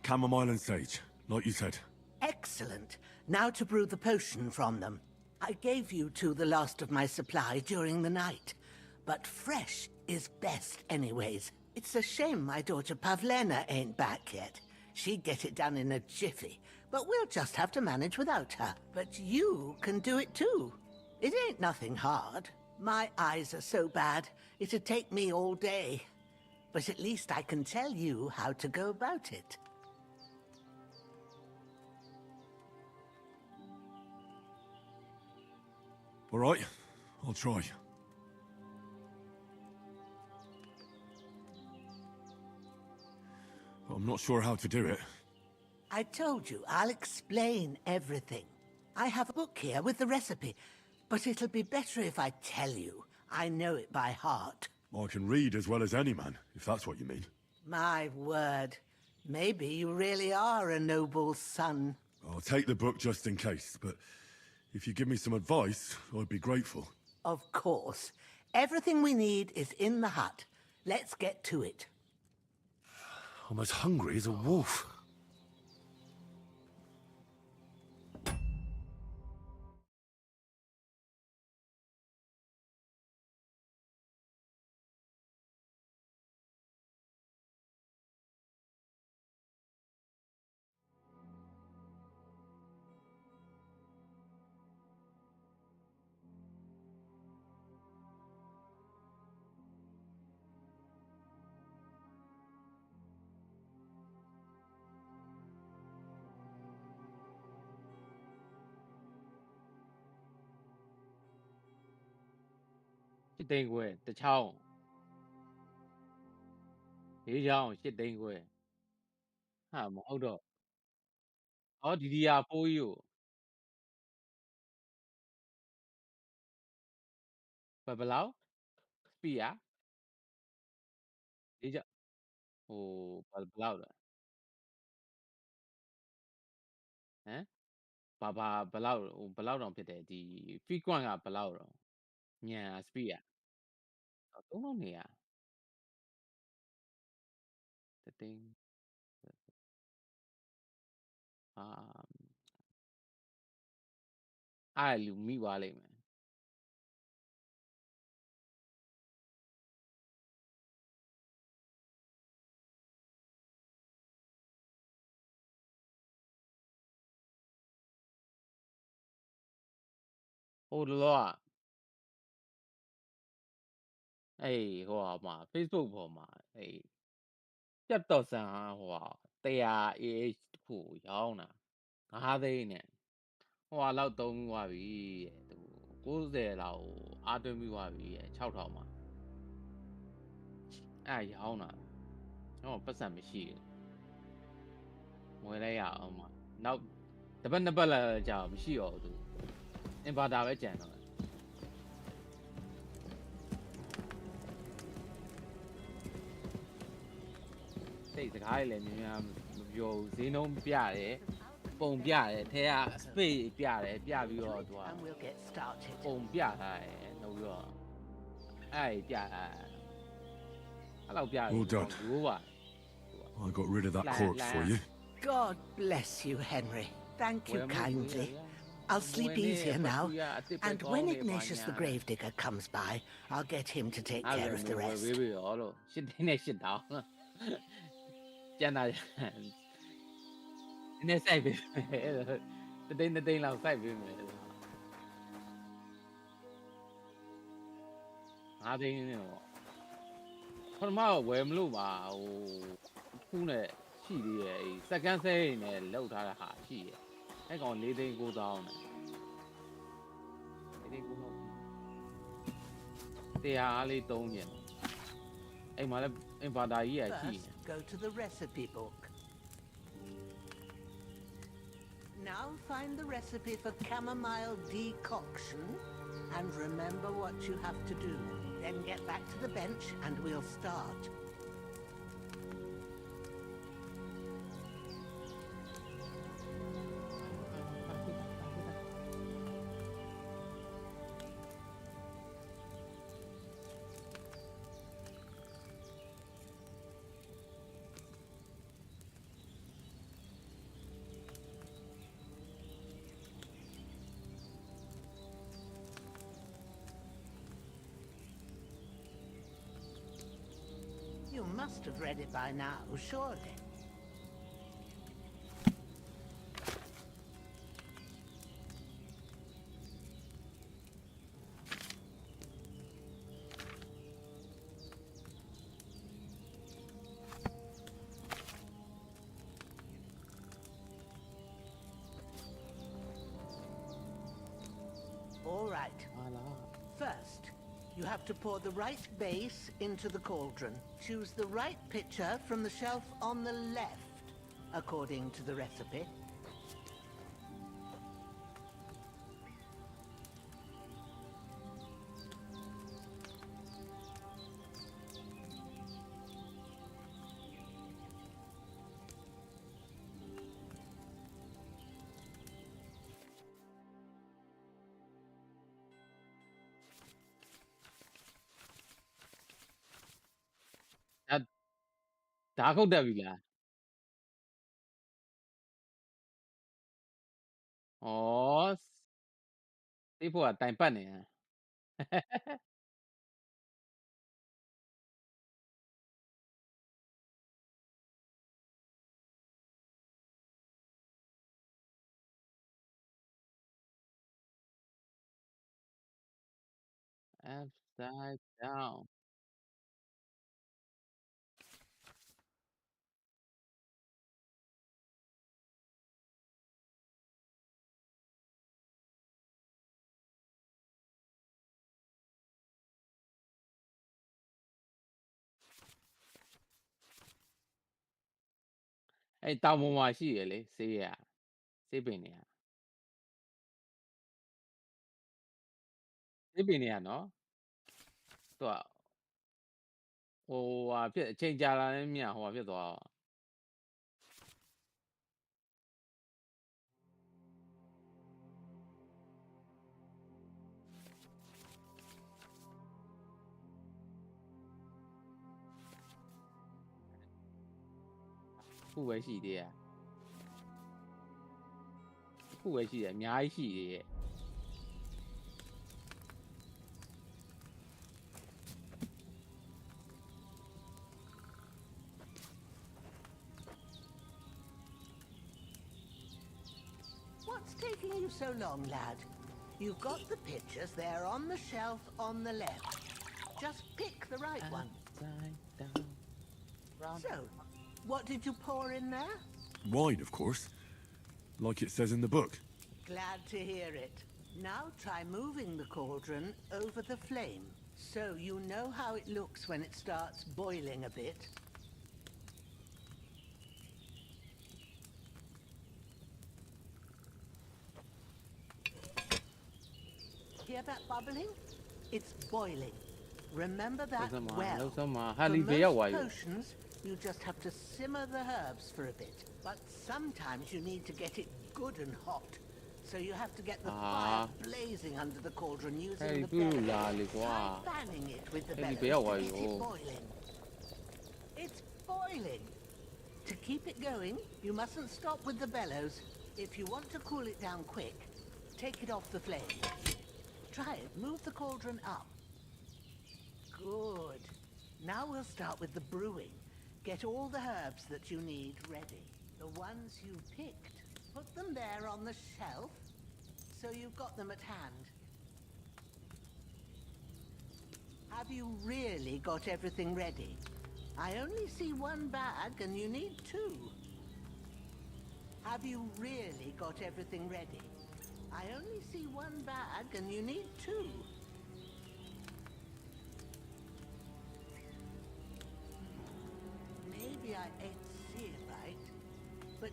Chamomile and sage, like you said. Excellent. Now to brew the potion from them. I gave you two the last of my supply during the night. But fresh is best anyways. It's a shame my daughter Pavlena ain't back yet. She'd get it done in a jiffy, but we'll just have to manage without her. But you can do it too. It ain't nothing hard. My eyes are so bad, it'd take me all day. But at least I can tell you how to go about it. All right, I'll try. But I'm not sure how to do it. I told you, I'll explain everything. I have a book here with the recipe, but it'll be better if I tell you. I know it by heart. I can read as well as any man, if that's what you mean. My word. Maybe you really are a noble son. I'll take the book just in case, but if you give me some advice, I'd be grateful. Of course. Everything we need is in the hut. Let's get to it. I'm as hungry as a wolf. Shitသိန်းခွဲတစ်ချောင်း၄ချောင်းရှစ်သိန်းခွဲဟာမဟုတ်တော့အော်ဒီဒီယာဖိုးကြီးကိုဘယ်လောက်စပီယာ၄ချောင်းဟိုဘယ်လောက်လဲဟမ်ဘယ်လောက်ဟိုဘယ်လောက်တောင်ဖြစ်တယ်ဒီ frequent ကဘယ်လောက်တော့ညံစပီယာ3200တသိန်းအာအဲ့လူမိသွားလိမ့်မယ်ဟိုလောကအေးဟိုဟာမှာ Facebook ပေါ်မှာအေးပြတ်တော့ဆန်ဟိုဟာ100 AH တခုရောင်းတာ9သိန်းနဲ့ဟိုဟာလောက်သုံးသွားပြီတဲ့သူ90လောက်အားသွင်းပြီးသွားပြီတဲ့6000မှာအဲ့ရောင်းတာတော့ပတ်စံမရှိဘူးဝယ်လိုက်ရအောင်မနောက်တစ်ပတ်နှစ်ပတ်လာကြာမရှိတော့ဘူးသူအင်ဗာတာပဲကြံတော့ တိတ်စကားလည်းများမပြောဘူးဈေးနှုန်းပြတယ်ပုံပြတယ်ထဲက space ပြတယ်ပြပြီးတော့သူကပုံပြထားတယ်နှုတ်ပြီးတော့အဲ့ပြထားအဲ့လောက်ပြတယ် Well done. ရိုးပါ I got rid of that corpse for you. God bless you, Henry. Thank you kindly. I'll sleep easier now, and when Ignatius the Gravedigger comes by, I'll get him to take care of the rest. ရှစ်တင်းနဲ့ရှစ်တောင်းကျန်တာနည်းစိုက်ပေးမယ်တသိန်းလောက်စိုက်ပေးမယ်5သိန်းနဲ့ပေါ့ပထမတော့ဝယ်မလို့ပါဟိုခုနဲ့ရှိသေးရဲ့အဲ့စက္ကန့်စိတ်နဲ့လောက်ထားတဲ့ဟာရှိရဲ့အဲ့ကောင်4သိန်း9,000နဲ့4သိန်း9,000တရားအားလေးသုံးပြန်အဲ့မှာလည်းအင်ဗာတာကြီးရရှိ Go to the recipe book. Now find the recipe for chamomile decoction and remember what you have to do. Then get back to the bench and we'll start. You must have read it by now, surely. All right. First, you have to pour the right base into the cauldron. Choose the right pitcher from the shelf on the left, according to the recipe. Đã không đẹp gì cả. Ồ, tí phụ à, tài bận này à. Upside down. Ê, tao mua ngoài xí vậy lấy, xí à, xí bên này à, xí bên này à nó, tôi, ồ, à, biết, trên gia là em nhà, hoa biết tôi, khu vậy gì đi à, khu vậy gì à, nhà gì đi. What's taking you so long, lad? You've got the pitchers there on the shelf on the left. Just pick the right one. So, what did you pour in there? Wine, of course. Like it says in the book. Glad to hear it. Now try moving the cauldron over the flame, so you know how it looks when it starts boiling a bit. Hear that bubbling? It's boiling. Remember that well. For most potions, You just have to simmer the herbs for a bit. But sometimes you need to get it good and hot. So you have to get the fire blazing under the cauldron using the bellows. Try fanning it with the bellows to get it boiling. It's boiling. To keep it going, you mustn't stop with the bellows. If you want to cool it down quick, take it off the flame. Try it. Move the cauldron up. Good. Now we'll start with the brewing. Get all the herbs that you need ready. The ones you picked. Put them there on the shelf, so you've got them at hand. Have you really got everything ready? I only see one bag and you need two. Have you really got everything ready? I only see one bag and you need two. Maybe I ain't see it right, but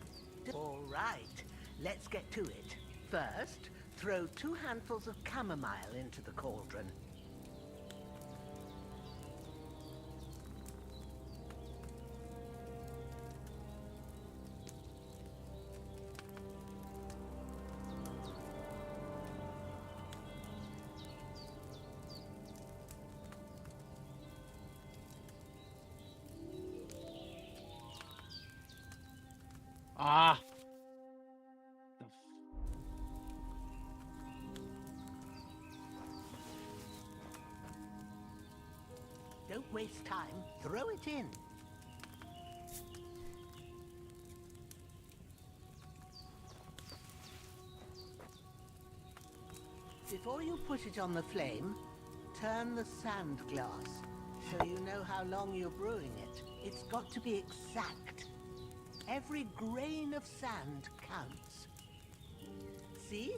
all right, let's get to it. First, throw 2 handfuls of chamomile into the cauldron. Ah. Don't waste time. Throw it in. Before you put it on the flame, turn the sand glass so you know how long you're brewing it. It's got to be exact. Every grain of sand counts. See?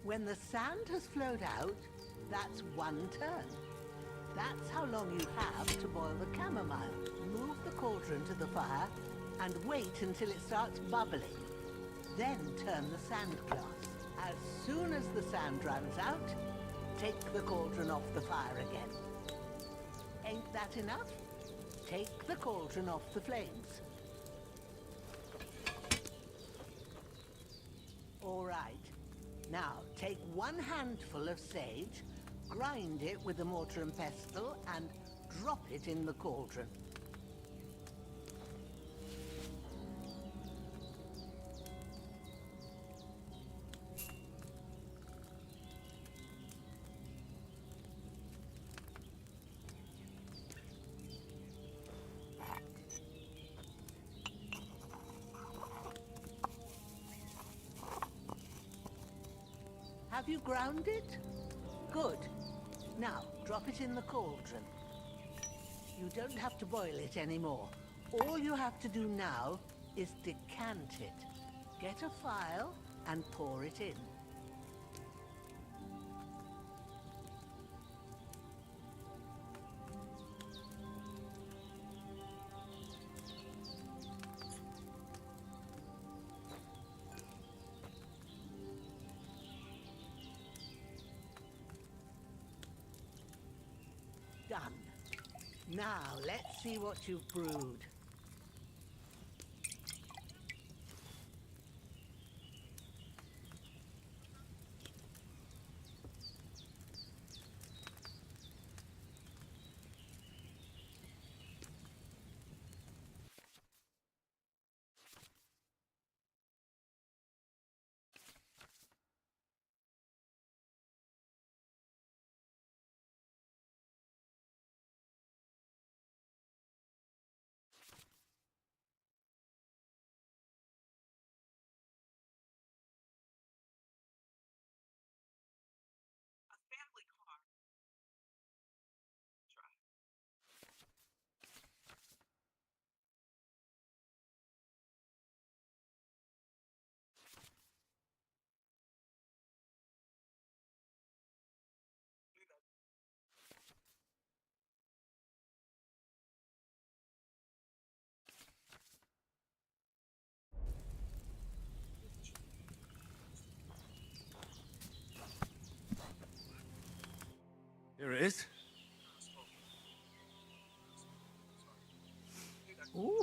When the sand has flowed out, that's 1 turn. That's how long you have to boil the chamomile. Move the cauldron to the fire and wait until it starts bubbling. Then turn the sand glass. As soon as the sand runs out, take the cauldron off the fire again. Ain't that enough? Take the cauldron off the flames. All right. Now, take 1 handful of sage, grind it with a mortar and pestle, and drop it in the cauldron. Have you ground it? Good. Now, drop it in the cauldron. You don't have to boil it anymore. All you have to do now is decant it. Get a phial and pour it in. Done. Now, let's see what you've brewed.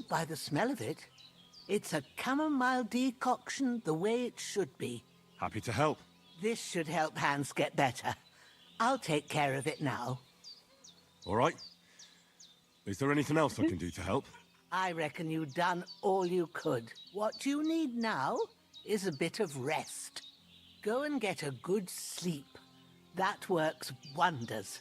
cold by the smell of it. It's a chamomile decoction the way it should be. Happy to help. This should help Hans get better. I'll take care of it now. All right. Is there anything else I can do to help? I reckon you've done all you could. What you need now is a bit of rest. Go and get a good sleep. That works wonders.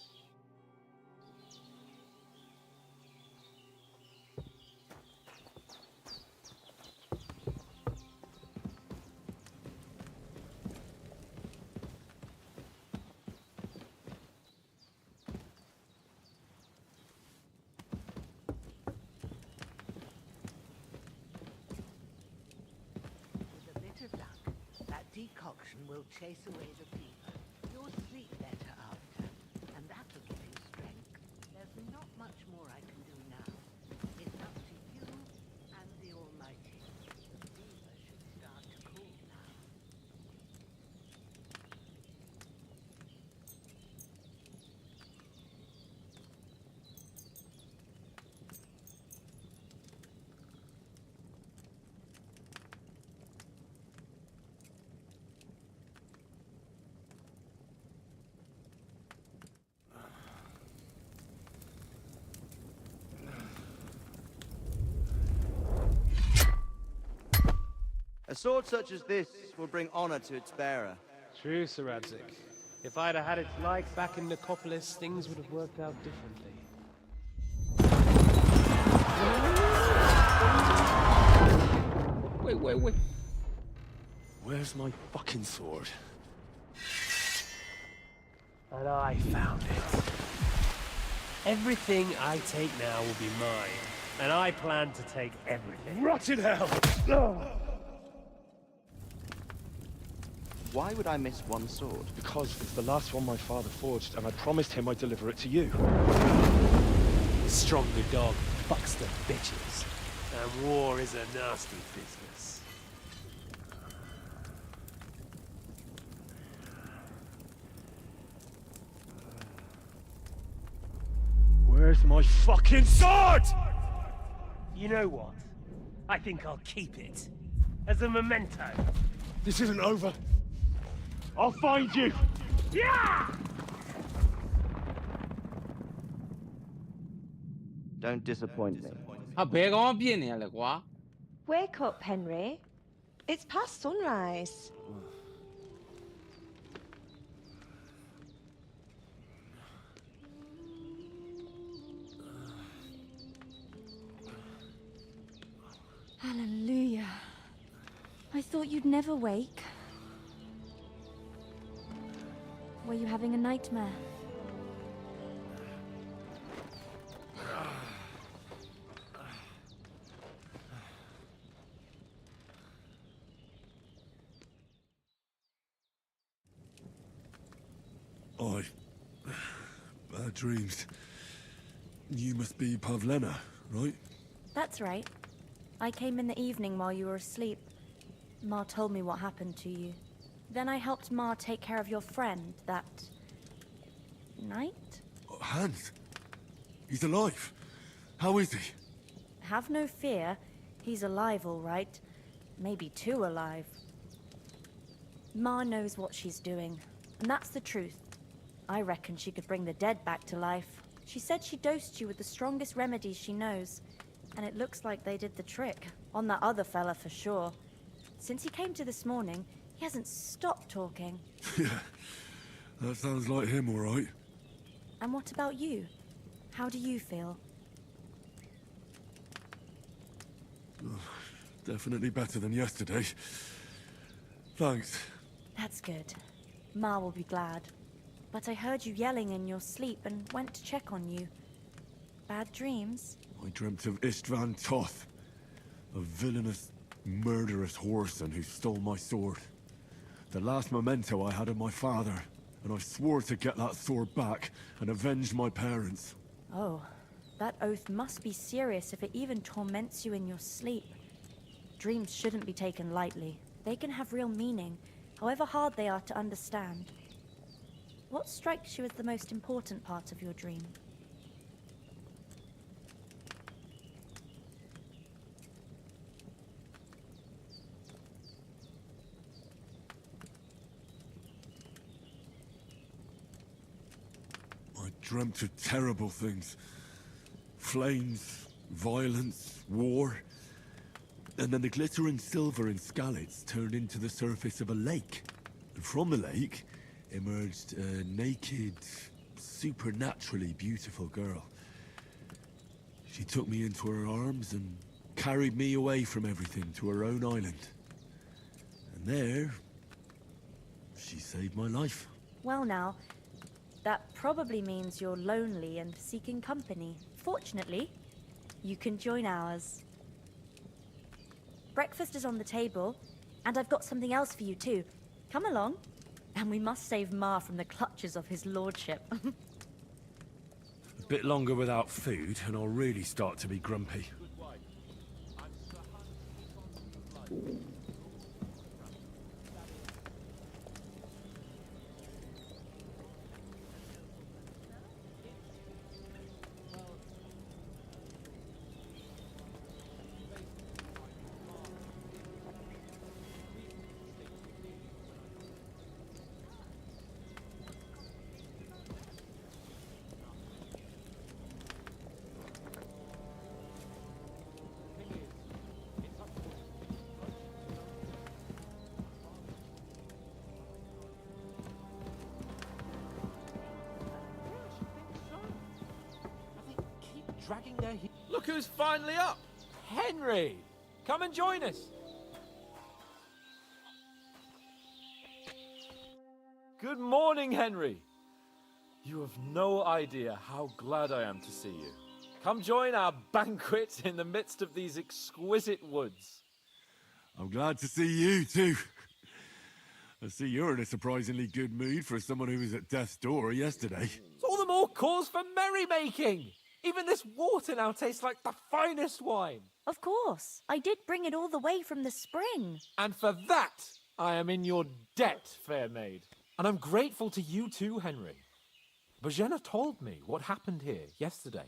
Decoction will chase away the fever. You'll sleep better after, and that'll give you strength. There's not much more I can do now. It's up to you and the Almighty. The fever should start to cool now. A sword such as this will bring honor to its bearer. True, Sir Radzik. If I'd have had its like back in Nicopolis, things would have worked out differently. Wait. Where's my fucking sword? And I found it. Everything I take now will be mine, and I plan to take everything. Rot in hell! Why would I miss one sword? Because it's the last one my father forged, and I promised him I'd deliver it to you. The stronger dog fucks the bitches, and war is a nasty business. Where's my fucking sword? You know what? I think I'll keep it. As a memento. This isn't over. I'll find you! Yeah! Don't disappoint me. Wake up, Henry. It's past sunrise. Hallelujah. I thought you'd never wake. Were you having a nightmare? Bad dreams. You must be Pavlena, right? That's right. I came in the evening while you were asleep. Ma told me what happened to you. Then I helped Ma take care of your friend that night? Hans? He's alive. How is he? Have no fear. He's alive, all right. Maybe too alive. Ma knows what she's doing, and that's the truth. I reckon she could bring the dead back to life. She said she dosed you with the strongest remedies she knows, and it looks like they did the trick. On that other fella for sure. Since he came to this morning, he hasn't stopped talking. Yeah, that sounds like him, all right. And what about you? How do you feel? Definitely better than yesterday. Thanks. That's good. Ma will be glad. But I heard you yelling in your sleep and went to check on you. Bad dreams? I dreamt of Istvan Toth, a villainous, murderous whoreson who stole my sword. The last memento I had of my father, and I swore to get that sword back and avenge my parents. Oh, that oath must be serious if it even torments you in your sleep. Dreams shouldn't be taken lightly. They can have real meaning, however hard they are to understand. What strikes you as the most important part of your dream? dreamt of terrible things. Flames, violence, war. And then the glittering silver and scallops turned into the surface of a lake. And from the lake emerged a naked, supernaturally beautiful girl. She took me into her arms and carried me away from everything to her own island. And there, she saved my life. Well now, that probably means you're lonely and seeking company. Fortunately, you can join ours. Breakfast is on the table, and I've got something else for you too. Come along, and we must save Ma from the clutches of his lordship. A bit longer without food, and I'll really start to be grumpy. Dragging their heels. Look who's finally up! Henry! Come and join us! Good morning, Henry! You have no idea how glad I am to see you. Come join our banquet in the midst of these exquisite woods. I'm glad to see you, too. I see you're in a surprisingly good mood for someone who was at death's door yesterday. It's all the more cause for merrymaking! Even this water now tastes like the finest wine. Of course. I did bring it all the way from the spring. And for that, I am in your debt, fair maid. And I'm grateful to you too, Henry. Bojena told me what happened here yesterday.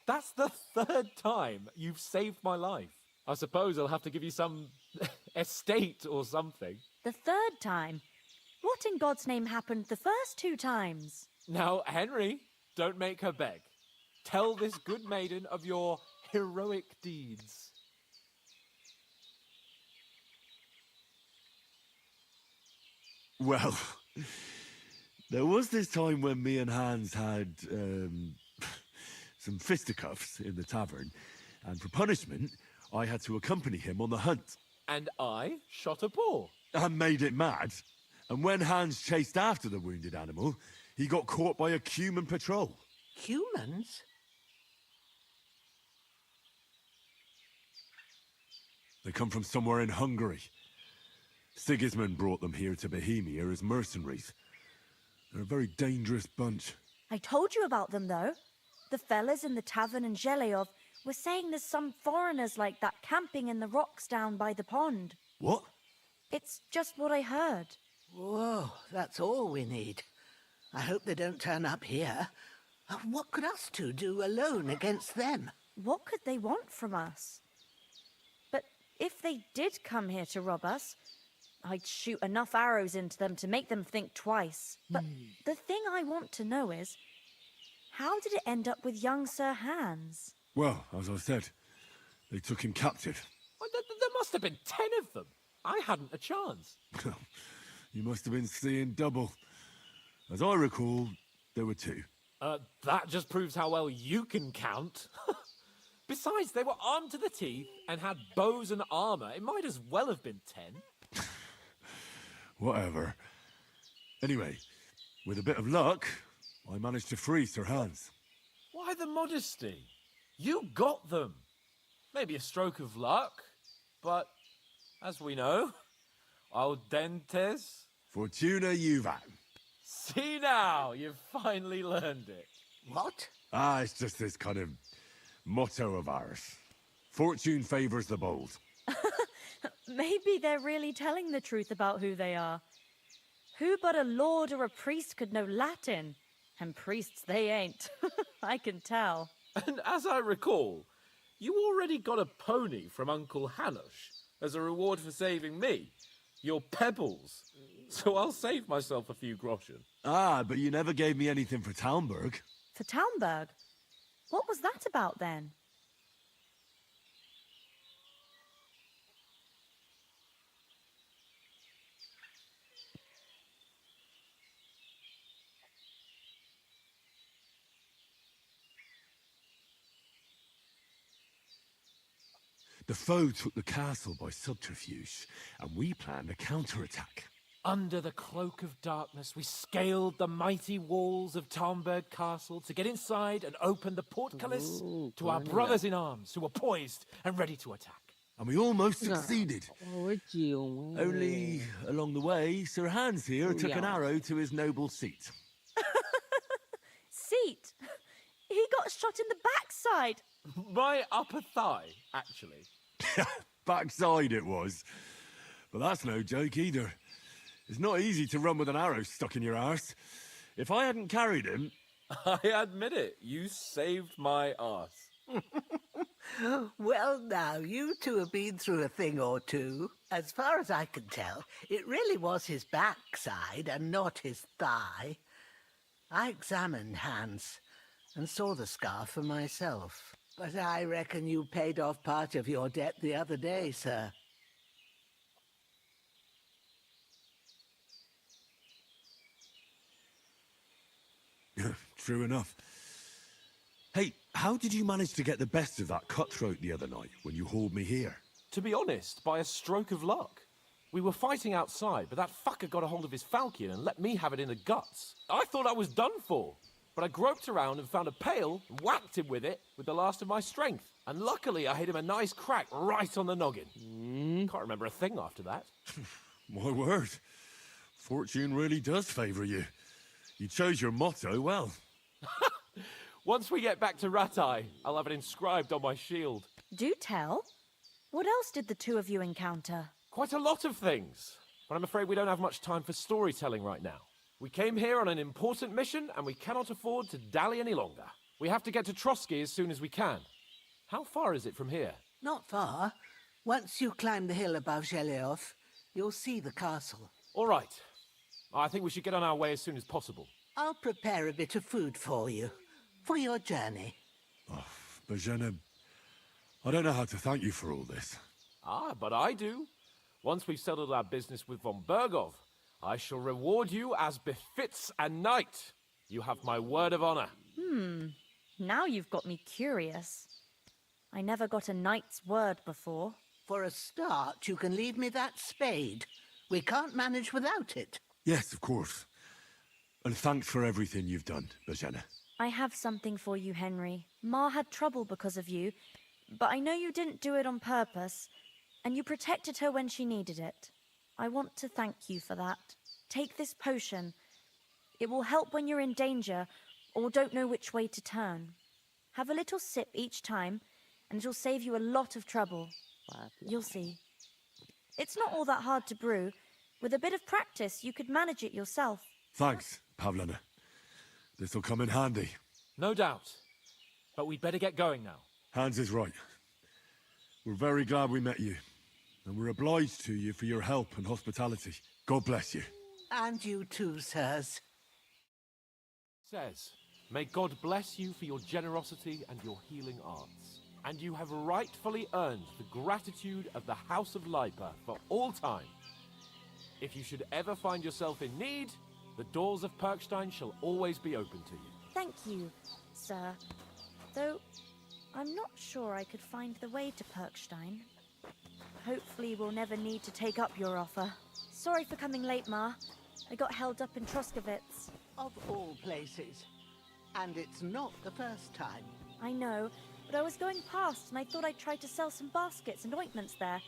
That's the third time you've saved my life. I suppose I'll have to give you some estate or something. The third time? What in God's name happened the first 2 times? Now, Henry, don't make her beg. Tell this good maiden of your heroic deeds. Well, there was this time when me and Hans had some fisticuffs in the tavern, and for punishment, I had to accompany him on the hunt. And I shot a boar. And made it mad. And when Hans chased after the wounded animal, he got caught by a human patrol. Humans? They come from somewhere in Hungary. Sigismund brought them here to Bohemia as mercenaries. They're a very dangerous bunch. I told you about them, though. The fellas in the tavern in Zheleyov were saying there's some foreigners like that camping in the rocks down by the pond. What? It's just what I heard. Whoa, that's all we need. I hope they don't turn up here. What could us two do alone against them? What could they want from us? But if they did come here to rob us, I'd shoot enough arrows into them to make them think twice. But the thing I want to know is, how did it end up with young Sir Hans? Well, as I said, they took him captive. Well, there must have been 10 of them. I hadn't a chance. You must have been seeing double. As I recall, there were 2. That just proves how well you can count. Besides, they were armed to the teeth and had bows and armor. It might as well have been 10. Whatever. Anyway, with a bit of luck, I managed to free Sir Hans. Why the modesty? You got them. Maybe a stroke of luck, but as we know, audentes. Fortuna juvat. See now, you've finally learned it. What? It's just this kind of motto of ours. Fortune favors the bold. Maybe they're really telling the truth about who they are. Who but a lord or a priest could know Latin? And priests they ain't. I can tell. And as I recall, you already got a pony from Uncle Hanush as a reward for saving me. Your pebbles. So I'll save myself a few groschen. But you never gave me anything for Talmberg. For Townburg? What was that about then? The foe took the castle by subterfuge, and we planned a counterattack. Under the cloak of darkness, we scaled the mighty walls of Tarnberg Castle to get inside and open the portcullis to our brothers in arms who were poised and ready to attack. And we almost succeeded. Only, along the way, Sir Hans here took an arrow to his noble seat. Seat? He got shot in the backside. My upper thigh, actually. Backside it was. But that's no joke either. It's not easy to run with an arrow stuck in your arse. If I hadn't carried him... I admit it, you saved my arse. Well, now, you two have been through a thing or two. As far as I can tell, it really was his backside and not his thigh. I examined Hans and saw the scar for myself. But I reckon you paid off part of your debt the other day, sir. True enough. Hey, how did you manage to get the best of that cutthroat the other night when you hauled me here? To be honest, by a stroke of luck. We were fighting outside, but that fucker got a hold of his falchion and let me have it in the guts. I thought I was done for. But I groped around and found a pail and whacked him with it with the last of my strength. And luckily I hit him a nice crack right on the noggin. Can't remember a thing after that. My word. Fortune really does favour you. You chose your motto well. Once we get back to Ratai, I'll have it inscribed on my shield. Do tell. What else did the two of you encounter? Quite a lot of things. But I'm afraid we don't have much time for storytelling right now. We came here on an important mission, and we cannot afford to dally any longer. We have to get to Trotsky as soon as we can. How far is it from here? Not far. Once you climb the hill above Zheleov, you'll see the castle. All right. I think we should get on our way as soon as possible. I'll prepare a bit of food for you, for your journey. Oh, Bozhena, I don't know how to thank you for all this. Ah, but I do. Once we've settled our business with von Bergov, I shall reward you as befits a knight. You have my word of honor. Now you've got me curious. I never got a knight's word before. For a start, you can leave me that spade. We can't manage without it. Yes, of course. And thanks for everything you've done, Bozhena. I have something for you, Henry. Ma had trouble because of you, but I know you didn't do it on purpose, and you protected her when she needed it. I want to thank you for that. Take this potion. It will help when you're in danger or don't know which way to turn. Have a little sip each time, and it'll save you a lot of trouble. You'll see. It's not all that hard to brew. With a bit of practice, you could manage it yourself. Thanks, Pavlena. This'll come in handy. No doubt. But we'd better get going now. Hans is right. We're very glad we met you. And we're obliged to you for your help and hospitality. God bless you. And you too, sirs. Says, may God bless you for your generosity and your healing arts. And you have rightfully earned the gratitude of the House of Lipa for all time. If you should ever find yourself in need, the doors of Perkstein shall always be open to you. Thank you, sir. Though, I'm not sure I could find the way to Perkstein. Hopefully we'll never need to take up your offer. Sorry for coming late, Ma. I got held up in Troskowitz. Of all places. And it's not the first time. I know, but I was going past and I thought I'd try to sell some baskets and ointments there.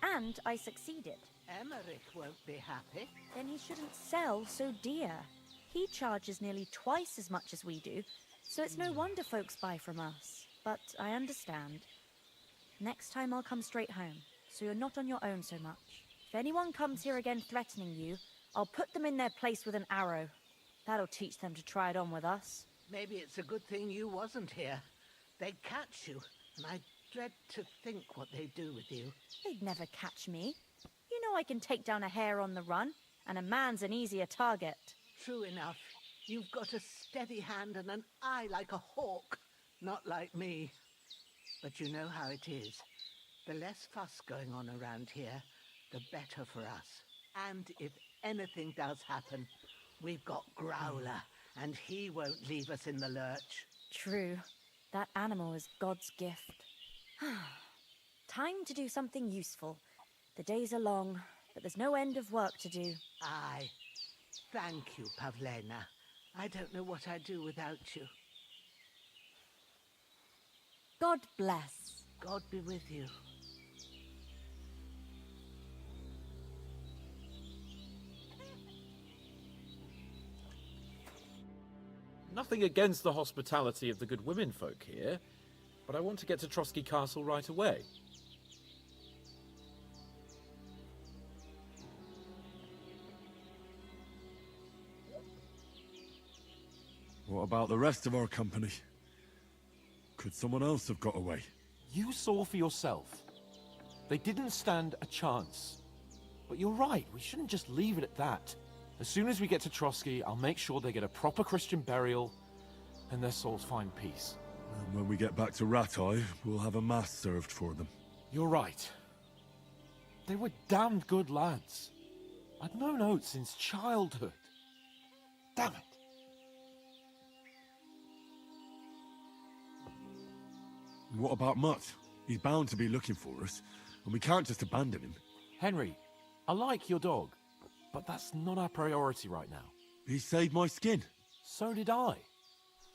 And I succeeded. Emmerich won't be happy. Then he shouldn't sell so dear. He charges nearly twice as much as we do, so it's no wonder folks buy from us. But I understand. Next time I'll come straight home, so you're not on your own so much. If anyone comes here again threatening you, I'll put them in their place with an arrow. That'll teach them to try it on with us. Maybe it's a good thing you wasn't here. They'd catch you, and I dread to think what they'd do with you. They'd never catch me. You know I can take down a hare on the run, and a man's an easier target. True enough. You've got a steady hand and an eye like a hawk, not like me. But you know how it is. The less fuss going on around here, the better for us. And if anything does happen, we've got Growler, and he won't leave us in the lurch. True. That animal is God's gift. Time to do something useful. The days are long, but there's no end of work to do. Aye. Thank you, Pavlena. I don't know what I'd do without you. God bless. God be with you. Nothing against the hospitality of the good women folk here, but I want to get to Trotsky Castle right away. What about the rest of our company? Could someone else have got away? You saw for yourself. They didn't stand a chance. But you're right, we shouldn't just leave it at that. As soon as we get to Trotsky, I'll make sure they get a proper Christian burial and their souls find peace. And when we get back to Rattay, we'll have a mass served for them. You're right. They were damned good lads. I'd known Oates since childhood. Damn it. And what about Mutt? He's bound to be looking for us, and we can't just abandon him. Henry, I like your dog, but that's not our priority right now. He saved my skin. So did I.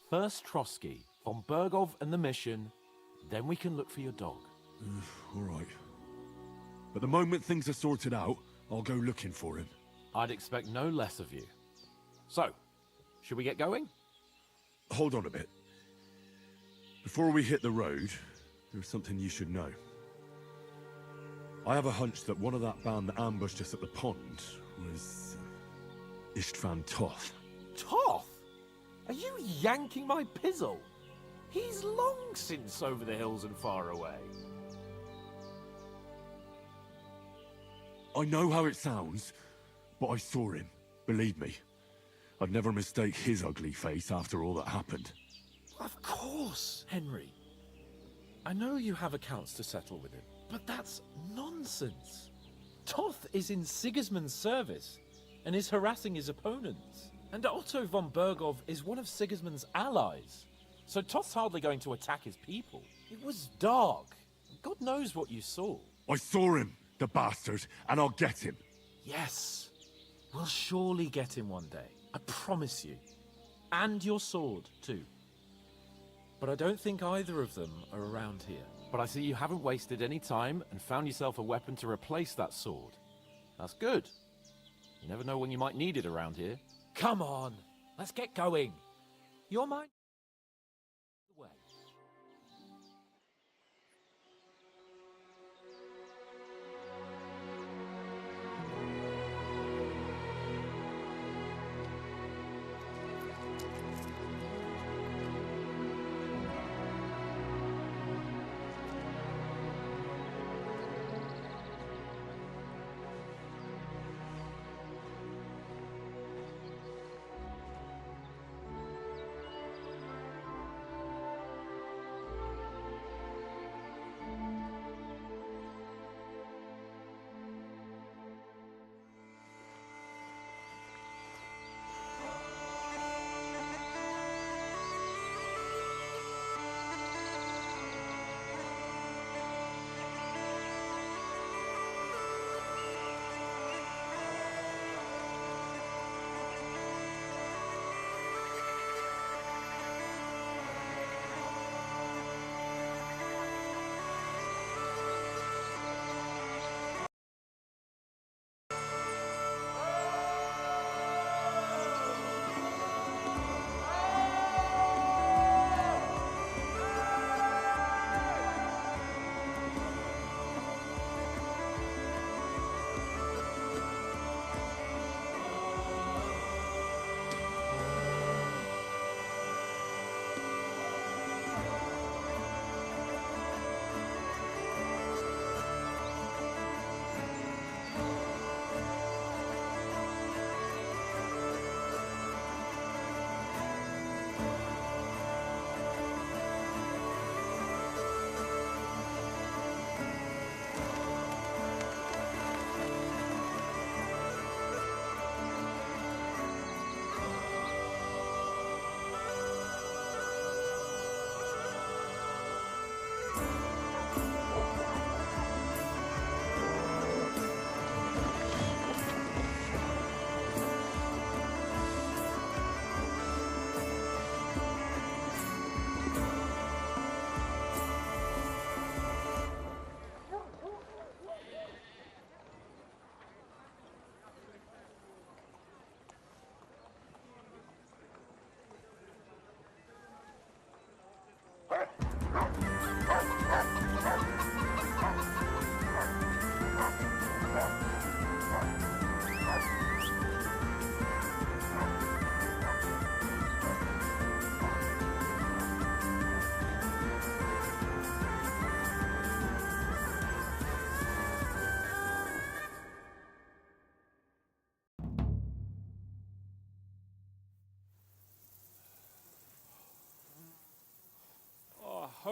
First Trotsky, von Bergov and the mission, then we can look for your dog. All right. But the moment things are sorted out, I'll go looking for him. I'd expect no less of you. So, should we get going? Hold on a bit. Before we hit the road, there's something you should know. I have a hunch that one of that band that ambushed us at the pond was Istvan Toth. Toth? Are you yanking my pizzle? He's long since over the hills and far away. I know how it sounds, but I saw him. Believe me. I'd never mistake his ugly face after all that happened. Of course, Henry. I know you have accounts to settle with him, but that's nonsense. Toth is in Sigismund's service and is harassing his opponents. And Otto von Bergov is one of Sigismund's allies. So Toth's hardly going to attack his people. It was dark. God knows what you saw. I saw him, the bastard, and I'll get him. Yes. We'll surely get him one day. I promise you. And your sword, too. But I don't think either of them are around here. But I see you haven't wasted any time and found yourself a weapon to replace that sword. That's good. You never know when you might need it around here. Come on, let's get going. Your mind... Way.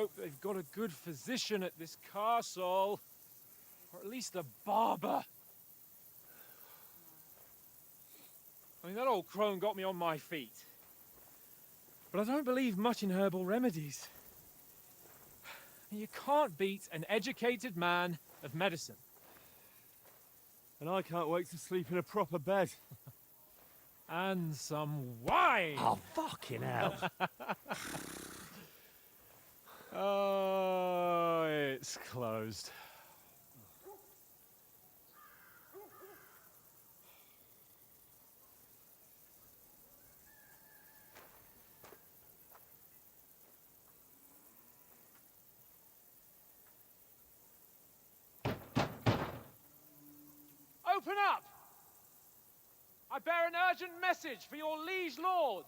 hope they've got a good physician at this castle. Or at least a barber. I mean, that old crone got me on my feet. But I don't believe much in herbal remedies. You can't beat an educated man of medicine. And I can't wait to sleep in a proper bed. And some wine! Oh, fucking hell. Oh, it's closed. Open up! I bear an urgent message for your liege lord.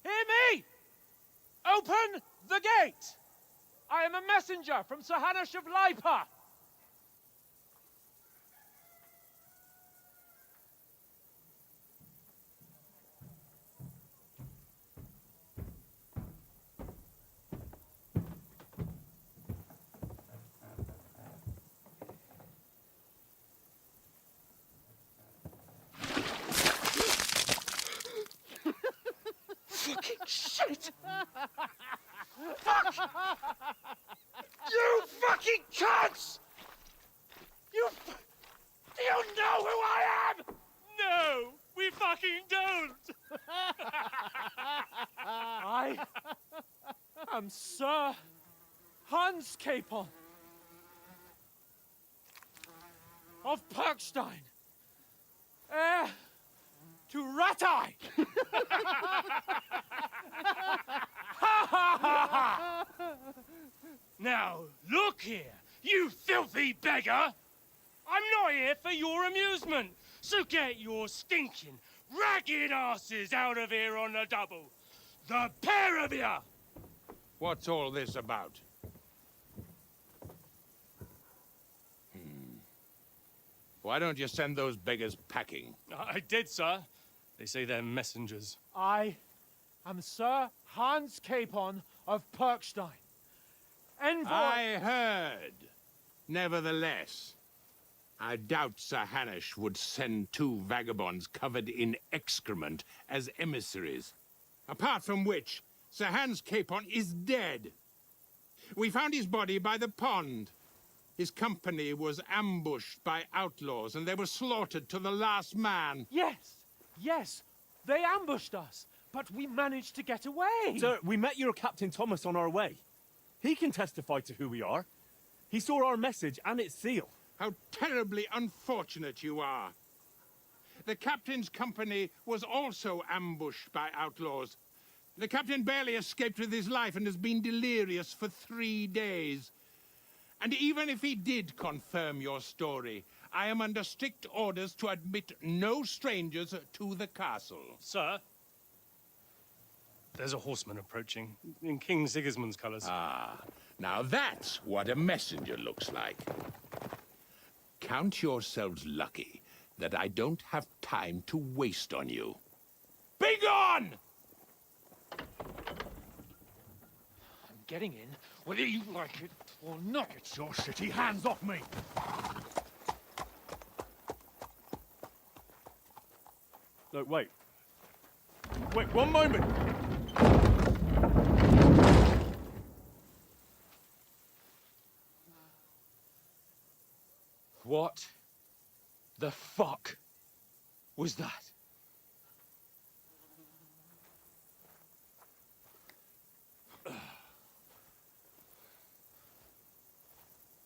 Hear me! Open the gate! I am a messenger from Sir Hanush of Lipa. Fucking shit! Fuck! You fucking cunts! Do you know who I am? No, we fucking don't! I am Sir Hans Capon of Perkstein, heir to Ratai! Now, look here, you filthy beggar! I'm not here for your amusement, so get your stinking, ragged asses out of here on the double. The pair of you! What's all this about? Why don't you send those beggars packing? I did, sir. They say they're messengers. I am Sir Hans Capon of Perkstein. Envoy... I heard. Nevertheless, I doubt Sir Hanush would send two vagabonds covered in excrement as emissaries. Apart from which, Sir Hans Capon is dead. We found his body by the pond. His company was ambushed by outlaws, and they were slaughtered to the last man. Yes, they ambushed us, but we managed to get away. Sir, we met your Captain Thomas on our way. He can testify to who we are. He saw our message and its seal. How terribly unfortunate you are. The captain's company was also ambushed by outlaws. The captain barely escaped with his life and has been delirious for 3 days. And even if he did confirm your story, I am under strict orders to admit no strangers to the castle. Sir, there's a horseman approaching, in King Sigismund's colours. Ah, now that's what a messenger looks like. Count yourselves lucky that I don't have time to waste on you. Be gone! I'm getting in, whether you like it or not. Get your shitty hands off me! Look, wait. Wait, one moment! What the fuck was that?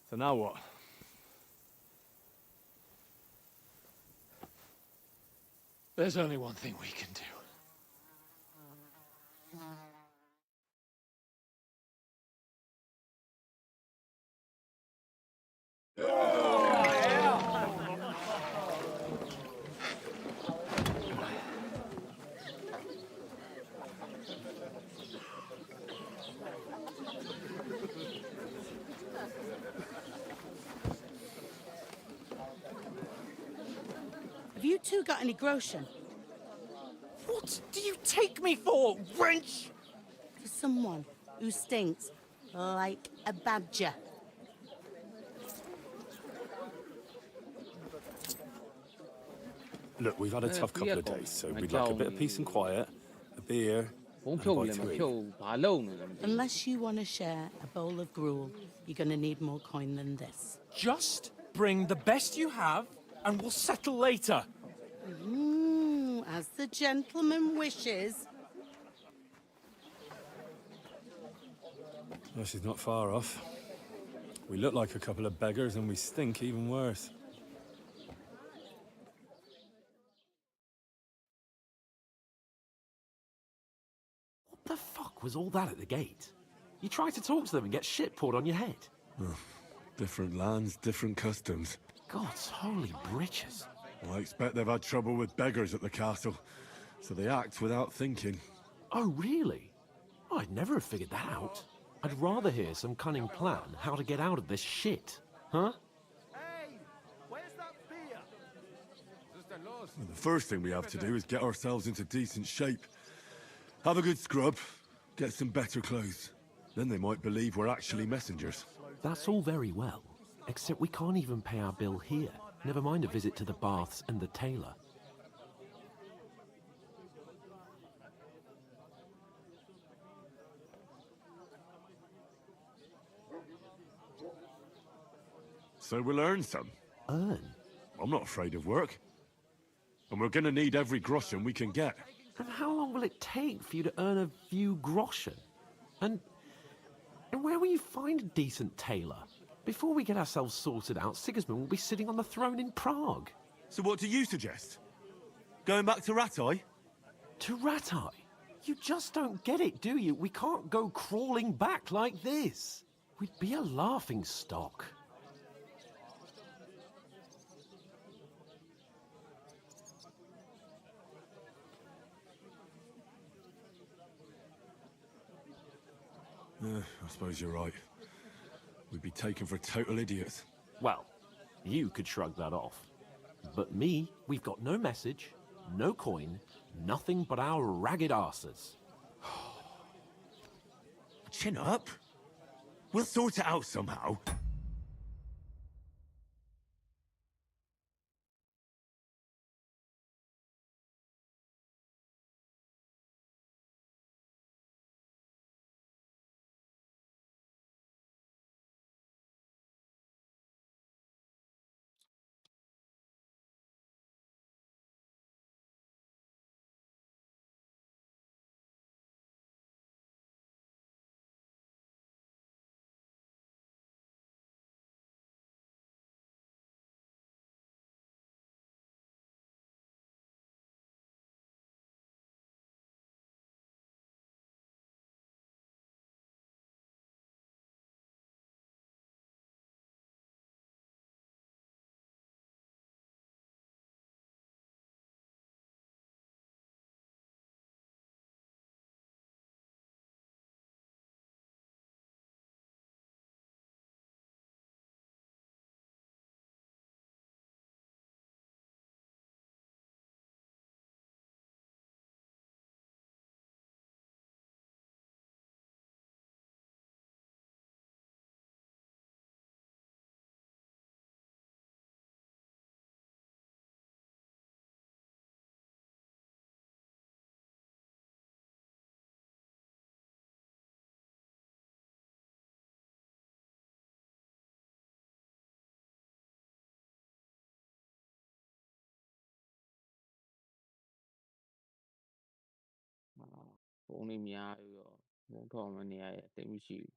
So now what? There's only one thing we can do. you two got any groschen? What do you take me for, wench? For someone who stinks like a badger. Look, we've had a tough couple of days, so we'd like a bit of peace and quiet, a beer, and a bite to eat. Unless you want to share a bowl of gruel, you're going to need more coin than this. Just bring the best you have, and we'll settle later. As the gentleman wishes. Well, she's not far off. We look like a couple of beggars, and we stink even worse. What the fuck was all that at the gate? You try to talk to them and get shit poured on your head. Oh, different lands, different customs. God's holy britches. Well, I expect they've had trouble with beggars at the castle, so they act without thinking. Oh, really? I'd never have figured that out. I'd rather hear some cunning plan how to get out of this shit. Huh? Hey, where's that beer? Well, the first thing we have to do is get ourselves into decent shape. Have a good scrub, get some better clothes. Then they might believe we're actually messengers. That's all very well, except we can't even pay our bill here. Never mind a visit to the baths and the tailor. So we'll earn some. Earn? I'm not afraid of work. And we're gonna need every groschen we can get. And how long will it take for you to earn a few groschen? And where will you find a decent tailor? Before we get ourselves sorted out, Sigismund will be sitting on the throne in Prague. So what do you suggest? Going back to Ratai? To Ratai? You just don't get it, do you? We can't go crawling back like this. We'd be a laughing stock. I suppose you're right. We'd be taken for total idiots. Well, you could shrug that off. But me, we've got no message, no coin, nothing but our ragged arses. Chin up. We'll sort it out somehow. Phone တွေများပြီးတော့ဖုန်းထောင်မနေရရဲ့တိတ်မရှိဘူး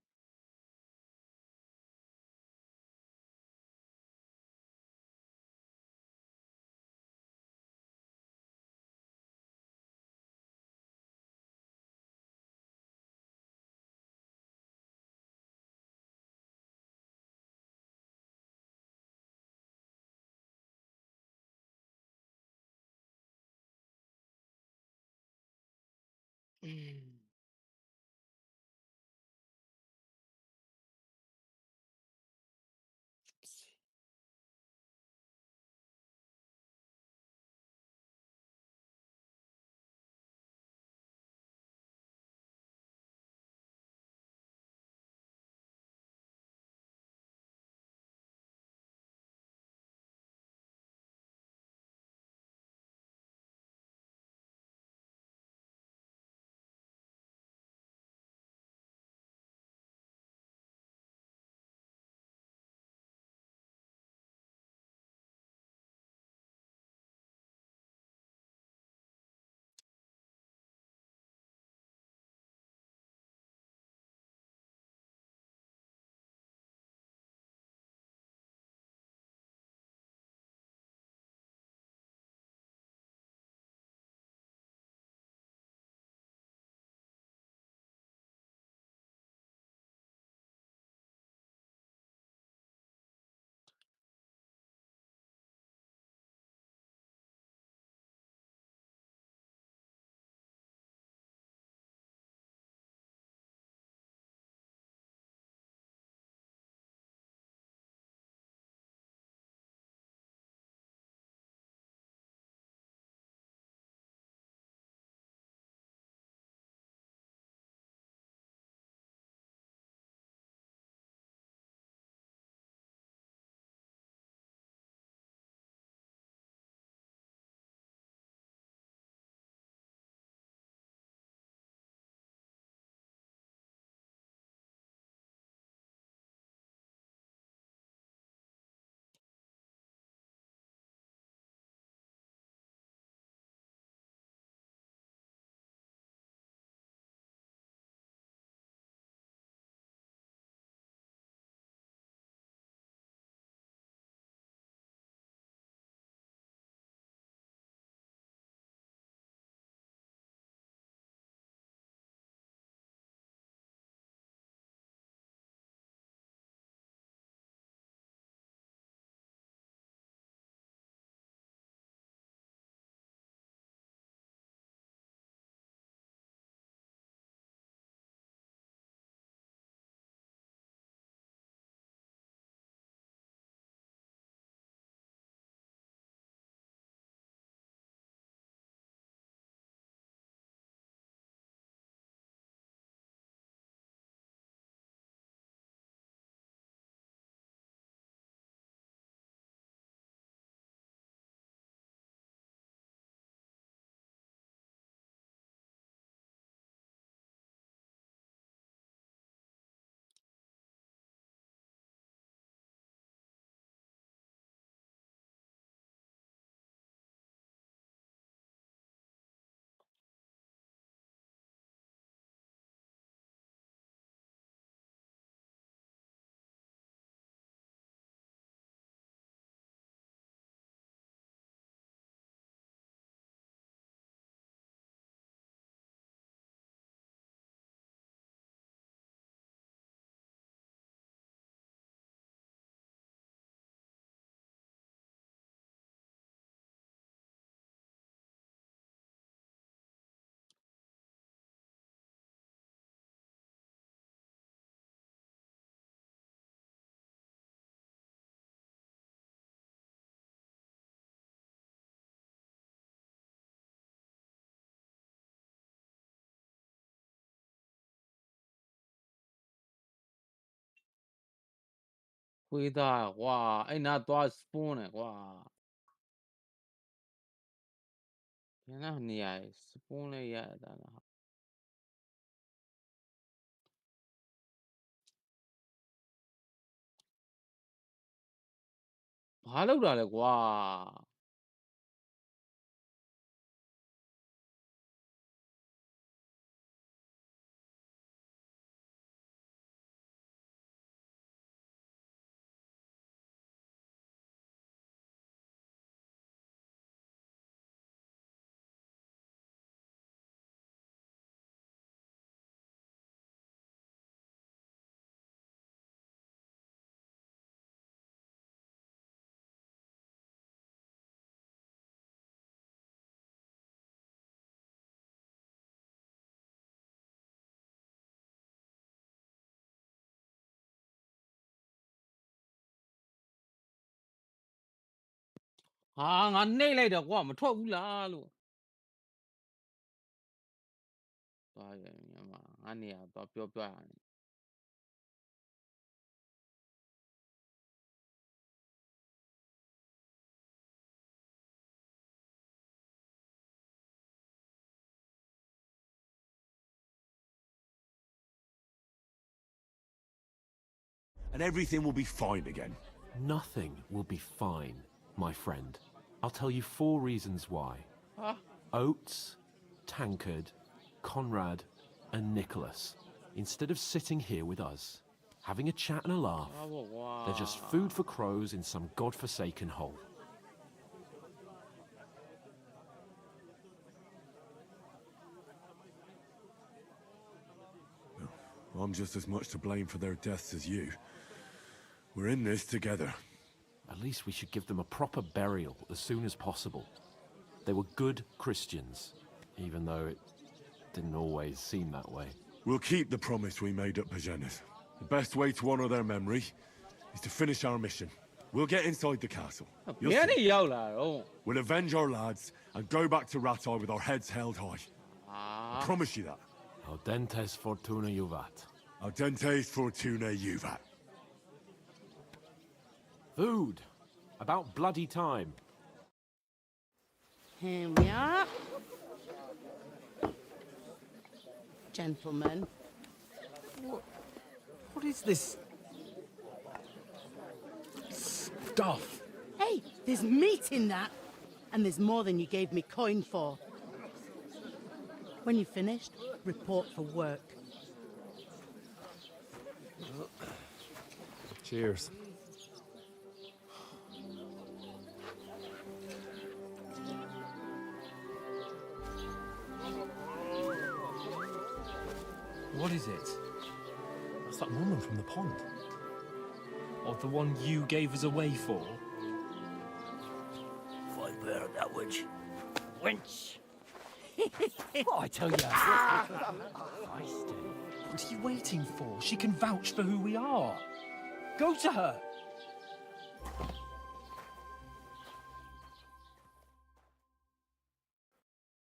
ခွေးသားကွာအဲ့နာသွား spawn တယ်ကွာဘယ်နာနေရ spawn လဲရတာလားဘာလောက်တာလဲကွာ ဟာငါနှိပ်လိုက်တော့ကွာမထွက်ဘူးလားလို့သွားရညမှာငါနေရတော့ပြောရတယ် And everything will be fine again. Nothing will be fine, my friend. I'll tell you 4 reasons why. Oates, Tankard, Conrad, and Nicholas. Instead of sitting here with us, having a chat and a laugh, they're just food for crows in some godforsaken hole. I'm just as much to blame for their deaths as you. We're in this together. At least we should give them a proper burial as soon as possible. They were good Christians, even though it didn't always seem that way. We'll keep the promise we made at Pagenis. The best way to honor their memory is to finish our mission. We'll get inside the castle. You'll see. We'll avenge our lads and go back to Ratai with our heads held high. I promise you that. Audentes fortuna juvat. Audentes fortuna juvat. Food. About bloody time. Here we are. Gentlemen. What is this stuff? Hey, there's meat in that. And there's more than you gave me coin for. When you're finished, report for work. Cheers. What is it? That's that woman from the pond. Or the one you gave us away for? Five bear that wench. Wench! What I tell you? What are you waiting for? She can vouch for who we are. Go to her.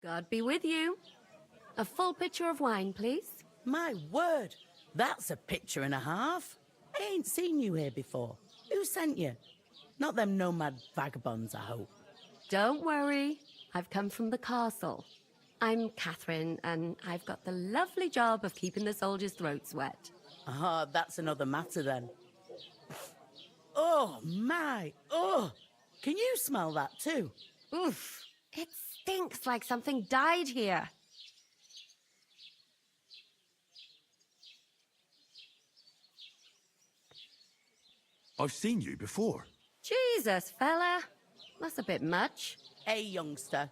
God be with you. A full pitcher of wine, please. My word, that's a picture and a half. I ain't seen you here before. Who sent you? Not them nomad vagabonds, I hope. Don't worry. I've come from the castle. I'm Catherine, and I've got the lovely job of keeping the soldiers' throats wet. Ah, that's another matter then. Oh, my. Oh, can you smell that too? Oof. It stinks like something died here. I've seen you before. Jesus, fella. That's a bit much. Hey, youngster.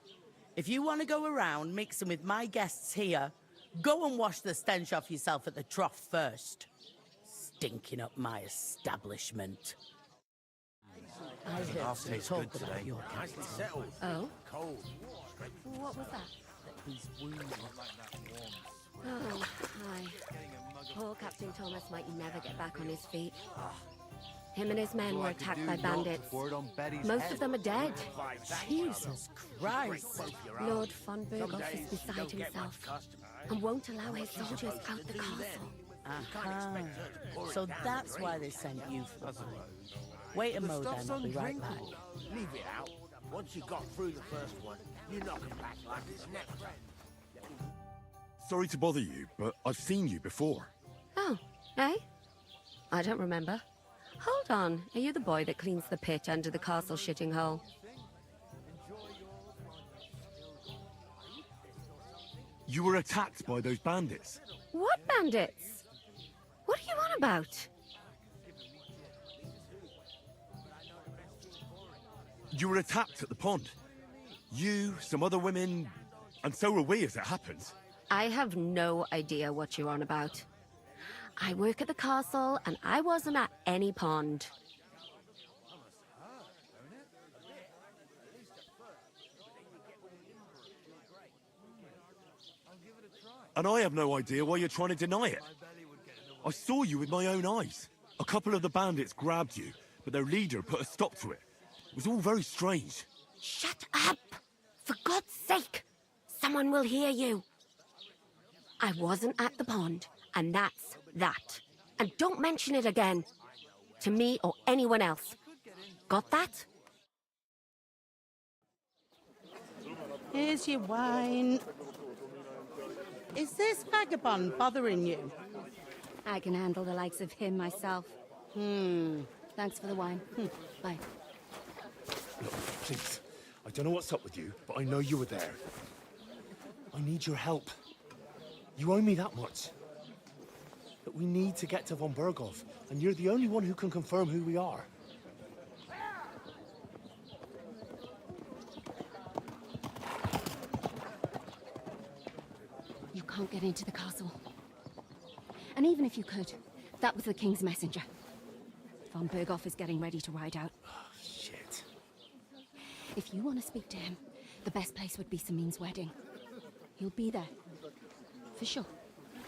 If you want to go around mixing with my guests here, go and wash the stench off yourself at the trough first. Stinking up my establishment. I heard some talk about your Nicely settled. Oh? Cold. What was that? These wounds look like that warm. Oh, hi. Poor Captain Thomas might never get back on his feet. Him and his men were attacked by bandits. Most of them are dead. Jesus Christ. Lord von Burghoff is beside himself and won't allow his soldiers out the castle. Aha. So that's why they sent you for the wine. Wait a The mo stuff's then, I'll be right back. undrinkable. Leave it out. Once you got through the first one, you knock 'em back like it's nectar. Sorry to bother you, but I've seen you before. Oh, eh? I don't remember. Hold on, are you the boy that cleans the pit under the castle shitting hole? You were attacked by those bandits. What bandits? What are you on about? You were attacked at the pond. You, some other women, and so were we as it happens. I have no idea what you're on about. I work at the castle, and I wasn't at any pond. And I have no idea why you're trying to deny it. I saw you with my own eyes. A couple of the bandits grabbed you, but their leader put a stop to it. It was all very strange. Shut up! For God's sake! Someone will hear you. I wasn't at the pond, and that's that. And don't mention it again. To me or anyone else. Got that? Here's your wine. Is this vagabond bothering you? I can handle the likes of him myself. Thanks for the wine. Bye. Look, please. I don't know what's up with you, but I know you were there. I need your help. You owe me that much. But we need to get to von Berghoff, and you're the only one who can confirm who we are. You can't get into the castle. And even if you could, that was the King's messenger. Von Berghoff is getting ready to ride out. Shit. If you want to speak to him, the best place would be Samin's wedding. He'll be there. For sure.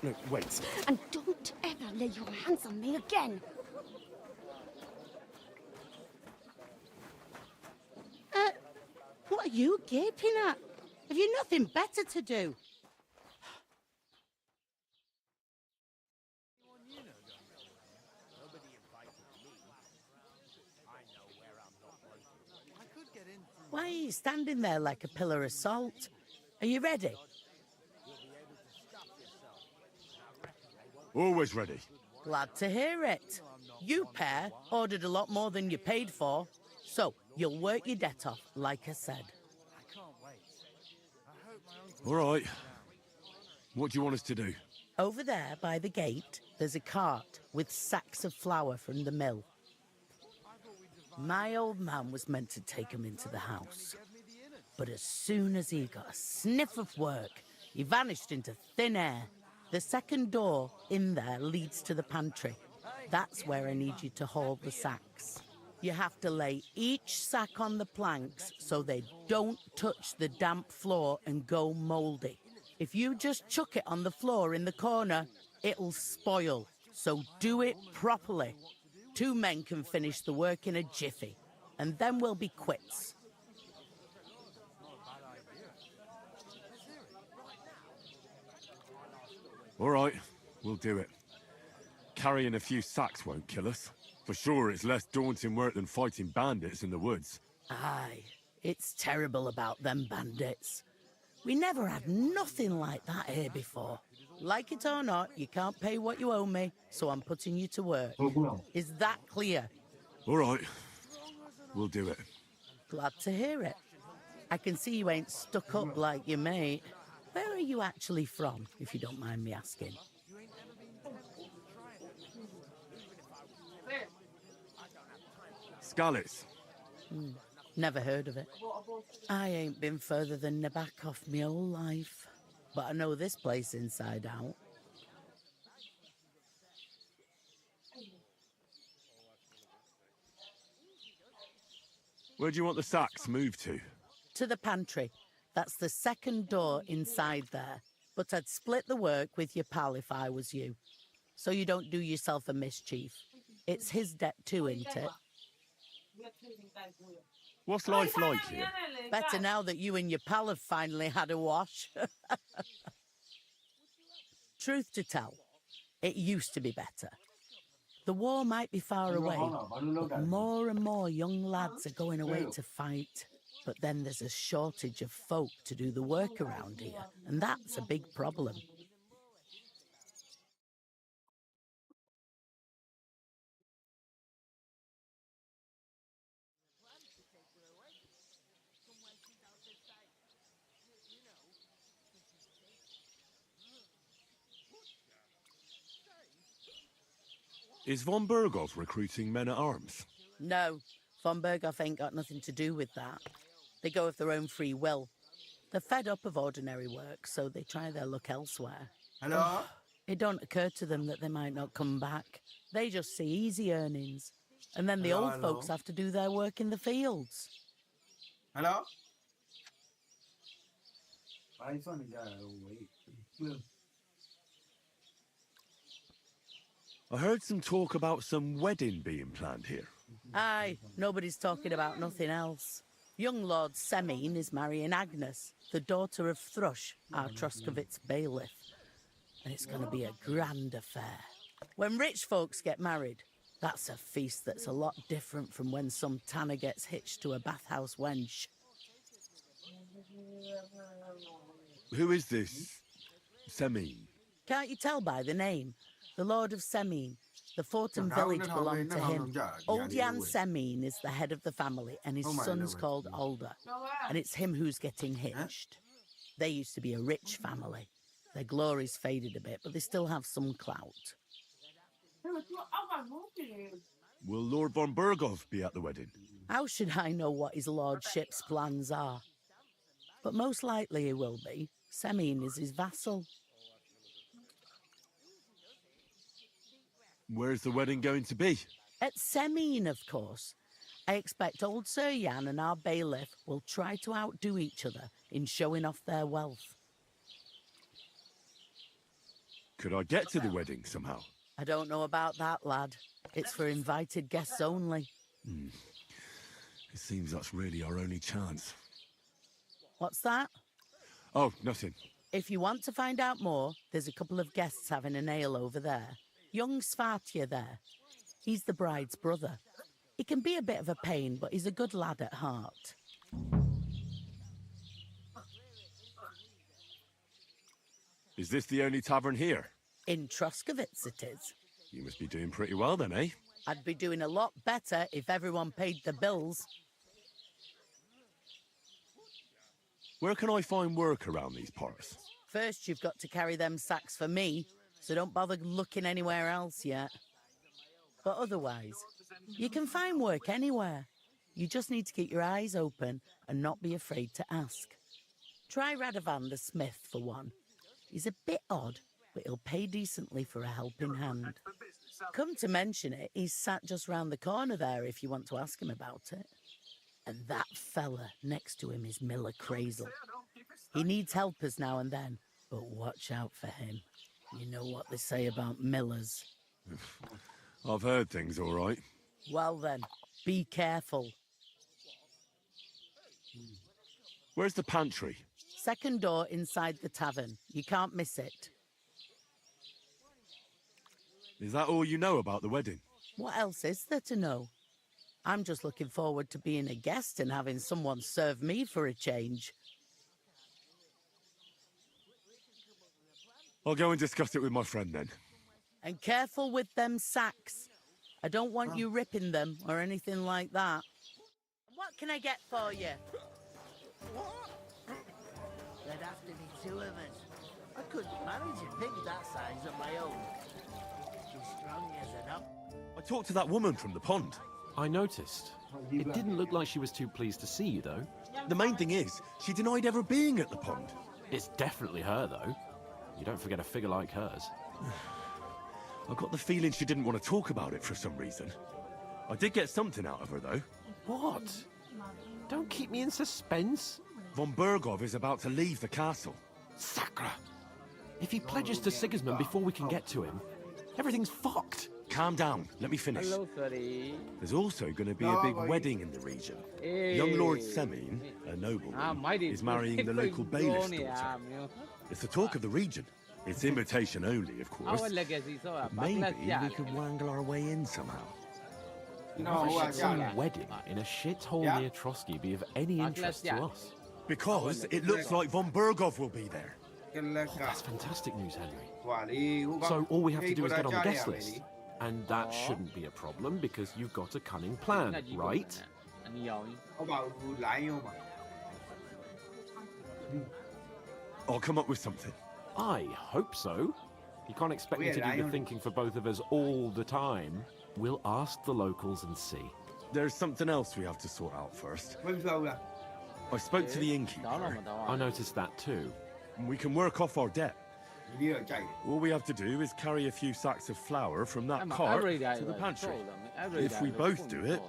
No, wait. And don't ever lay your hands on me again! What are you gaping at? Have you nothing better to do? Why are you standing there like a pillar of salt? Are you ready? Always ready. Glad to hear it. You pair ordered a lot more than you paid for, so you'll work your debt off, like I said. All right. What do you want us to do? Over there by the gate, there's a cart with sacks of flour from the mill. My old man was meant to take 'em into the house. But as soon as he got a sniff of work, he vanished into thin air. The second door in there leads to the pantry. That's where I need you to haul the sacks. You have to lay each sack on the planks so they don't touch the damp floor and go mouldy. If you just chuck it on the floor in the corner, it'll spoil. So do it properly. 2 men can finish the work in a jiffy, and then we'll be quits. All right, we'll do it. Carrying a few sacks won't kill us. For sure, it's less daunting work than fighting bandits in the woods. Aye, it's terrible about them bandits. We never had nothing like that here before. Like it or not, you can't pay what you owe me, so I'm putting you to work. Is that clear? All right, we'll do it. Glad to hear it. I can see you ain't stuck up like your mate. Where are you actually from, if you don't mind me asking? Skalitz. Never heard of it. I ain't been further than Nabokov my whole life. But I know this place inside out. Where do you want the sacks moved to? To the pantry. That's the second door inside there. But I'd split the work with your pal if I was you. So you don't do yourself a mischief. It's his debt too, isn't it? What's life like here? Better now that you and your pal have finally had a wash. Truth to tell, It used to be better. The war might be far away, but more and more young lads are going away to fight. But then there's a shortage of folk to do the work around here, and that's a big problem. Is von Berghoff recruiting men-at-arms? No, von Berghoff ain't got nothing to do with that. They go of their own free will. They're fed up of ordinary work, so they try their luck elsewhere. Hello? Oh, it don't occur to them that they might not come back. They just see easy earnings. And then the Hello, old hello? folks have to do their work in the fields. Hello? I heard some talk about some wedding being planned here. Aye, nobody's talking about nothing else. Young Lord Semine is marrying Agnes, the daughter of Thrush, our Troskovitz bailiff. And it's going to be a grand affair. When rich folks get married, that's a feast that's a lot different from when some tanner gets hitched to a bathhouse wench. Who is this Semine? Can't you tell by the name? The Lord of Semine. The fort and village belong to him. Old Jan Semine is the head of the family, and his son's called Alder. And it's him who's getting hitched. They used to be a rich family. Their glory's faded a bit, but they still have some clout. Will Lord von Berghoff be at the wedding? How should I know what his lordship's plans are? But most likely he will be. Semine is his vassal. Where's the wedding going to be? At Semine, of course. I expect old Sir Jan and our bailiff will try to outdo each other in showing off their wealth. Could I get to the wedding somehow? I don't know about that, lad. It's for invited guests only. It seems that's really our only chance. What's that? Oh, nothing. If you want to find out more, there's a couple of guests having an ale over there. Young Svartje there. He's the bride's brother. He can be a bit of a pain, but he's a good lad at heart. Is this the only tavern here? In Troskovitz it is. You must be doing pretty well then, eh? I'd be doing a lot better if everyone paid the bills. Where can I find work around these parts? First, you've got to carry them sacks for me, so don't bother looking anywhere else yet. But otherwise, you can find work anywhere. You just need to keep your eyes open and not be afraid to ask. Try Radovan the smith for one. He's a bit odd, but he'll pay decently for a helping hand. Come to mention it, he's sat just round the corner there if you want to ask him about it. And that fella next to him is Miller Crazel. He needs helpers now and then, but watch out for him. You know what they say about Millers. I've heard things, all right. Well then, be careful. Where's the pantry? Second door inside the tavern. You can't miss it. Is that all you know about the wedding? What else is there to know? I'm just looking forward to being a guest and having someone serve me for a change. I'll go and discuss it with my friend then. And careful with them sacks. I don't want you ripping them or anything like that. What can I get for you? There'd have to be two of us. I couldn't manage a pig that size on my own. She's strong as an up. I talked to that woman from the pond. I noticed. It didn't look like she was too pleased to see you, though. The main thing is, she denied ever being at the pond. It's definitely her, though. You don't forget a figure like hers. I got the feeling she didn't want to talk about it for some reason. I did get something out of her, though. What? Don't keep me in suspense. Von Berghoff is about to leave the castle. Sacre! If he pledges to Sigismund before we can get to him, everything's fucked. Calm down. Let me finish. Hello, sorry. There's also going to be a big wedding in the region. Young Lord Semine, a nobleman, is marrying the local bailiff's daughter. It's the talk of the region. It's invitation only, of course. Our legacy so Maybe we could wangle our way in somehow. Why should some wedding in a shithole near Trotsky be of any interest to us? Because it looks like von Burgov will be there. Oh, that's fantastic news, Henry. So all we have to do is get on the guest list. And that shouldn't be a problem because you've got a cunning plan, right? I'll come up with something. I hope so. You can't expect me to do the thinking for both of us all the time. We'll ask the locals and see. There's something else we have to sort out first. I spoke to the innkeeper. I noticed that too. We can work off our debt. All we have to do is carry a few sacks of flour from that cart to the pantry. If we both do it,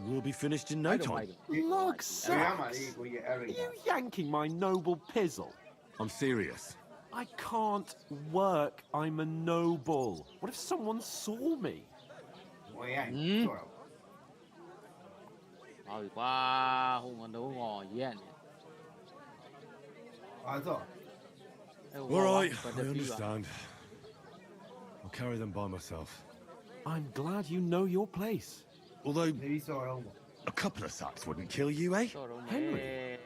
we'll be finished in no time. Log sacks? Are you yanking my noble pizzle? I'm serious. I can't work. I'm a noble. What if someone saw me? All right, I understand. I'll carry them by myself. I'm glad you know your place. Although, a couple of sacks wouldn't kill you, eh? Henry,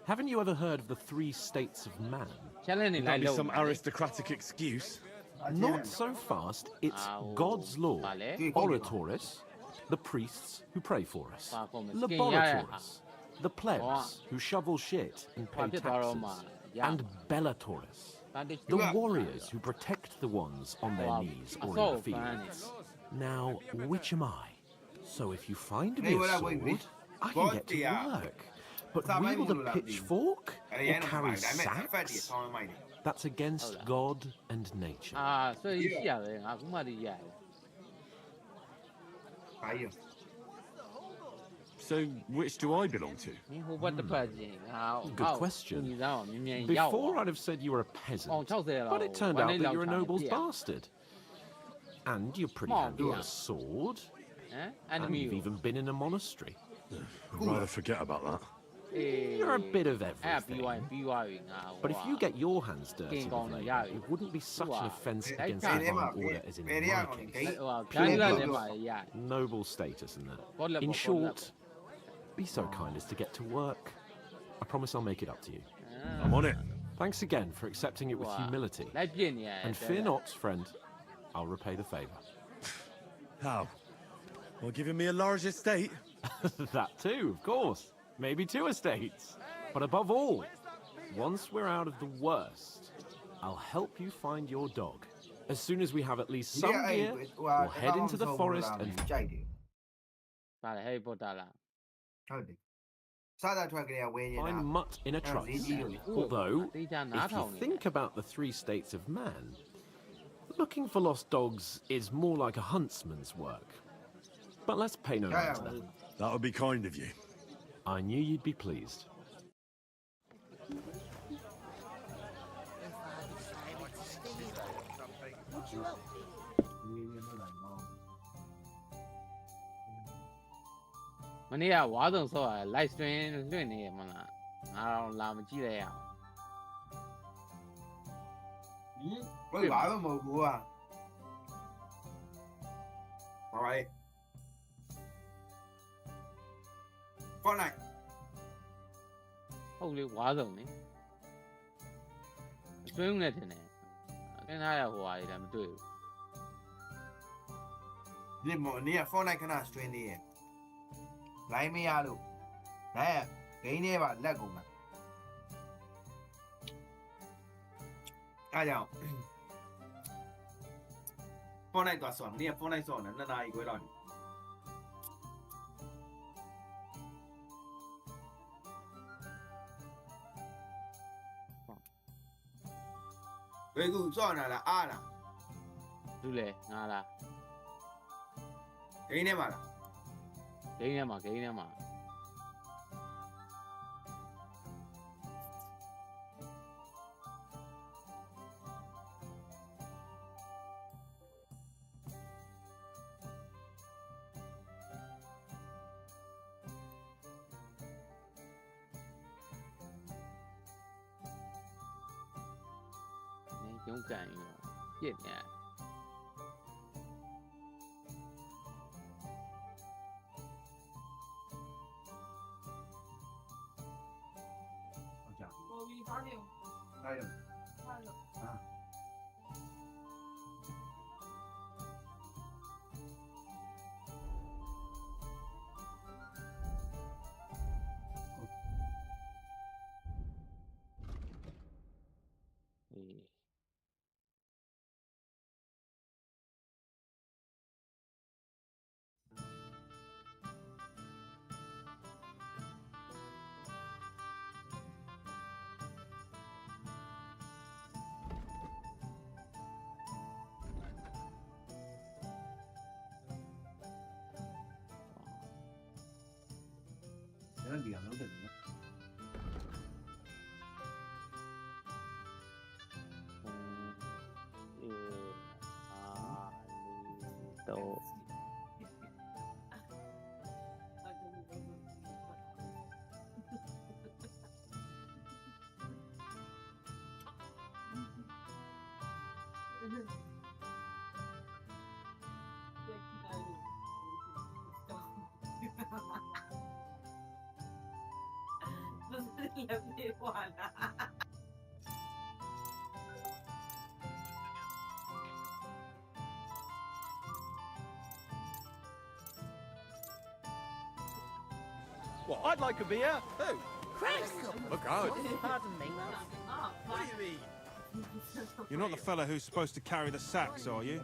haven't you ever heard of the 3 states of man? Would that be some aristocratic excuse? Not so fast. It's God's law. Oratores, the priests who pray for us. Laboratores, the plebs who shovel shit and pay taxes. And bellatores, the warriors who protect the ones on their knees or in the fields. Now, which am I? So if you find me a sword, I can get to work. But wield a pitchfork or carry sacks? That's against God and nature. So, which do I belong to? Good question. Before I'd have said you were a peasant, but it turned out that you're a noble's bastard. And you're pretty handy with a sword. And you've even been in a monastery. I'd rather forget about that. You're a bit of everything. But if you get your hands dirty with labour, it wouldn't be such an offence against the divine order as in my case. Pure blood, noble status and that. In short, be so kind as to get to work. I promise I'll make it up to you. I'm on it. Thanks again for accepting it with humility. And fear not, friend. I'll repay the favour. How? Well, giving me a large estate? That too, of course. Maybe 2 estates. But above all, once we're out of the worst, I'll help you find your dog. As soon as we have at least some gear, we'll head into the forest and... find mutt in a truck. Although, if you think about the 3 states of man, looking for lost dogs is more like a huntsman's work. But let's pay no mind to that. That would be kind of you. I knew you'd be pleased. Live stream လွှင့်နေရမလားငါတော့လာမကြည့်လိုက်ရအောင်ဘယ်ဘာမှမဟုတ်ဘူးอ่ะ All right Fortnite ဟုတ်လေဝါဆုံးလေအတွင်းနဲ့တင်တယ်အင်းသားရဟိုဟာတွေလည်းမတွေ့ဘူးဒီမနေ့က Fortnite ခဏ stream သေးရဲ့လိုင်းမရလို့ဒါကဂိမ်းထဲပါလက်ကုန်တာအားကြောင့် Fortnite သွားဆော့မနေ့က Fortnite ဆော့နေ2 နာရီခွဲလောက်ဘယ်ကူဆော့နေလားအားလား လူလေငါလား ဂိမ်းထဲမှာလား ဂိမ်းထဲမှာဂိမ်းထဲမှာ ဂ ပြုံးကန်ရောပြစ်နေ Jangan bilang lo deh. Tuh. Lebih warna. Well, I'd like a beer. Who? Chris! Look out. Pardon me. What do you mean? You're not the fella who's supposed to carry the sacks, are you?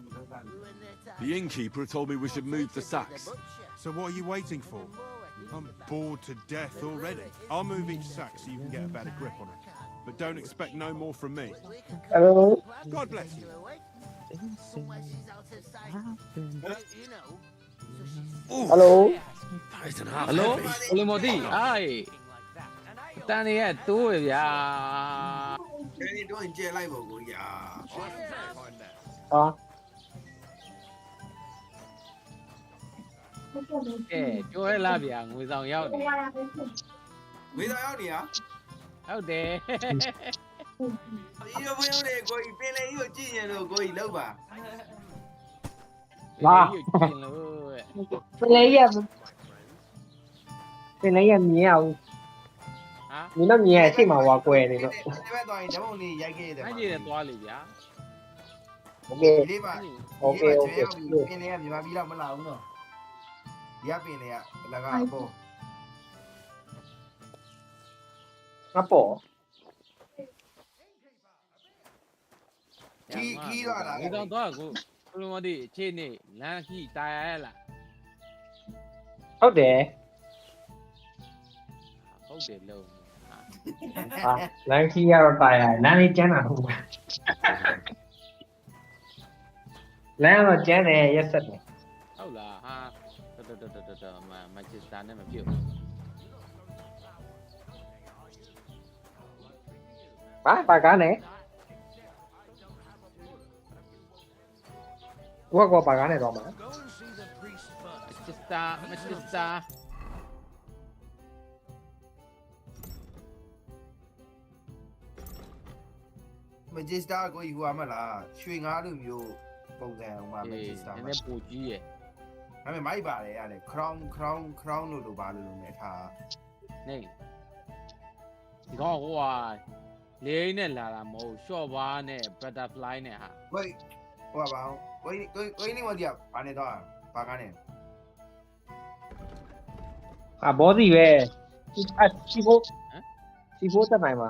The innkeeper told me we should move the sacks. So what are you waiting for? I'm bored to death already. I'll move each sack so you can get a better grip on it. But don't expect no more from me. Hello. God bless you. Hello. Hello. Hello, Modi. Ai. Ta này à, tôi à. Cái này tôi chơi lại bộ của nhà. Chú ấy là biển người giàu nhau đi. Người giàu nhau đi à? Không đi. Yêu với nhau này coi bên này yêu chi nhà rồi coi lâu bà. Wow. Bên lấy em nhiều. Mình nó nhẹ chứ mà hòa quê này. Cái gì là to lì vậy? Ok. Ok. Bên này em mà bị làm nào nữa? Dạ bên này là cái bộ. Nó bộ. Khi đó là. Người giàu to của. Hello, Modi. Trên này là khi tai là. Không để. Không để lâu. Là khi ra tài này, nó đi chán nào không? Lá mà chán này, yes sir này. Không là ha. Mà chỉ tán này mà kiểu. Ba cá này. Qua ba cá này rồi mà. Machista. Magista ကိုယူရမလားရွှေငါးလိုမျိုးပုံစံဟိုမှာ Magista နည်းနည်းပူကြီးရဲ့ ဒါပေမဲ့မိုက်ပါတယ်ရတယ် crown လို့ပါလို့နဲ့ထား နေဒီကောင်ဟိုဟာလေးနဲ့လာတာမဟုတ် short bar နဲ့ butterfly နဲ့ဟာ ဟိုပါဘောင်းကိုင်းနေမဒီဘာနေတော့ဘာကားနေ ဘောစီပဲစီဖို့တက်နိုင်မှာ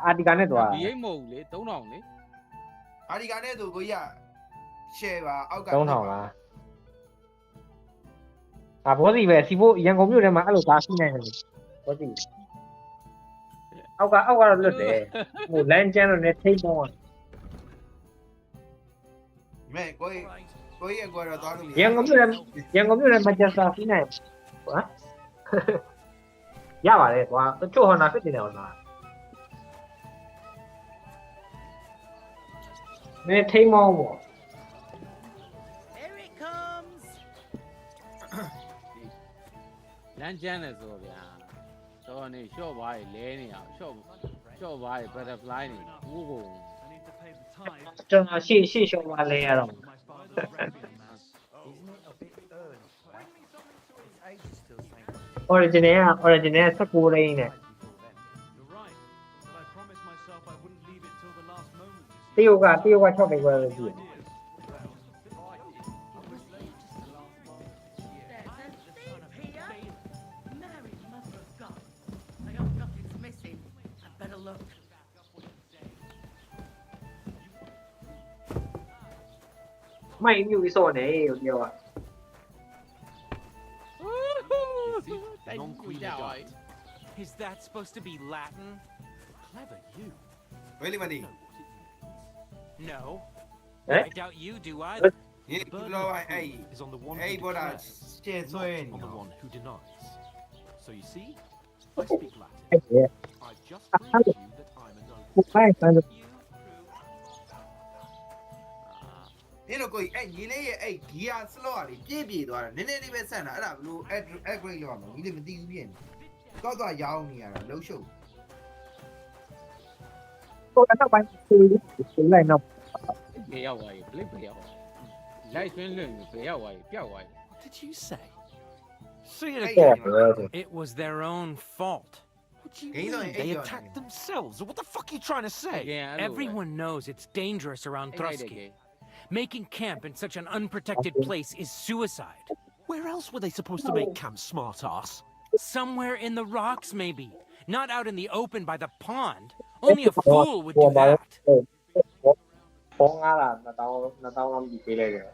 အာဒီကနဲ့တော့ ဒီအိတ်မဟုတ်လေ3000လေ အာဒီကနဲ့ဆိုကိုကြီးက share ပါအောက်က 3000လားဘောစီပဲစီဖို့ရန်ကုန်မြို့ထဲမှာအဲ့လိုကားရှိနိုင်တယ်ဘောစီအောက်ကတော့လွတ်တယ်ဟိုလမ်းကျန်းတော့လည်းထိတ်တော့မဲကိုကြီးကတော့သွားလို့မရ ရန်ကုန်မြို့ထဲမှာကျစာရှိနိုင်ဟမ်ရပါတယ်ကွာတချို့ဟောနာဖြစ်နေတယ်ဟောနာမင်းထိတ်မောင်းပေါ့ Here it comes. လမ်းကျန်းတယ်ဆိုဗျာတော့နေ short bar ကြီးလဲနေအောင် short bar ကြီး butterfly နေဘူးကုန် ကျွန်တော်ရှေ့ရှော်ပါလဲရတော့ Isn't it a bit early? It's ages till St. original 19လိန်းနဲ့ You're right, but I promised myself I wouldn't leave it till the last moment. တရုတ်က6သိန်းခွဲပဲရှိတယ် Mary must have gone. I hope nothing's missing. I'd better look. မိုက်မြူပြီးစောနေဟိုတယောက်က Is that supposed to be Latin? Clever you. Really, buddy? No. Eh? I doubt you do Yeah, either. you know, Is on the one hey, who but declares, shit, not so on the one who denies. So you see, I speak Latin. အဲ့ဒါ I've just proved to you that I'm a noble. ဖိုင်ဆန် နင်တို့ကိုညီလေးရဲ့အဲ့ဂီယာစလော့ကလေပြည့်သွားတယ်နည်းနည်းလေးပဲဆန့်တာအဲ့ဒါဘလို့ upgrade လုပ်ရမှာညီလေးမသိဘူးပြင်တော့ရောင်းနေရတာလှုပ်ရှုပ် ဟိုတော့ပိုင်းကိုလိုက်တော့ ဘယ်ရောက်သွားပြီဘလိဘယ်ရောက်လိုက်ဆွင်းလွင့်ဘယ်ရောက်သွားပြီပျောက်သွားပြီ What did you say? Say it Hey, again. It was their own fault. What do you Hey, mean? hey, They hey, attacked themselves. What the fuck are you trying to say? Everyone knows it's dangerous around Trotsky. Making camp in such an unprotected place is suicide. Where else were they supposed to make camp, smart-ass? Somewhere in the rocks, maybe. Not out in the open by the pond. Only a fool would do that. ပေါင်းလာ2000လောက်ပြီးပေးလိုက်တယ်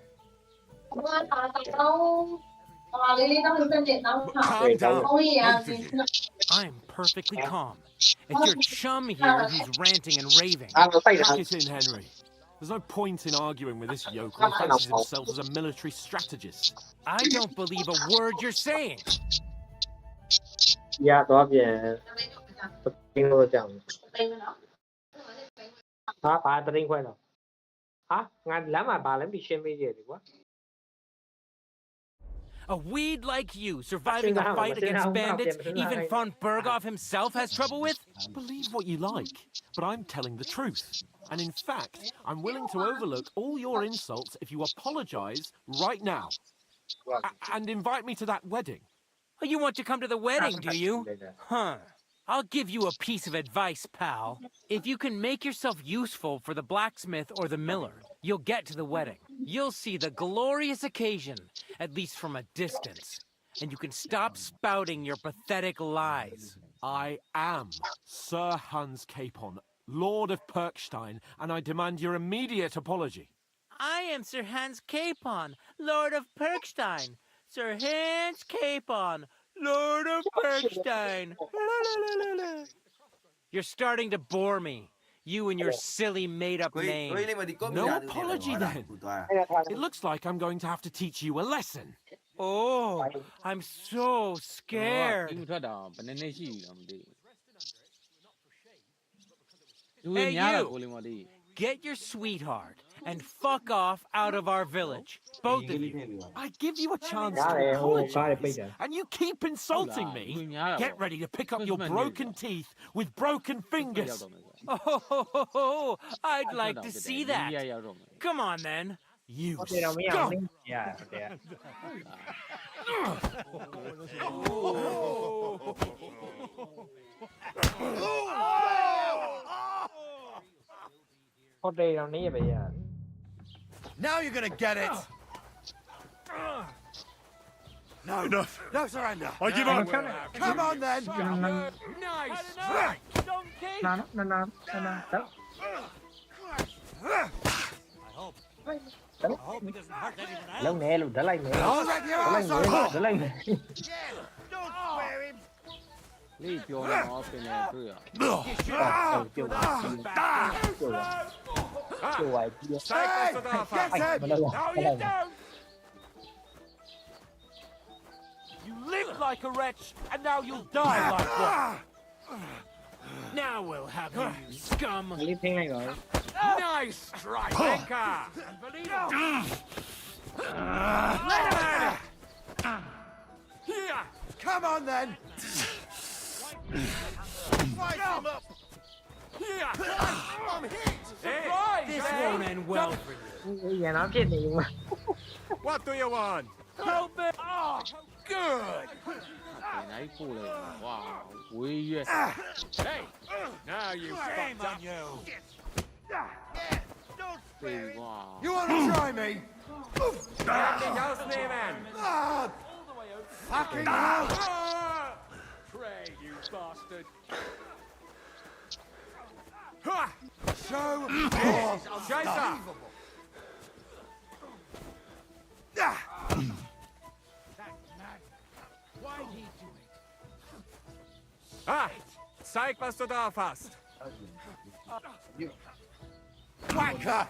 Calm down. I'm perfectly calm. It's your chum here who's ranting and raving. Pack it in, Henry. There's no point in arguing with this yokel who fancies himself as a military strategist. I don't believe a word you're saying. ရတော့ပြန်တင်းလို့ကြောင်ဟာဘာတင်းခွဲတော့ဟာငါလမ်းမှာဘာလဲမရှင်းပေးကြတယ်ကွာ A weed like you surviving a fight against bandits even von Berghoff himself has trouble with? Believe what you like, but I'm telling the truth. And in fact, I'm willing to overlook all your insults if you apologize right now. And invite me to that wedding. Oh, you want to come to the wedding, do you? Huh. I'll give you a piece of advice, pal. If you can make yourself useful for the blacksmith or the miller, you'll get to the wedding. You'll see the glorious occasion, at least from a distance. And you can stop spouting your pathetic lies. I am Sir Hans Capon, Lord of Perkstein, and I demand your immediate apology. I am Sir Hans Capon, Lord of Perkstein. Sir Hans Capon, Lord of Perkstein. You're starting to bore me. You and your silly made-up name. No apology then. It looks like I'm going to have to teach you a lesson. Oh, I'm so scared. Hey, you! Get your sweetheart and fuck off out of our village. Both of you. I give you a chance to apologize, and you keep insulting me. Get ready to pick up your broken teeth with broken fingers. Oh, I'd like to see that. Come on, then. You scum! Now you're gonna get it! No, enough. No surrender! I give up. Come on then! Nice strike, donkey! I hope he doesn't hurt anyone else. Lâu nè, đỡ lại nè. I'll wreck your ass Đỡ off. lại nè. Don't swear him! 你ပြောနေတော့ပြင်နေတွေ့ရ You lived like a wretch, and now you'll die like one. Now we'll have you, you scum. Nice strike, Baker. Come on then! Fight him up! I'm hit. Surprise! This end well for you. อย่าน้ำเจ็ดหนีมา What do you want? Help me! Oh, good! ไหนพูดเลยว้าวอุ้ย Hey! Now you Shame fucked on up. you! เป็นว้าว You want to try me? Anything else, man? Fucking hell! Pray, you bastard! Show Chaser! Why did he do it? Zeig, was du drauf hast. Wacker!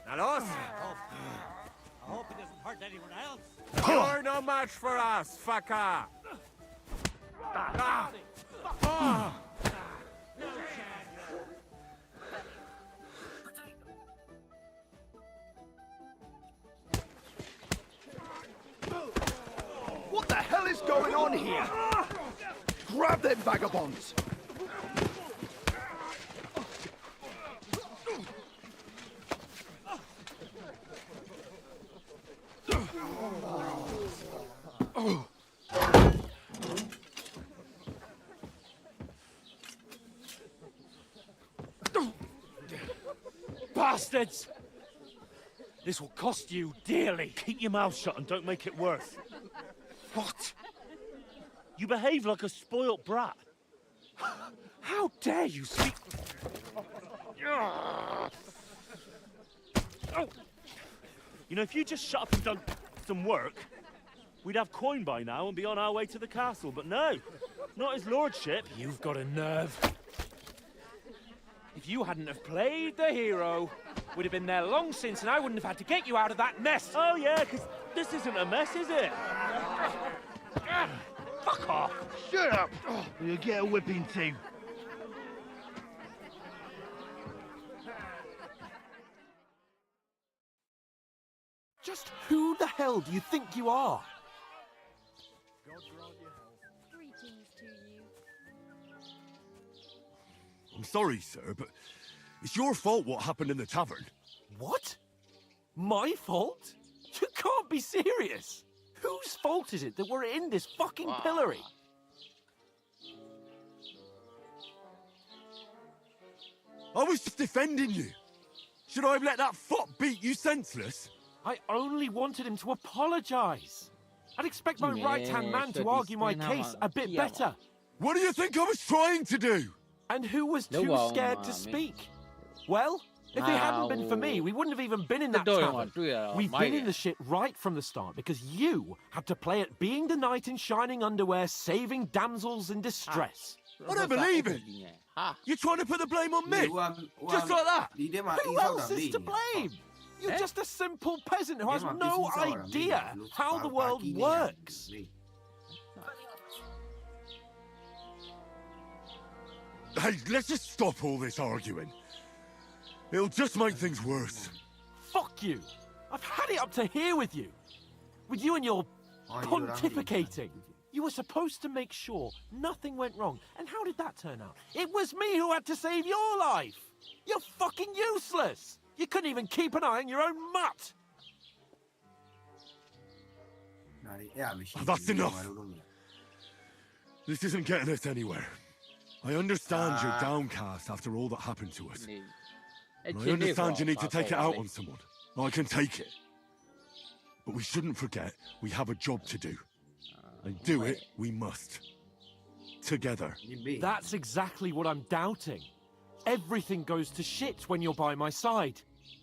Na los! I hope it doesn't hurt anyone else. You're no match for us, fucker! What the hell is going on here? Grab them vagabonds! Bastards! This will cost you dearly. Keep your mouth shut and don't make it worse. What? You behave like a spoilt brat. How dare you speak? Oh. You know, if you just shut up and done some work, we'd have coin by now and be on our way to the castle. But no, not his lordship. You've got a nerve. If you hadn't have played the hero, we'd have been there long since, and I wouldn't have had to get you out of that mess. Oh yeah, because this isn't a mess, is it? Fuck off! Shut up! You'll get a whipping too. Just who the hell do you think you are? Greetings to you. I'm sorry, sir, but it's your fault what happened in the tavern. What? My fault? You can't be serious. Whose fault is it that we're in this fucking pillory? I was just defending you. Should I have let that fop beat you senseless? I only wanted him to apologize. I'd expect my right-hand man to argue my case a bit better. What do you think I was trying to do? And who was too scared to speak? Well, if it hadn't been for me, we wouldn't have even been in that tavern. We've been in the shit right from the start because you had to play at being the knight in shining underwear, saving damsels in distress. I don't believe it. You're trying to put the blame on me? Just like that? Who else is to blame? You're just a simple peasant who has no idea how the world works. Hey, let's just stop all this arguing. It'll just make things worse. Fuck you. I've had it up to here with you. With you and your pontificating. You were supposed to make sure nothing went wrong. And how did that turn out? It was me who had to save your life. You're fucking useless. You couldn't even keep an eye on your own mutt. That's enough. This isn't getting us anywhere. I understand you're downcast after all that happened to us. And I understand you need to take it out on someone. I can take it. But we shouldn't forget we have a job to do. And do it we must. Together. That's exactly what I'm doubting. Everything goes to shit when you're by my side.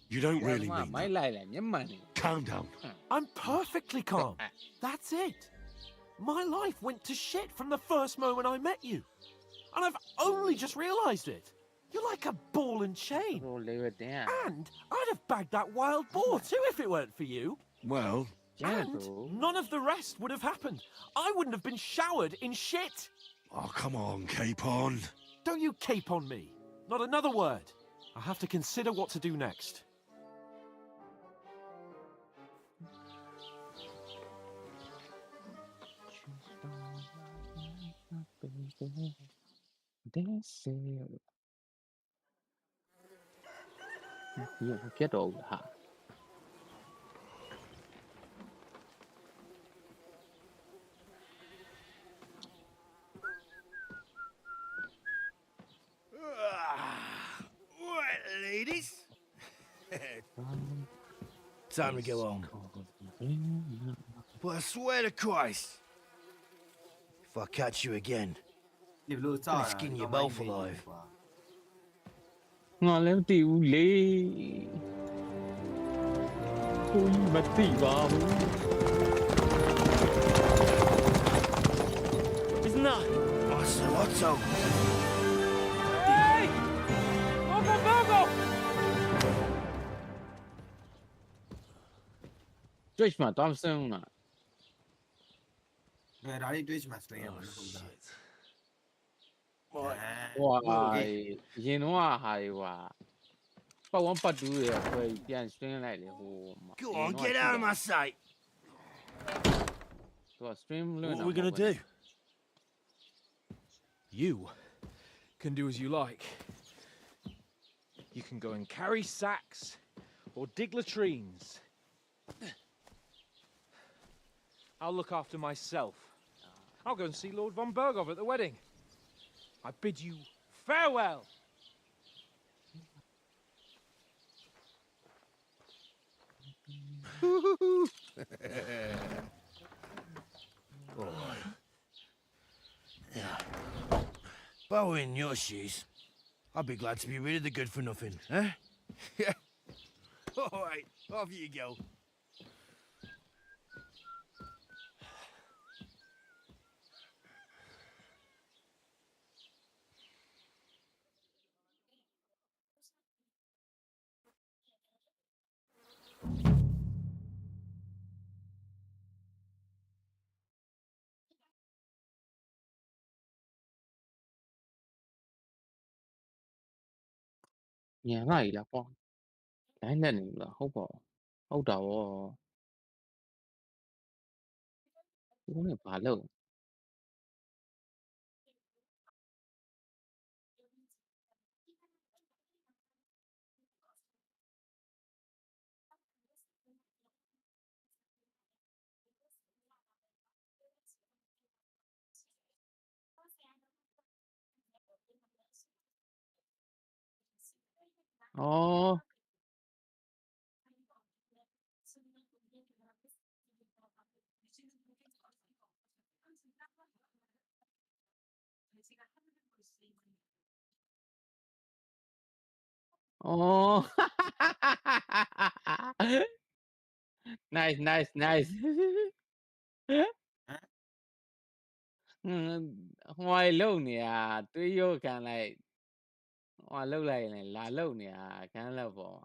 You don't really mean that. Calm down. I'm perfectly calm. That's it. My life went to shit from the first moment I met you. And I've only just realized it. You're like a ball and chain. And I'd have bagged that wild boar too if it weren't for you. Well... And none of the rest would have happened. I wouldn't have been showered in shit. Oh, come on, Capon. Don't you cape on me. Not another word. I have to consider what to do next. ဒီမပြတ်တော့ဘူးဟာ Right, ladies. Time to go home. But I swear to Christ, if I catch you again, I'm gonna skin you both alive. ငါလည်းမသိဘူးလေကိုကြီးမသိပါဘူး Isn't that? Otto. Hey! Uncle Virgo! တွေ့ချင်မှတော့မစမ်းဘူးလား ဒါလေးတွေးချင်မှ strain ရမှာလို့ဟုတ်တာ ဟွာရင်တော့ဟာတွေဟွာပတ်ဝန်းပတ်တူးတွေခွဲပြန်ရှင်းလိုက်လေဟို Go on, get out of my sight. သူက stream လွှင့် What တာ are we gonna do? You can do as you like. You can go and carry sacks or dig latrines. I'll look after myself. I'll go and see Lord von Bergov at the wedding. I bid you farewell. If I were in your shoes, I'd be glad to be rid of the good for nothing, eh? Yeah. All right, off you go. Nhà này là con cái này là hốt bỏ hốt đầu cái này phá lợn Ồ Ồ nice nice nice ngoài lâu nè tôi vô càng này ngoài lâu này là lâu nè càng là bỏ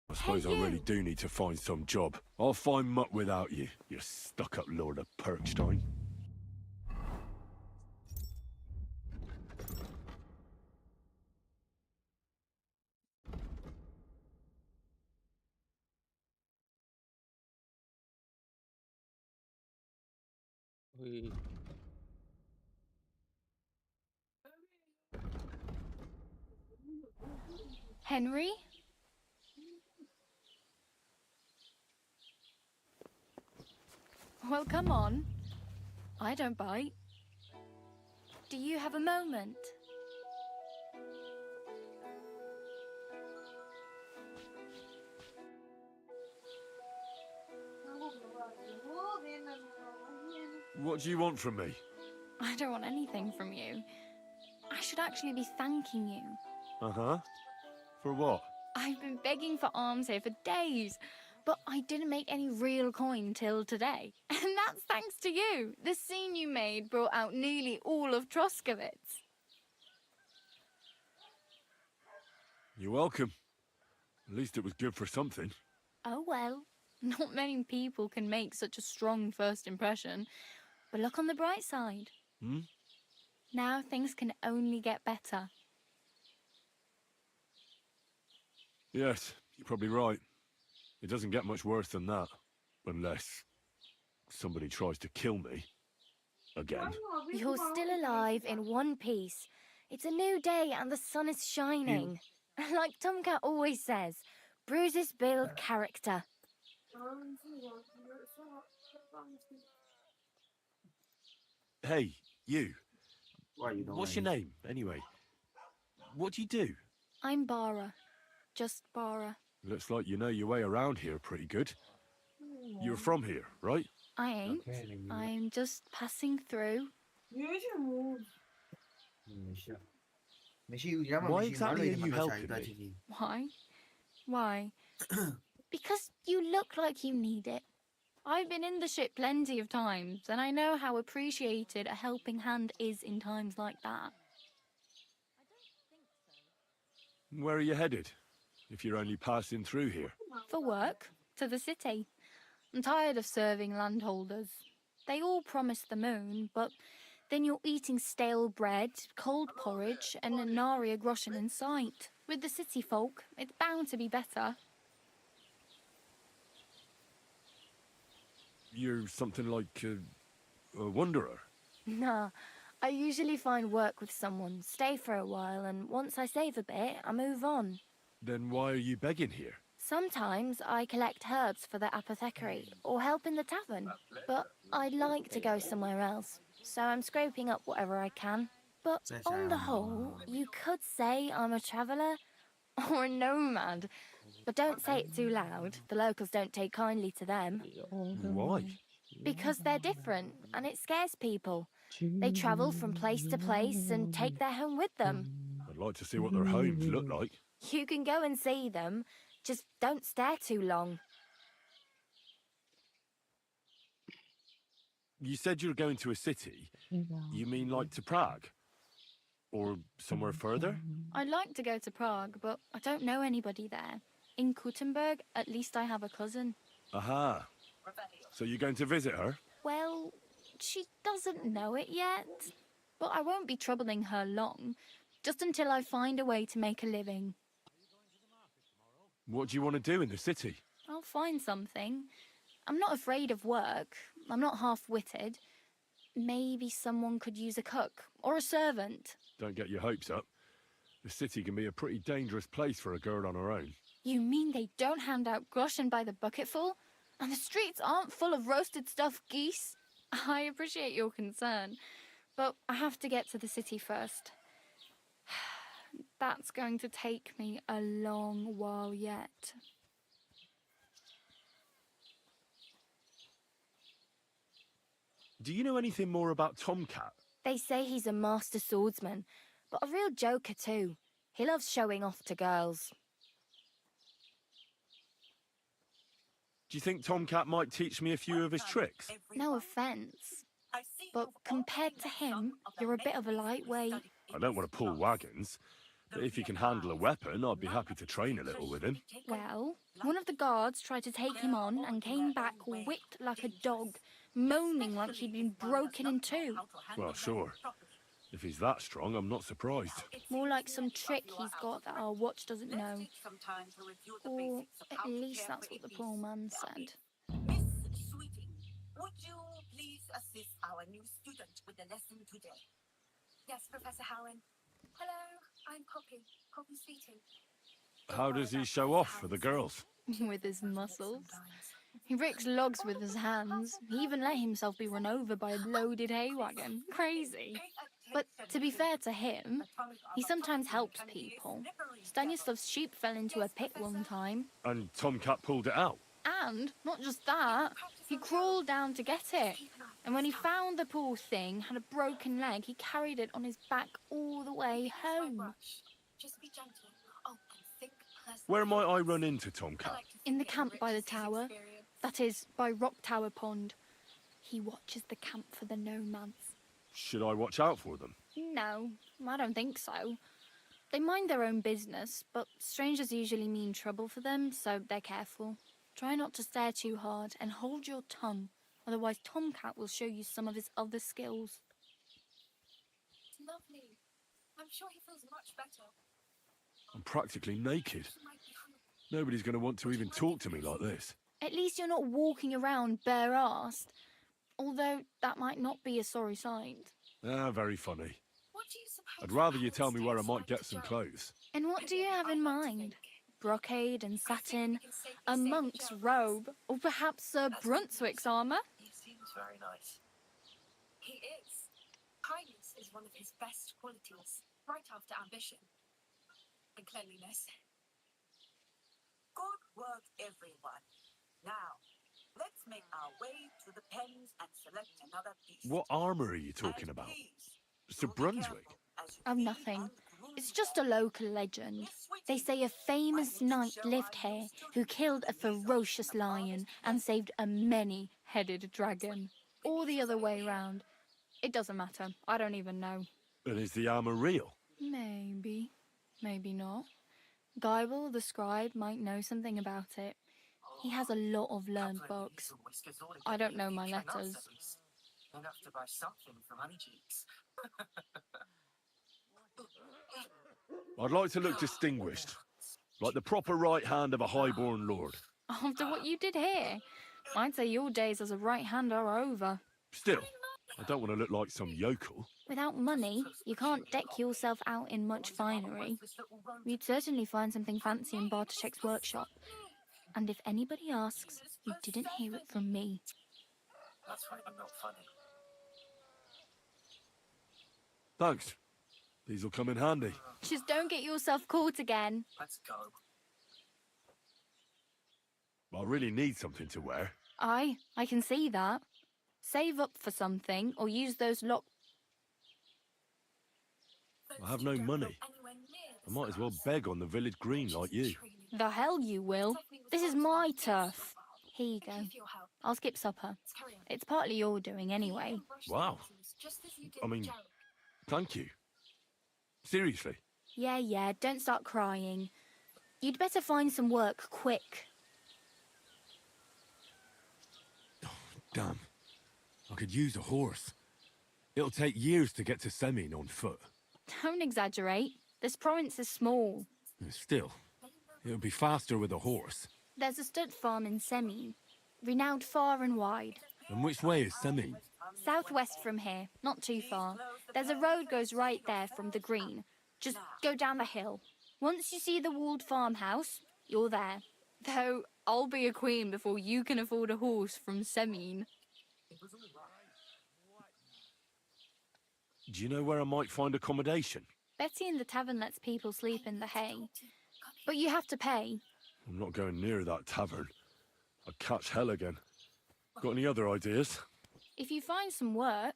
I suppose I really do need to find some job. I'll find muck without you, you stuck-up Lord of Perkstein. Henry? Well, come on. I don't bite. Do you have a moment? What do you want from me? I don't want anything from you. I should actually be thanking you. Uh-huh. For what? I've been begging for alms here for days, but I didn't make any real coin till today. And that's thanks to you. The scene you made brought out nearly all of Troskowitz. You're welcome. At least it was good for something. Oh well, not many people can make such a strong first impression. But look on the bright side. Hmm? Now things can only get better. Yes, you're probably right. It doesn't get much worse than that. Unless somebody tries to kill me. Again. You're still alive in one piece. It's a new day and the sun is shining. Like Tomcat always says, bruises build character. Hey, you. What are you doing? What's your name, anyway? What do you do? I'm Bara. Just Bara. Looks like you know your way around here pretty good. You're from here, right? I ain't. I'm just passing through. Why exactly are you helping me? Why? Why? Because you look like you need it. I've been in the ship plenty of times, and I know how appreciated a helping hand is in times like that. Where are you headed? If you're only passing through here. For work, to the city. I'm tired of serving landholders. They all promise the moon, but then you're eating stale bread, cold porridge, and a nary a groschen in sight. With the city folk, it's bound to be better. You're something like a wanderer. Nah, I usually find work with someone, stay for a while, and once I save a bit, I move on. Then why are you begging here? Sometimes I collect herbs for the apothecary, or help in the tavern, but I'd like to go somewhere else, so I'm scraping up whatever I can. But on the whole, you could say I'm a traveller, or a nomad. But don't say it too loud, the locals don't take kindly to them. Why? Because they're different, and it scares people. They travel from place to place and take their home with them. I'd like to see what their homes look like. You can go and see them, just don't stare too long. You said you were going to a city. You mean like to Prague? Or somewhere further? I'd like to go to Prague, but I don't know anybody there. In Kuttenberg, at least I have a cousin. Aha. So you're going to visit her? Well, she doesn't know it yet. But I won't be troubling her long, just until I find a way to make a living. What do you want to do in the city? I'll find something. I'm not afraid of work. I'm not half-witted. Maybe someone could use a cook or a servant. Don't get your hopes up. The city can be a pretty dangerous place for a girl on her own. You mean they don't hand out groschen by the bucketful? And the streets aren't full of roasted stuffed geese? I appreciate your concern, but I have to get to the city first. That's going to take me a long while yet. Do you know anything more about Tomcat? They say he's a master swordsman, but a real joker too. He loves showing off to girls. Do you think Tomcat might teach me a few of his tricks? No offence, but compared to him, you're a bit of a lightweight. I don't want to pull wagons, but if he can handle a weapon, I'd be happy to train a little with him. Well, one of the guards tried to take him on and came back whipped like a dog, moaning like he'd been broken in two. Well, sure. If he's that strong, I'm not surprised. More like some trick he's got that our watch doesn't know. Or at least that's what the poor man said. Miss Sweeting, would you please assist our new student with the lesson today? Yes, Professor Howin. Hello, I'm Poppy. Poppy Sweeting. How does he show off for the girls? With his muscles. He breaks logs with his hands. He even let himself be run over by a loaded hay wagon. Crazy. But to be fair to him, he sometimes helps people. Stanislav's sheep fell into a pit one time. And Tomcat pulled it out? And, not just that, He crawled down to get it. And when he found the poor thing had a broken leg, he carried it on his back all the way home. Just be gentle. Oh, and think pleasant. Where might I run into Tomcat? In the camp by the tower. That is, by Rock Tower Pond. He watches the camp for the nomads. Should I watch out for them? No, I don't think so. They mind their own business, but strangers usually mean trouble for them, so they're careful. Try not to stare too hard and hold your tongue, otherwise Tomcat will show you some of his other skills. Lovely. I'm sure he feels much better. I'm practically naked. Nobody's going to want to even talk to me like this. At least you're not walking around bare-assed, although that might not be a sorry sight. Ah, very funny. What do you suppose? I'd rather you tell me where I might get some clothes. And what do you have in mind? Brocade and satin, a monk's robe, or perhaps Sir Brunswick's armour? He seems very nice. He is. Kindness is one of his best qualities, right after ambition and cleanliness. Good work, everyone. Now, let's make our way to the pens and select another piece. What armour are you talking about? Sir Brunswick? Oh, nothing. It's just a local legend. They say a famous knight lived here who killed a ferocious lion and saved a many-headed dragon. Or the other way round. It doesn't matter. I don't even know. And is the armour real? Maybe. Maybe not. Geibel, the scribe, might know something about it. He has a lot of learned books. I don't know my letters. Enough to buy something from Honeycheeks. I'd like to look distinguished. Like the proper right hand of a highborn lord. After what you did here, I'd say your days as a right hand are over. Still, I don't want to look like some yokel. Without money, you can't deck yourself out in much finery. You'd certainly find something fancy in Bartoszek's workshop. And if anybody asks, you didn't hear it from me. That's right, I'm not funny. Thanks. These will come in handy. Just don't get yourself caught again. Let's go. I really need something to wear. I can see that. Save up for something, or use those I have no money. I might as well beg on the village green like you. The hell you will. This is my turf. Here you go. I'll skip supper. It's partly your doing anyway. Wow. I mean, thank you. Seriously. Yeah, don't start crying. You'd better find some work quick. Damn. I could use a horse. It'll take years to get to Semin on foot. Don't exaggerate. This province is small. Still, it'll be faster with a horse. There's a stud farm in Semin, renowned far and wide. And which way is Semin? Southwest from here, not too far. There's a road goes right there from the green. Just go down the hill. Once you see the walled farmhouse, you're there. Though, I'll be a queen before you can afford a horse from Semin. Do you know where I might find accommodation? Betty in the tavern lets people sleep in the hay. But you have to pay. I'm not going near that tavern. I'd catch hell again. Got any other ideas? If you find some work,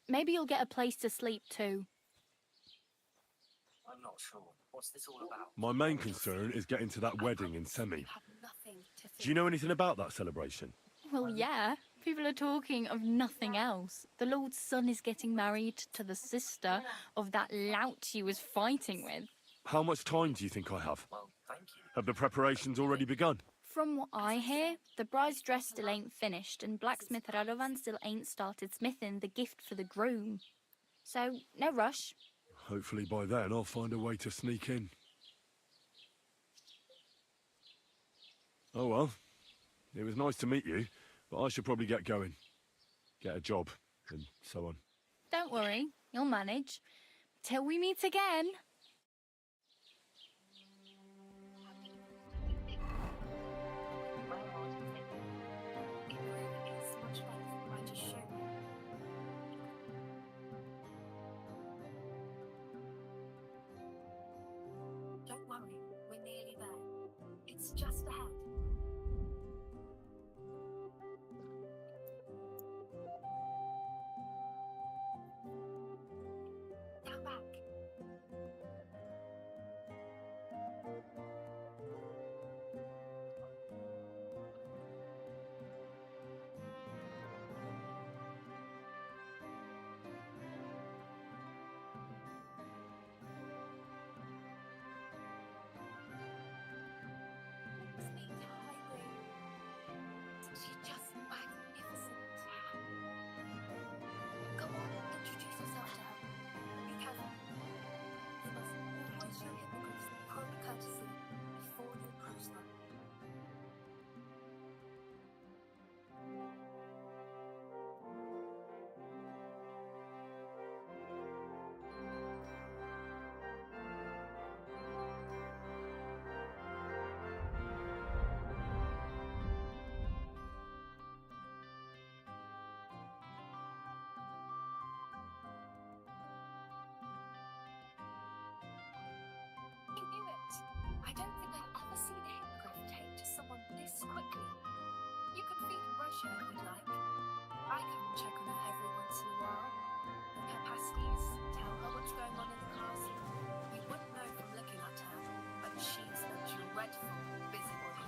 maybe you'll get a place to sleep too. I'm not sure. What's this all about? My main concern is getting to that wedding in Semi. Do you know anything about that celebration? Well, yeah. People are talking of nothing else. The Lord's son is getting married to the sister of that lout he was fighting with. How much time do you think I have? Well, thank you. Have the preparations already begun? From what I hear, the bride's dress still ain't finished and blacksmith Radovan still ain't started smithing the gift for the groom. So, no rush. Hopefully by then I'll find a way to sneak in. Oh well, it was nice to meet you, but I should probably get going. Get a job, and so on. Don't worry, you'll manage. Till we meet again. Don't worry, we're nearly there. It's just ahead. progress quickly. You can feed Russia if you'd like. I come and check on her every once in a while. Look her pasties, tell her what's going on in the castle. You wouldn't know from looking at her, but she's a dreadful busybody.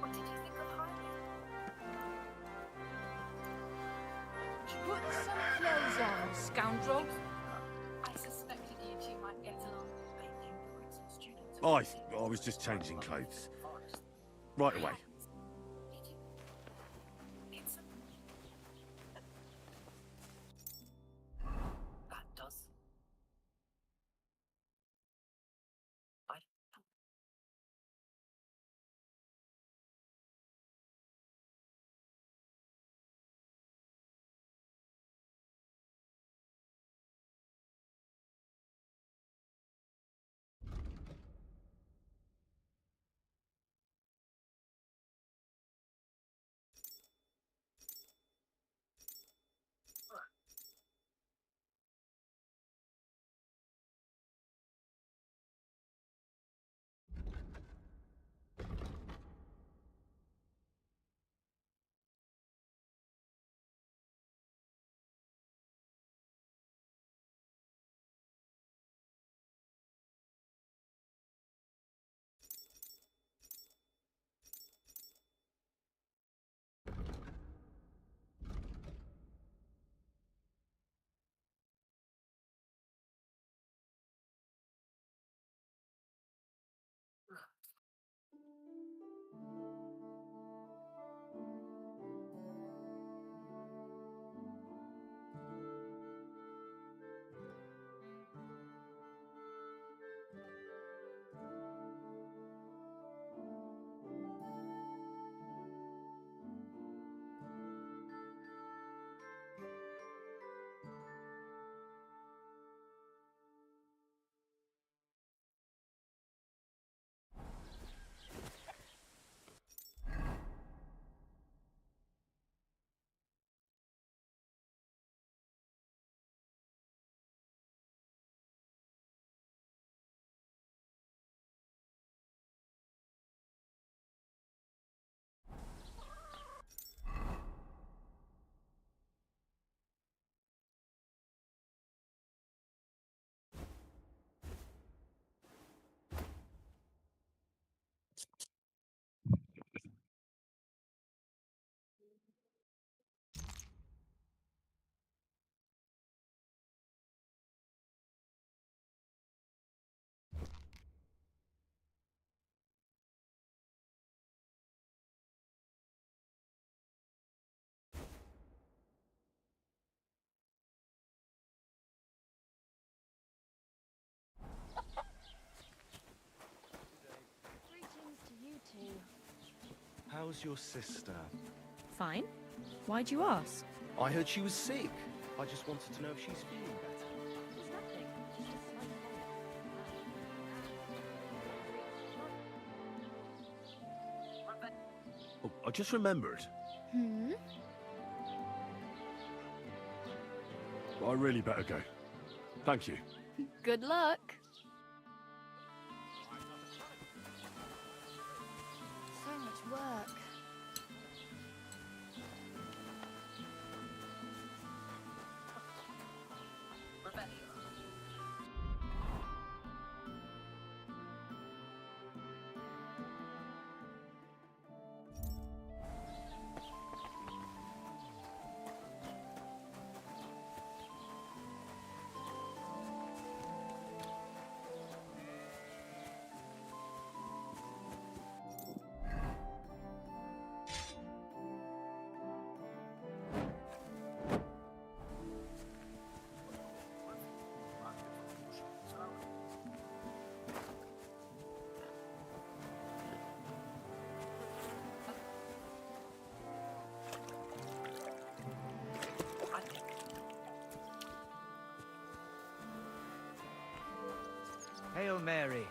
What did you think of Heidi? Put some clothes on, scoundrel. I suspected you two might get along. I think the Princeton students. I was just changing clothes. Right away. That does. Greetings to you two. How's your sister? Fine. Why'd you ask? I heard she was sick. I just wanted to know if she's feeling better. There's nothing. Just a slight Oh, I just remembered. Hmm? I really better go. Thank you. Good luck. So much work. Hail Mary.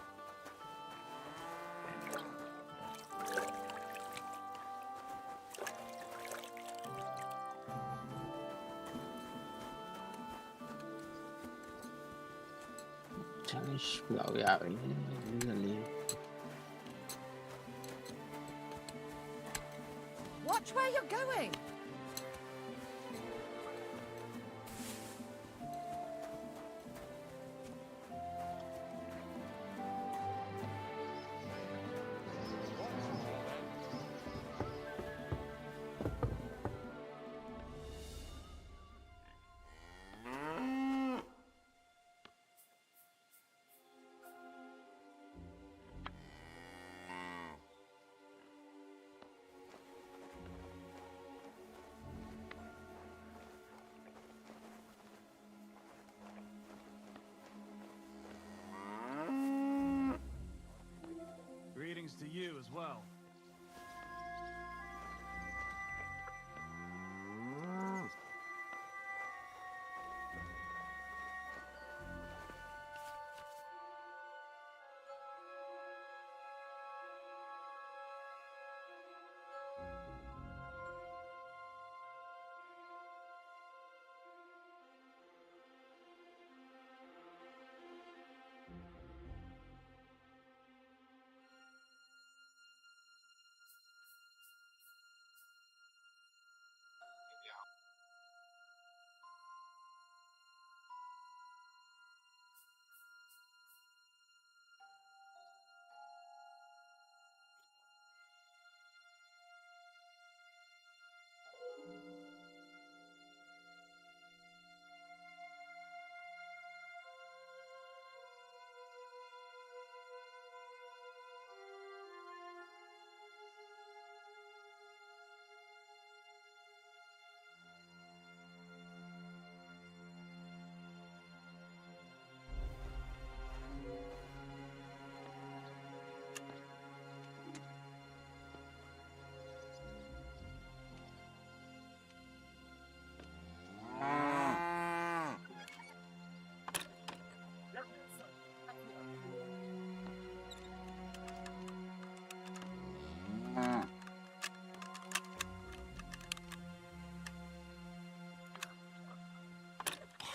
Watch where you're going. Greetings to you as well.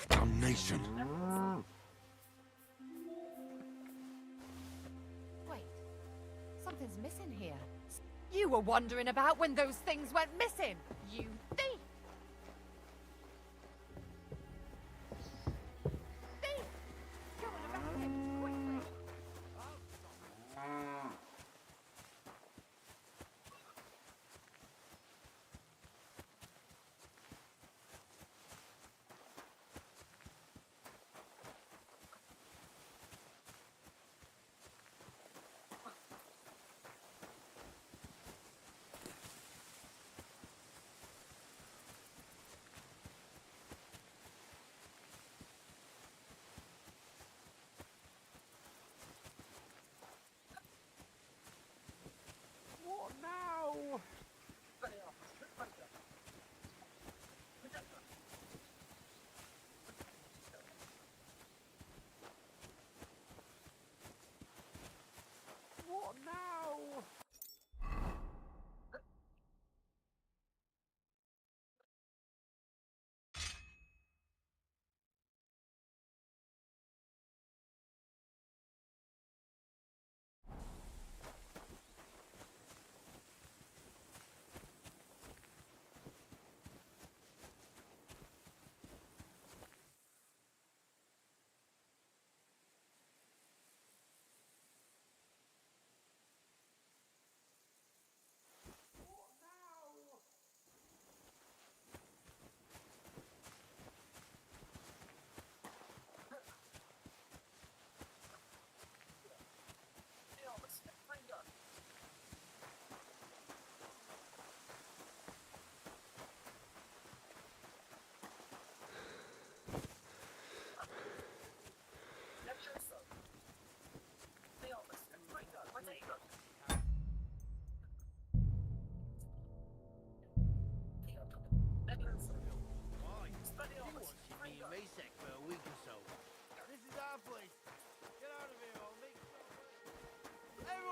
Damnation. Wait, something's missing here. You were wandering about when those things went missing, you thief! Thief! Go and arrest him, quickly!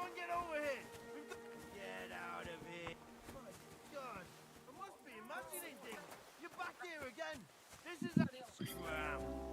Everyone get over here! Get out of here! My God, I must be imagining things. You're back here again. This is a scram.